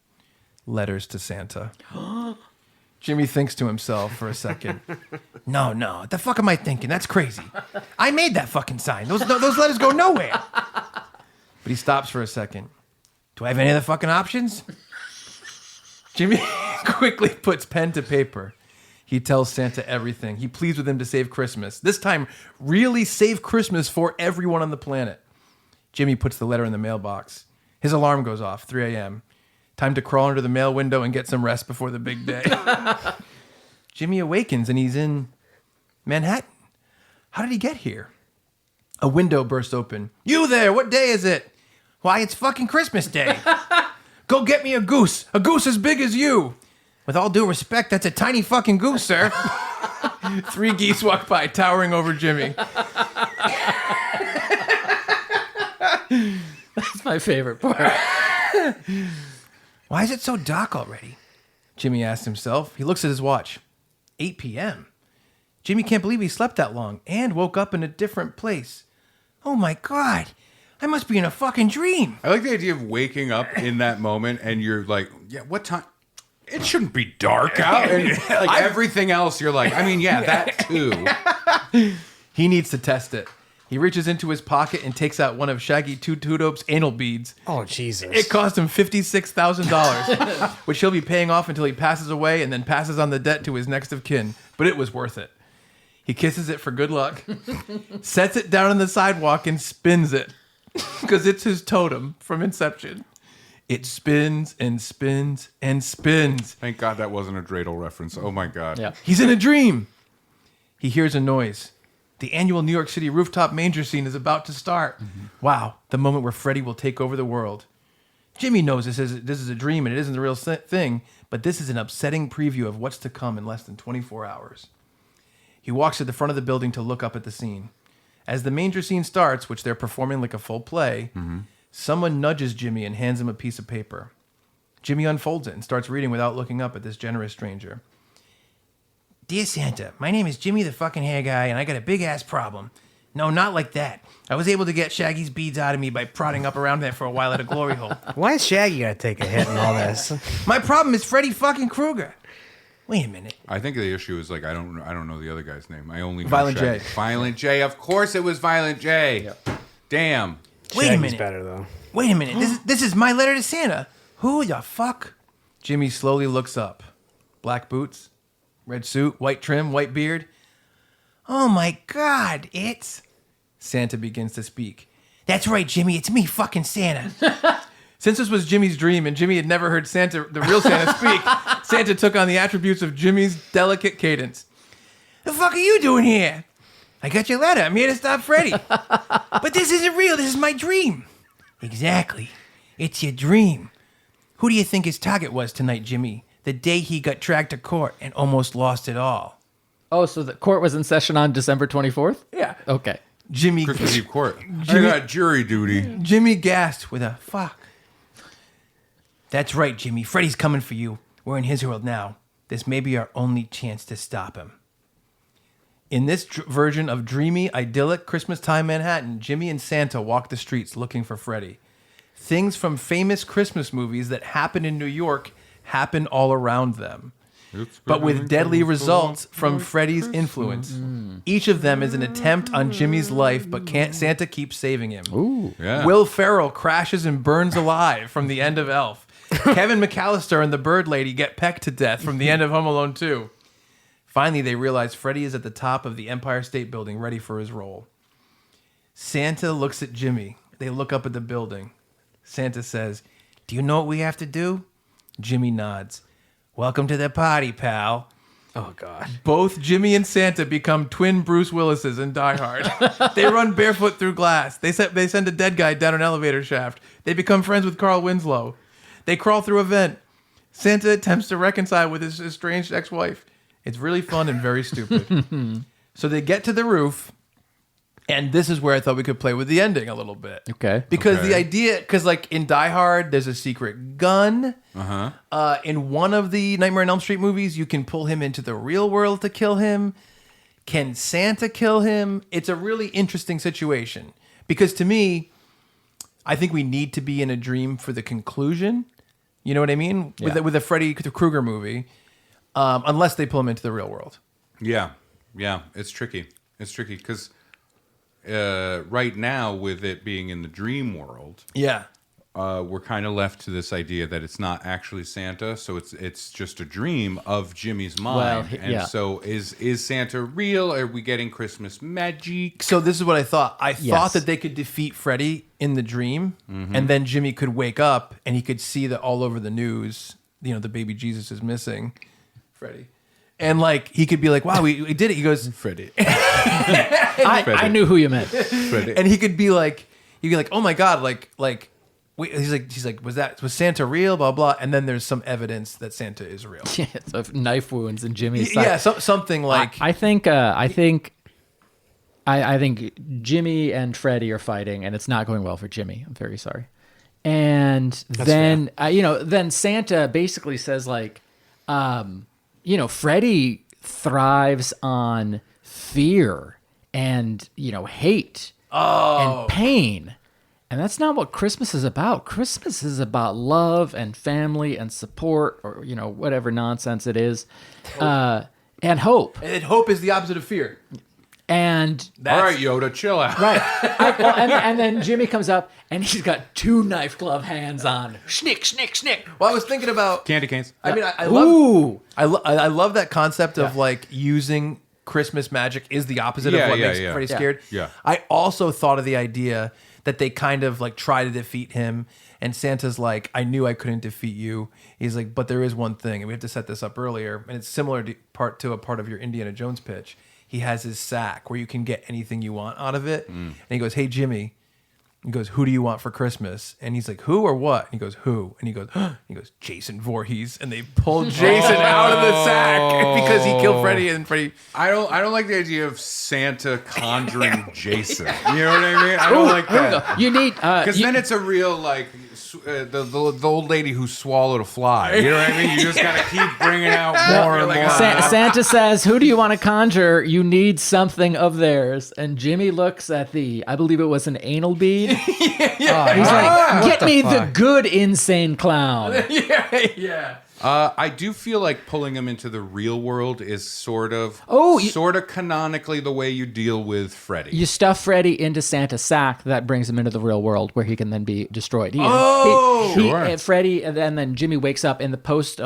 Letters to Santa. Jimmy thinks to himself for a second. No, what the fuck am I thinking? That's crazy. I made that fucking sign. Those letters go nowhere. But he stops for a second. Do I have any other fucking options? Jimmy quickly puts pen to paper. He tells Santa everything. He pleads with him to save Christmas. This time, really save Christmas for everyone on the planet. Jimmy puts the letter in the mailbox. His alarm goes off, 3 a.m. Time to crawl under the mail window and get some rest before the big day. Jimmy awakens and he's in Manhattan. How did he get here? A window bursts open. You there, what day is it? Why, it's fucking Christmas Day. Go get me a goose as big as you. With all due respect, that's a tiny fucking goose, sir. 3 geese walk by, towering over Jimmy. That's my favorite part. Why is it so dark already? Jimmy asks himself. He looks at his watch. 8 p.m. Jimmy can't believe he slept that long and woke up in a different place. Oh my God. I must be in a fucking dream. I like the idea of waking up in that moment and you're like, yeah, what time? It shouldn't be dark out. And like everything else, you're like, I mean, yeah, that too. He needs to test it. He reaches into his pocket and takes out one of Shaggy Two Dope's anal beads. Oh, Jesus. It cost him $56,000, which he'll be paying off until he passes away and then passes on the debt to his next of kin. But it was worth it. He kisses it for good luck, sets it down on the sidewalk and spins it because it's his totem from Inception. It spins and spins and spins. Thank God that wasn't a dreidel reference. Oh my God. Yeah. He's in a dream. He hears a noise. The annual New York City rooftop manger scene is about to start. Wow, the moment where Freddy will take over the world. Jimmy knows this is a dream and it isn't the real thing, but this is an upsetting preview of what's to come in less than 24 hours. He walks to the front of the building to look up at the scene. As the manger scene starts, which they're performing like a full play, someone nudges Jimmy and hands him a piece of paper. Jimmy unfolds it and starts reading without looking up at this generous stranger. Dear Santa, my name is Jimmy the fucking hair guy, and I got a big-ass problem. No, not like that. I was able to get Shaggy's beads out of me by prodding up around there for a while at a glory hole. Why is Shaggy gotta take a hit in all this? My problem is Freddy fucking Krueger. Wait a minute. I think the issue is like I don't know the other guy's name. I only know Violent Shaggy. J. Violent J. Of course it was Violent J. Yep. Damn. Wait a Shaggy's minute. better though. Wait a minute. This is my letter to Santa. Who the fuck? Jimmy slowly looks up. Black boots, red suit, white trim, white beard. Oh my God, it's... Santa begins to speak. That's right, Jimmy. It's me, fucking Santa. Since this was Jimmy's dream and Jimmy had never heard Santa, the real Santa, speak, Santa took on the attributes of Jimmy's delicate cadence. The fuck are you doing here? I got your letter. I'm here to stop Freddy. But this isn't real. This is my dream. Exactly. It's your dream. Who do you think his target was tonight, Jimmy? The day he got dragged to court and almost lost it all. Oh, so the court was in session on December 24th? Yeah. Okay. Jimmy Christmas Eve court. I got jury duty. Jimmy gasped with a fuck. That's right, Jimmy. Freddy's coming for you. We're in his world now. This may be our only chance to stop him. In this version of dreamy, idyllic Christmas time Manhattan, Jimmy and Santa walk the streets looking for Freddy. Things from famous Christmas movies that happen in New York happen all around them, but with deadly results from Freddy's influence. Each of them is an attempt on Jimmy's life, but can't Santa keep saving him. Ooh. Yeah. Will Ferrell crashes and burns alive from the end of Elf. Kevin McAllister and the Bird Lady get pecked to death from the end of Home Alone 2. Finally, they realize Freddy is at the top of the Empire State Building, ready for his role. Santa looks at Jimmy. They look up at the building. Santa says, "Do you know what we have to do?" Jimmy nods. "Welcome to the party, pal." Oh God. Both Jimmy and Santa become twin Bruce Willises in Die Hard. They run barefoot through glass. They send a dead guy down an elevator shaft. They become friends with Carl Winslow. They crawl through a vent. Santa attempts to reconcile with his estranged ex-wife. It's really fun and very stupid. So they get to the roof, and this is where I thought we could play with the ending a little bit. Okay. Because Okay. the idea, because like in Die Hard, there's a secret gun. In one of the Nightmare on Elm Street movies, you can pull him into the real world to kill him. Can Santa kill him? It's a really interesting situation. Because to me, I think we need to be in a dream for the conclusion. You know what I mean? Yeah. With a Freddy Krueger movie. Unless they pull him into the real world. Yeah. It's tricky. It's tricky because right now, with it being in the dream world, Yeah. we're kind of left to this idea that it's not actually Santa, so it's just a dream of Jimmy's mind. Well, and yeah. so is Santa real? Are we getting Christmas magic? So this is what I thought. I thought Yes. that they could defeat Freddy in the dream, and then Jimmy could wake up and he could see that all over the news, you know, the baby Jesus is missing, Freddy. And like he could be like, "Wow, we did it." He goes, Freddy. I knew who you meant. Freddy. and he could be like, "Oh my God, like." Wait, he's like, was Santa real? Blah blah. And then there's some evidence that Santa is real. Yeah, it's knife wounds in Jimmy's side. Yeah, something like. I think Jimmy and Freddy are fighting, and it's not going well for Jimmy. I'm very sorry. And then then Santa basically says like, Freddy thrives on fear and hate and pain. And that's not what Christmas is about. Christmas is about love and family and support, or whatever nonsense it is, and hope. And hope is the opposite of fear. And All right, Yoda, chill out. right, and then Jimmy comes up and he's got two knife glove hands on. Schnick, schnick, schnick. Well, I was thinking about. Candy canes. I mean, I Ooh. love. I love that concept of like using Christmas magic is the opposite of what makes Freddy scared. Yeah. I also thought of the idea that they kind of like try to defeat him, and Santa's like, "I knew I couldn't defeat you." He's like, "But there is one thing, and we have to set this up earlier, and it's similar to a part of your Indiana Jones pitch." he has his sack where you can get anything you want out of it. And he goes, "Hey, Jimmy." He goes, "Who do you want for Christmas?" And he's like, "Who or what?" And he goes, "Who?" And he goes, "Jason Voorhees." And they pull Jason out of the sack because he killed Freddy. And Freddy, I don't like the idea of Santa conjuring Jason. You know what I mean? I don't like that. You need Because then it's a real like the old lady who swallowed a fly. You know what I mean? You just gotta keep bringing out more and more. Santa says, "Who do you want to conjure? You need something of theirs." And Jimmy looks at I believe it was an anal bead. He's like, "Get me the good insane clown." yeah. I do feel like pulling him into the real world is sort of canonically the way you deal with Freddy. You stuff Freddy into Santa's sack, that brings him into the real world where he can then be destroyed. Freddy, and then Jimmy wakes up in the post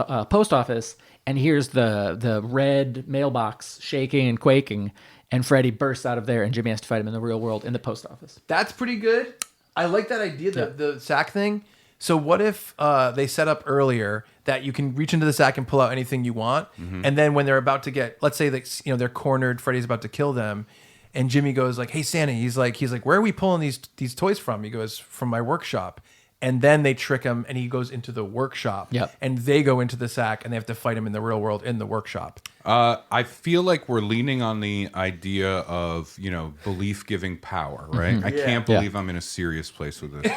office and hears the red mailbox shaking and quaking, and Freddy bursts out of there, and Jimmy has to fight him in the real world in the post office. That's pretty good. I like that idea, the sack thing. So what if they set up earlier that you can reach into the sack and pull out anything you want, and then when they're about to get, let's say that they're cornered, Freddy's about to kill them, and Jimmy goes like, "Hey Santa," he's like, "Where are we pulling these toys from?" He goes, "From my workshop." And then they trick him, and he goes into the workshop, and they go into the sack, and they have to fight him in the real world in the workshop. I feel like we're leaning on the idea of belief giving power, right? I can't believe I'm in a serious place with this.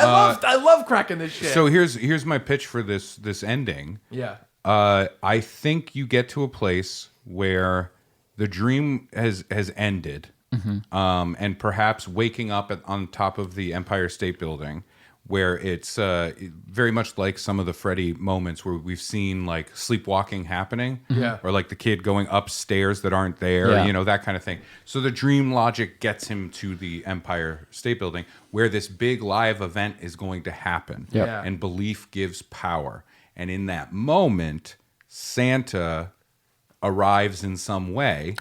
I love cracking this shit. So here's my pitch for this ending. Yeah. I think you get to a place where the dream has ended, and perhaps waking up on top of the Empire State Building, where it's very much like some of the Freddy moments where we've seen like sleepwalking happening, or like the kid going upstairs that aren't there, that kind of thing. So the dream logic gets him to the Empire State Building, where this big live event is going to happen, and belief gives power. And in that moment, Santa arrives in some way,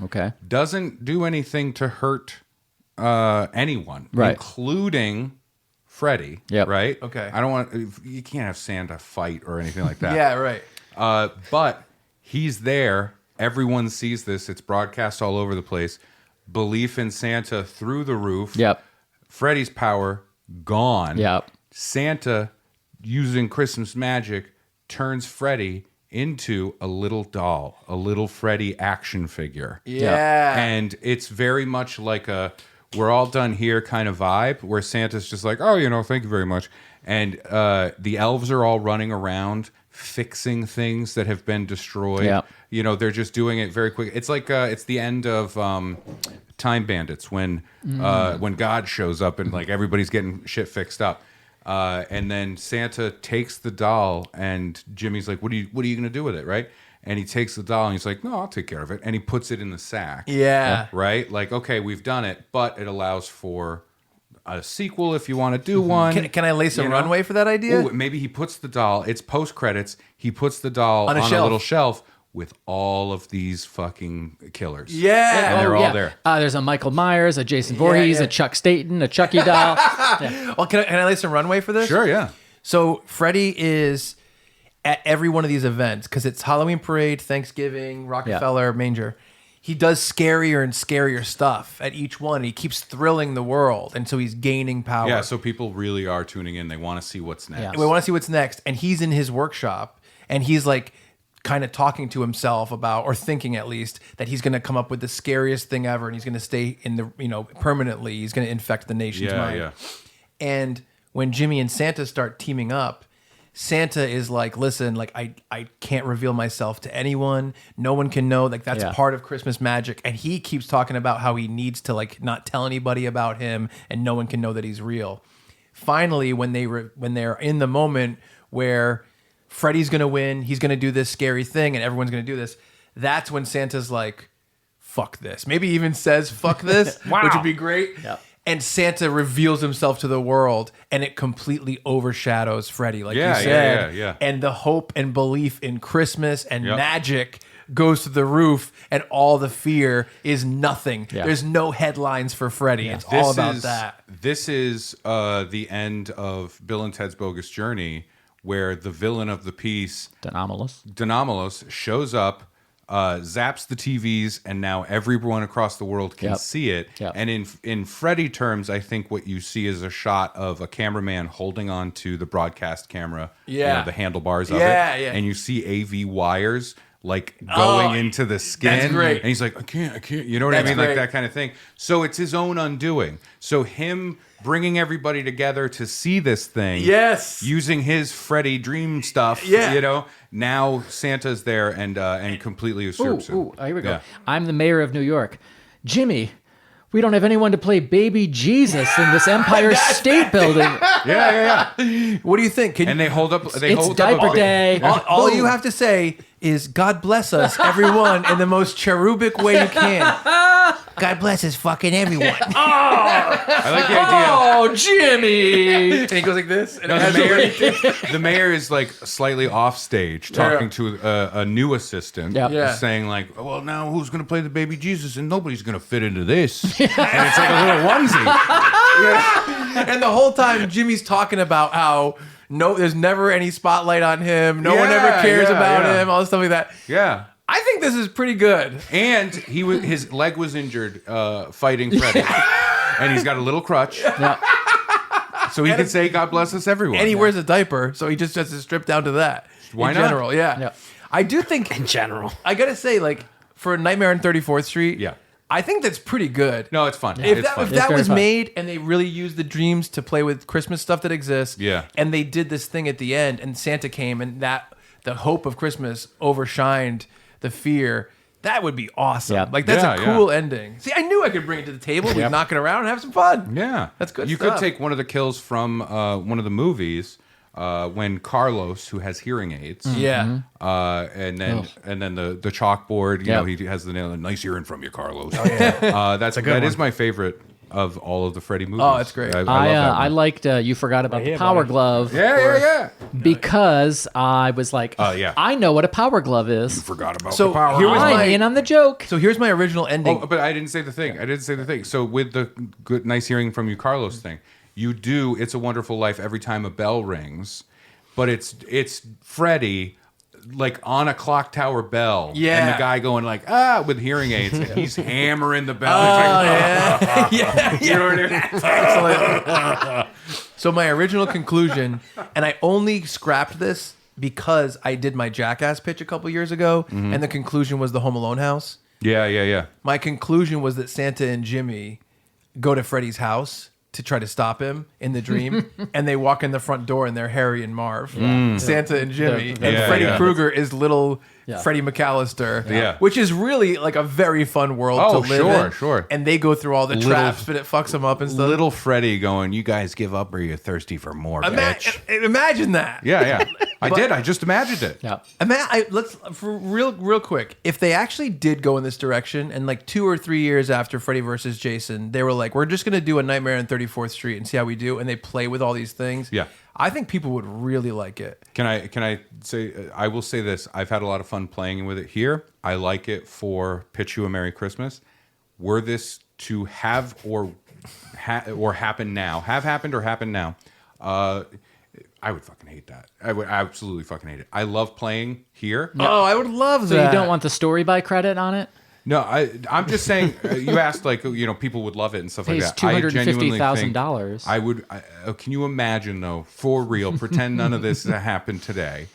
doesn't do anything to hurt anyone, including Freddy, right? Okay. You can't have Santa fight or anything like that. Yeah, right. But he's there. Everyone sees this. It's broadcast all over the place. Belief in Santa through the roof. Yep. Freddy's power gone. Yep. Santa, using Christmas magic, turns Freddy into a little doll, a little Freddy action figure. Yeah. And it's very much like a "we're all done here" kind of vibe, where Santa's just like, "Oh, thank you very much." And the elves are all running around fixing things that have been destroyed. Yeah. They're just doing it very quick. It's like it's the end of Time Bandits when God shows up and like everybody's getting shit fixed up. And then Santa takes the doll, and Jimmy's like, "What are you going to do with it?" Right? And he takes the doll, and he's like, "No, I'll take care of it." And he puts it in the sack. Yeah. Right? Like, okay, we've done it, but it allows for a sequel if you want to do one. Can I lay some runway for that idea? Ooh, maybe he puts the doll, it's post-credits, he puts the doll on a little shelf with all of these fucking killers. Yeah. And they're all there. There's a Michael Myers, a Jason Voorhees, a Chuck Staten, a Chucky doll. Well, can I lay some runway for this? Sure, yeah. So Freddy is at every one of these events because it's Halloween Parade, Thanksgiving, Rockefeller, Manger. He does scarier and scarier stuff at each one. He keeps thrilling the world, and so he's gaining power. Yeah, so people really are tuning in. They want to see what's next. Yeah. We want to see what's next, and he's in his workshop, and he's like kind of talking to himself about, or thinking at least, that he's going to come up with the scariest thing ever, and he's going to stay in the, permanently. He's going to infect the nation's mind. Yeah. And when Jimmy and Santa start teaming up, Santa is like, "Listen, like I can't reveal myself to anyone. No one can know. Like that's part of Christmas magic." And he keeps talking about how he needs to like not tell anybody about him, and no one can know that he's real. Finally, when they're in the moment where Freddy's gonna win, he's gonna do this scary thing, and everyone's gonna do this. That's when Santa's like, "Fuck this." Maybe even says "fuck this," which would be great. Yeah. And Santa reveals himself to the world, and it completely overshadows Freddy, like you said. Yeah. And the hope and belief in Christmas and magic goes to the roof, and all the fear is nothing. Yeah. There's no headlines for Freddy. Yeah. It's all about that. This is the end of Bill and Ted's Bogus Journey, where the villain of the piece, Denomalos, shows up zaps the TVs, and now everyone across the world can see it. Yep. And in Freddy terms, I think what you see is a shot of a cameraman holding on to the broadcast camera, the handlebars of it, and you see AV wires like going into the skin. That's great. And he's like, I can't, you know what I mean? Great. Like that kind of thing. So it's his own undoing. So him bringing everybody together to see this thing. Yes. Using his Freddy dream stuff. Yeah. You know, now Santa's there and completely usurps him. Ooh, here we go. Yeah. I'm the mayor of New York. Jimmy, we don't have anyone to play baby Jesus in this Empire State Building. Yeah. What do you think? And they hold up. It's diaper day. All you have to say is "God bless us, everyone," in the most cherubic way you can. God bless us, fucking everyone. I like the idea. Oh, Jimmy! And he goes like this. And No, it has the mayor is like slightly off stage talking to a new assistant, Yeah. saying like, "Well, now who's going to play the baby Jesus? And nobody's going to fit into this." And it's like a little onesie. and the whole time Jimmy's talking about how there's never any spotlight on him. No one ever cares about him. All this stuff like that. Yeah. I think this is pretty good. And his leg was injured fighting Freddy, and he's got a little crutch, so he can say "God bless us, everyone." And he wears a diaper, so he just has to strip down to that. Why in not? general, yeah. Yeah. I do think In general. I gotta say, like, for a Nightmare on 34th Street, Yeah. I think that's pretty good. No, it's fun. If It's that, fun. if that very was fun. made and they really used the dreams to play with Christmas stuff that exists, Yeah. and they did this thing at the end, and Santa came, and that the hope of Christmas overshined the fear, that would be awesome. Yeah. Like, that's Yeah, a cool ending. See, I knew I could bring it to the table. We'd knock it around and have some fun. Yeah, That's good You stuff. could take one of the kills from one of the movies when Carlos, who has hearing aids, Yeah. and then the chalkboard. You Yeah. know, he has the nail. Nice hearing from you, Carlos. Oh, yeah. That is my favorite of all of the Freddy movies. Oh, that's great. I love that one. I liked You Forgot About the Power Glove. Yeah. Because I was like, yeah. I know what a power glove is. Forgot about So the power. here was I'm my- in on the joke. So here's my original ending. Oh, but I didn't say the thing. So with the good, nice hearing from you, Carlos thing, you do "It's a Wonderful Life" every time a bell rings, but it's Freddy like on a clock tower bell, Yeah. and the guy going like with hearing aids, and he's hammering the bell. Oh, He's like, yeah. You know what I mean? Excellent. So my original conclusion, and I only scrapped this because I did my Jackass pitch a couple years ago, and the conclusion was the Home Alone house. Yeah. My conclusion was that Santa and Jimmy go to Freddy's house to try to stop him in the dream, and they walk in the front door and they're Harry and Marv, Santa and Jimmy, and Yeah, Freddy yeah. Krueger is little Yeah. Freddie McAllister, Yeah. which is really like a very fun world Oh, to live in. sure. And they go through all the Little- traps, but it fucks them up and stuff. Little Freddy going, "You guys give up, or you're thirsty for more, bitch." Imagine that. Yeah. I did. I just imagined it. Yeah. Let's for real quick. If they actually did go in this direction, and like 2 or 3 years after Freddy versus Jason, they were like, "We're just gonna do a Nightmare on 34th Street and see how we do," and they play with all these things. Yeah. I think people would really like it. Can I say? I will say this. I've had a lot of fun playing with it here. I like it for Pitch You a Merry Christmas. Were this to have or happen now, have happened or happen now, I would fucking hate that. I would absolutely fucking hate it. I love playing here. Oh, I would love So that. you don't want the story by credit on it? No, I'm just saying. You asked like people would love it and stuff like Pays that. I genuinely think $250,000. I would. Can you imagine though? For real, pretend none of this happened today.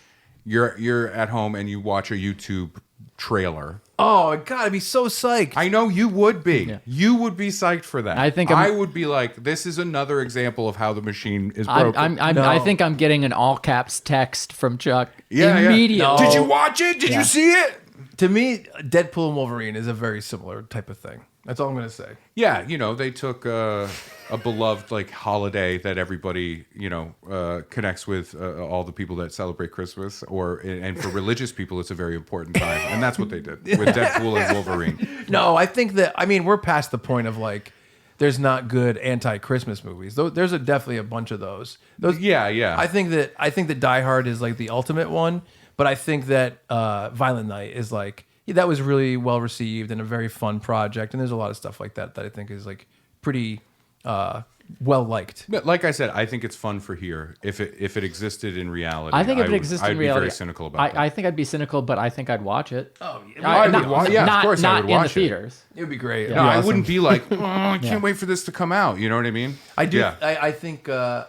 You're at home and you watch a YouTube trailer. Oh God, I'd be so psyched. I know you would be. Yeah. You would be psyched for that. I think I would be like, this is another example of how the machine is broken. I think I'm getting an all caps text from Chuck Yeah. immediately. Did you watch it? Did you see it? To me, Deadpool and Wolverine is a very similar type of thing. That's all I'm gonna say. Yeah, they took a beloved like holiday that everybody connects with, all the people that celebrate Christmas, and for religious people, it's a very important time, and that's what they did with Deadpool and Wolverine. No, I think that we're past the point of like there's not good anti-Christmas movies. There's definitely a bunch of those. Yeah. I think that Die Hard is like the ultimate one, but I think that Violent Night is like that was really well received and a very fun project, and there's a lot of stuff like that I think is like pretty well liked. But like I said, I think it's fun for here. If it existed in reality, I think if it existed in reality, I'd be very cynical about that. I think I'd be cynical, but I think I'd watch it. Oh, of course I would not in watch the it. theaters. It would be great. No, I wouldn't be like, oh, I can't wait for this to come out. You know what I mean? I do. Yeah. I think that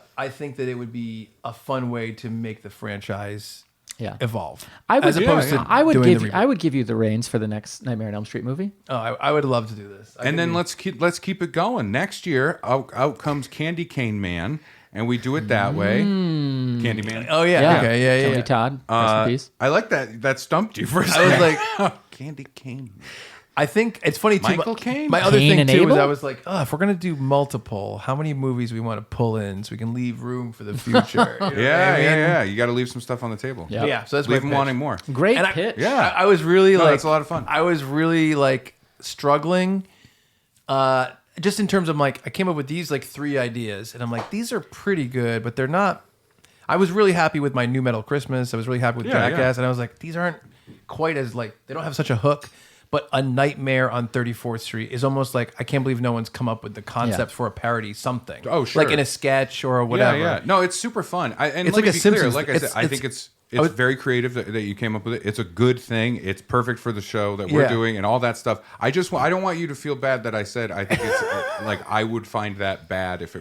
it would be a fun way to make the franchise evolve. I would, as opposed to I would doing give the you, reboot. I would give you the reins for the next Nightmare on Elm Street movie. Oh, I would love to do this. And then let's keep it going. Next year, out comes Candy Cane Man, and we do it that way. Candy Man. Oh yeah. Okay. Yeah. Tony Todd, rest in peace. I like that. That stumped you for a second. I was like, oh, Candy Cane Man. I think it's funny too. Michael Caine? My other Cain thing and too is Abel? I was like, if we're gonna do multiple, how many movies we want to pull in so we can leave room for the future? You know what I mean? Yeah. You got to leave some stuff on the table. Yep. Yeah. So that's Leave my them pitch. wanting more. Great And pitch. Yeah. I was really like, it's a lot of fun. I was really like struggling, just in terms of like I came up with these like 3 ideas, and I'm like, these are pretty good, but they're not. I was really happy with my New Metal Christmas. I was really happy with Jackass, and I was like, these aren't quite as like they don't have such a hook. But A Nightmare on 34th Street is almost like I can't believe no one's come up with the concept for a parody something. Oh, sure. Like in a sketch or whatever. Yeah. No, it's super fun. And It's let like me a be clear, Simpsons- like I said, I think it's very creative that you came up with it. It's a good thing. It's perfect for the show that we're doing and all that stuff. I don't want you to feel bad that I said I think it's like I would find that bad if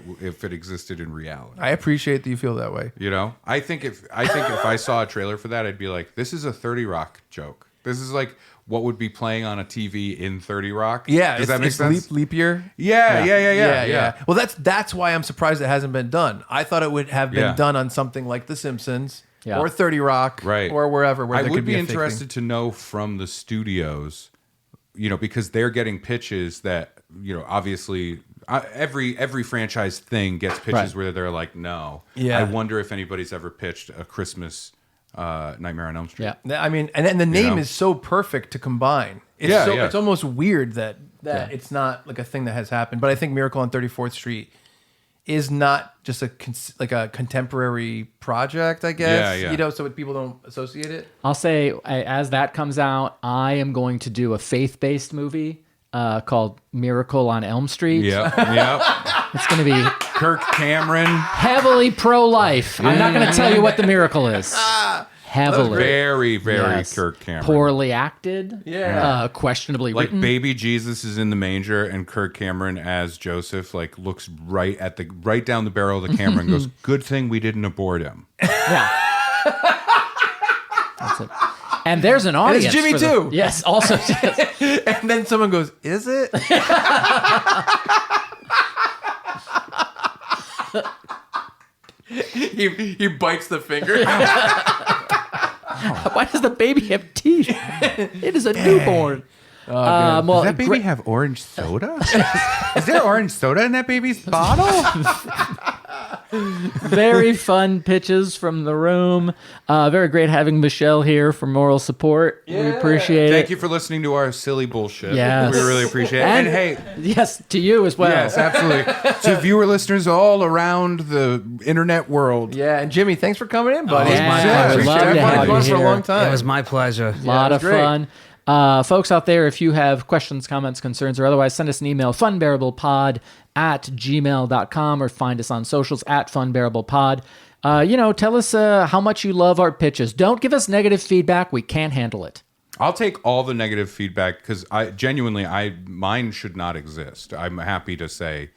it existed in reality. I appreciate that you feel that way. You know, I think if I saw a trailer for that, I'd be like, this is a 30 Rock joke. This is like what would be playing on a TV in 30 Rock. Yeah, does that make sense? Leap year. Yeah. Well, that's why I'm surprised it hasn't been done. I thought it would have been done on something like The Simpsons or 30 Rock, Right. or wherever. Where I there would could be a fake thing. interested to know from the studios, you know, because they're getting pitches that, you know, obviously every franchise thing gets pitches where they're like, no. Yeah. I wonder if anybody's ever pitched a Christmas Nightmare on Elm Street. Yeah. I mean, and then the name know? is so perfect to combine. It's It's almost weird that it's not like a thing that has happened. But I think Miracle on 34th Street is not just a contemporary project, I guess. Yeah. You know, so people don't associate it. I'll say, as that comes out, I am going to do a faith-based movie called Miracle on Elm Street. Yeah. It's going to be Kirk Cameron. heavily pro-life. I'm not going to tell you what the miracle is. Heavily. Very, very Yes. Kirk Cameron. Poorly acted. Yeah. Questionably Like written. baby Jesus is in the manger and Kirk Cameron as Joseph like looks right down the barrel of the camera and goes, good thing we didn't abort him. Yeah. That's it. And there's an audience. it's Jimmy for the- too. Yes, also. Yes. And then someone goes, "Is it?" he bites the finger. Why does the baby have teeth? It is a newborn. Well, Does that baby have orange soda? Is there orange soda in that baby's bottle? very fun pitches from the room. Very great having Michelle here for moral support. We appreciate it. Thank you for listening to our silly bullshit. Yes. We really appreciate it. And hey, yes, to you as well. yes, absolutely. To viewer listeners all around the internet world. Yeah, and Jimmy, thanks for coming in, buddy. Oh, Yeah, my yeah, pleasure. we'd love I've to wanted have to you go for a here. long time. It was my pleasure. A lot it of was great. fun. Folks out there, if you have questions, comments, concerns, or otherwise, send us an email, funbearablepod@gmail.com, or find us on socials @funbearablepod. Tell us how much you love our pitches. Don't give us negative feedback. We can't handle it. I'll take all the negative feedback because mine should not exist. I'm happy to say,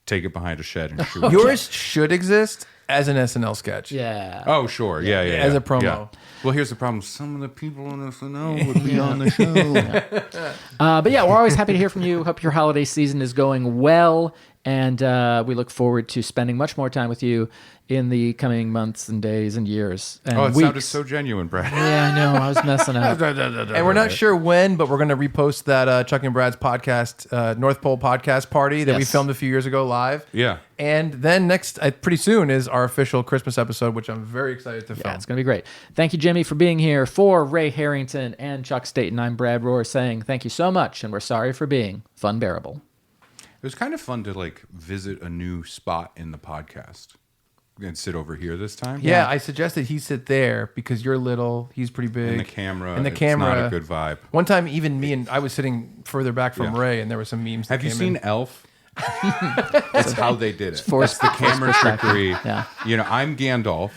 take it behind a shed and shoot. Yours should exist as an SNL sketch. Yeah. Oh, sure. Yeah. As a promo. Yeah. Well, here's the problem. Some of the people on SNL would be on the show. But yeah, we're always happy to hear from you. Hope your holiday season is going well. And we look forward to spending much more time with you in the coming months and days and years and Oh, it weeks. sounded so genuine, Brad. Yeah, I know. I was messing up. And we're not sure when, but we're going to repost that Chuck and Brad's podcast, North Pole podcast party that we Yes. filmed a few years ago live. Yeah. And then next, pretty soon, is our official Christmas episode, which I'm very excited to film. Yeah, it's going to be great. Thank you, Jimmy, for being here. For Ray Harrington and Chuck Staten, I'm Brad Rohr saying thank you so much, and we're sorry for being Funbearable. It was kind of fun to like visit a new spot in the podcast and sit over here this time. Yeah, I suggested he sit there because you're little, he's pretty big. And the camera. And the it's camera. not a good vibe. One time, even me and I was sitting further back from Ray, and there were some memes. Have you seen Elf? It's how they did it. forced- That's the camera trickery. Yeah. You know, I'm Gandalf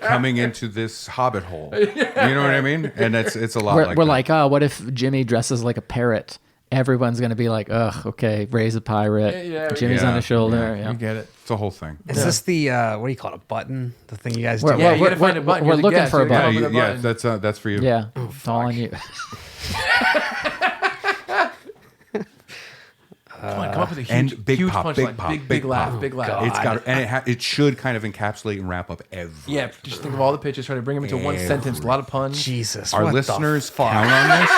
coming into this hobbit hole. You know what I mean? And it's a lot We're, like we're that. like, oh, what if Jimmy dresses like a parrot? Everyone's going to be like, ugh, okay, Ray's a pirate. Yeah, Jimmy's yeah, on his shoulder. You Yeah. get it. It's a whole thing. Is this the what do you call it? A button? The thing you guys do? We're, Yeah, we're, you gotta we're, find a button. we're You're the looking guest. for a You gotta button. come Yeah, up with a button. that's for you. Yeah, it's all on you. Come on, come up with a huge, And big huge pop, punchline. big pop, big big laugh, pop. big laugh. It's got, and it should kind of encapsulate and wrap up everything. Yeah, just think of all the pitches, try to bring them into one sentence. A lot of puns. Jesus. Our what listeners the fuck? count on this.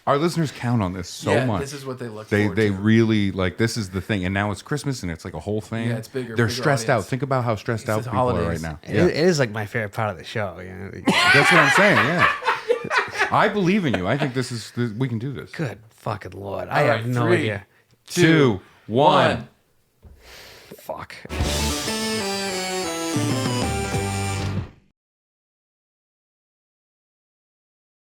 Our listeners count on this so Yeah, much. this is what they look They forward they to. really like this is the thing, and now it's Christmas and it's like a whole thing. Yeah, it's bigger, They're bigger stressed out. audience. Think about how stressed out the people are right holidays. now. It is like my favorite part of the show. You know? That's what I'm saying. Yeah, I believe in you. I think we can do this. Good fucking lord. All I right, have no 3, idea. 2, 1. Fuck.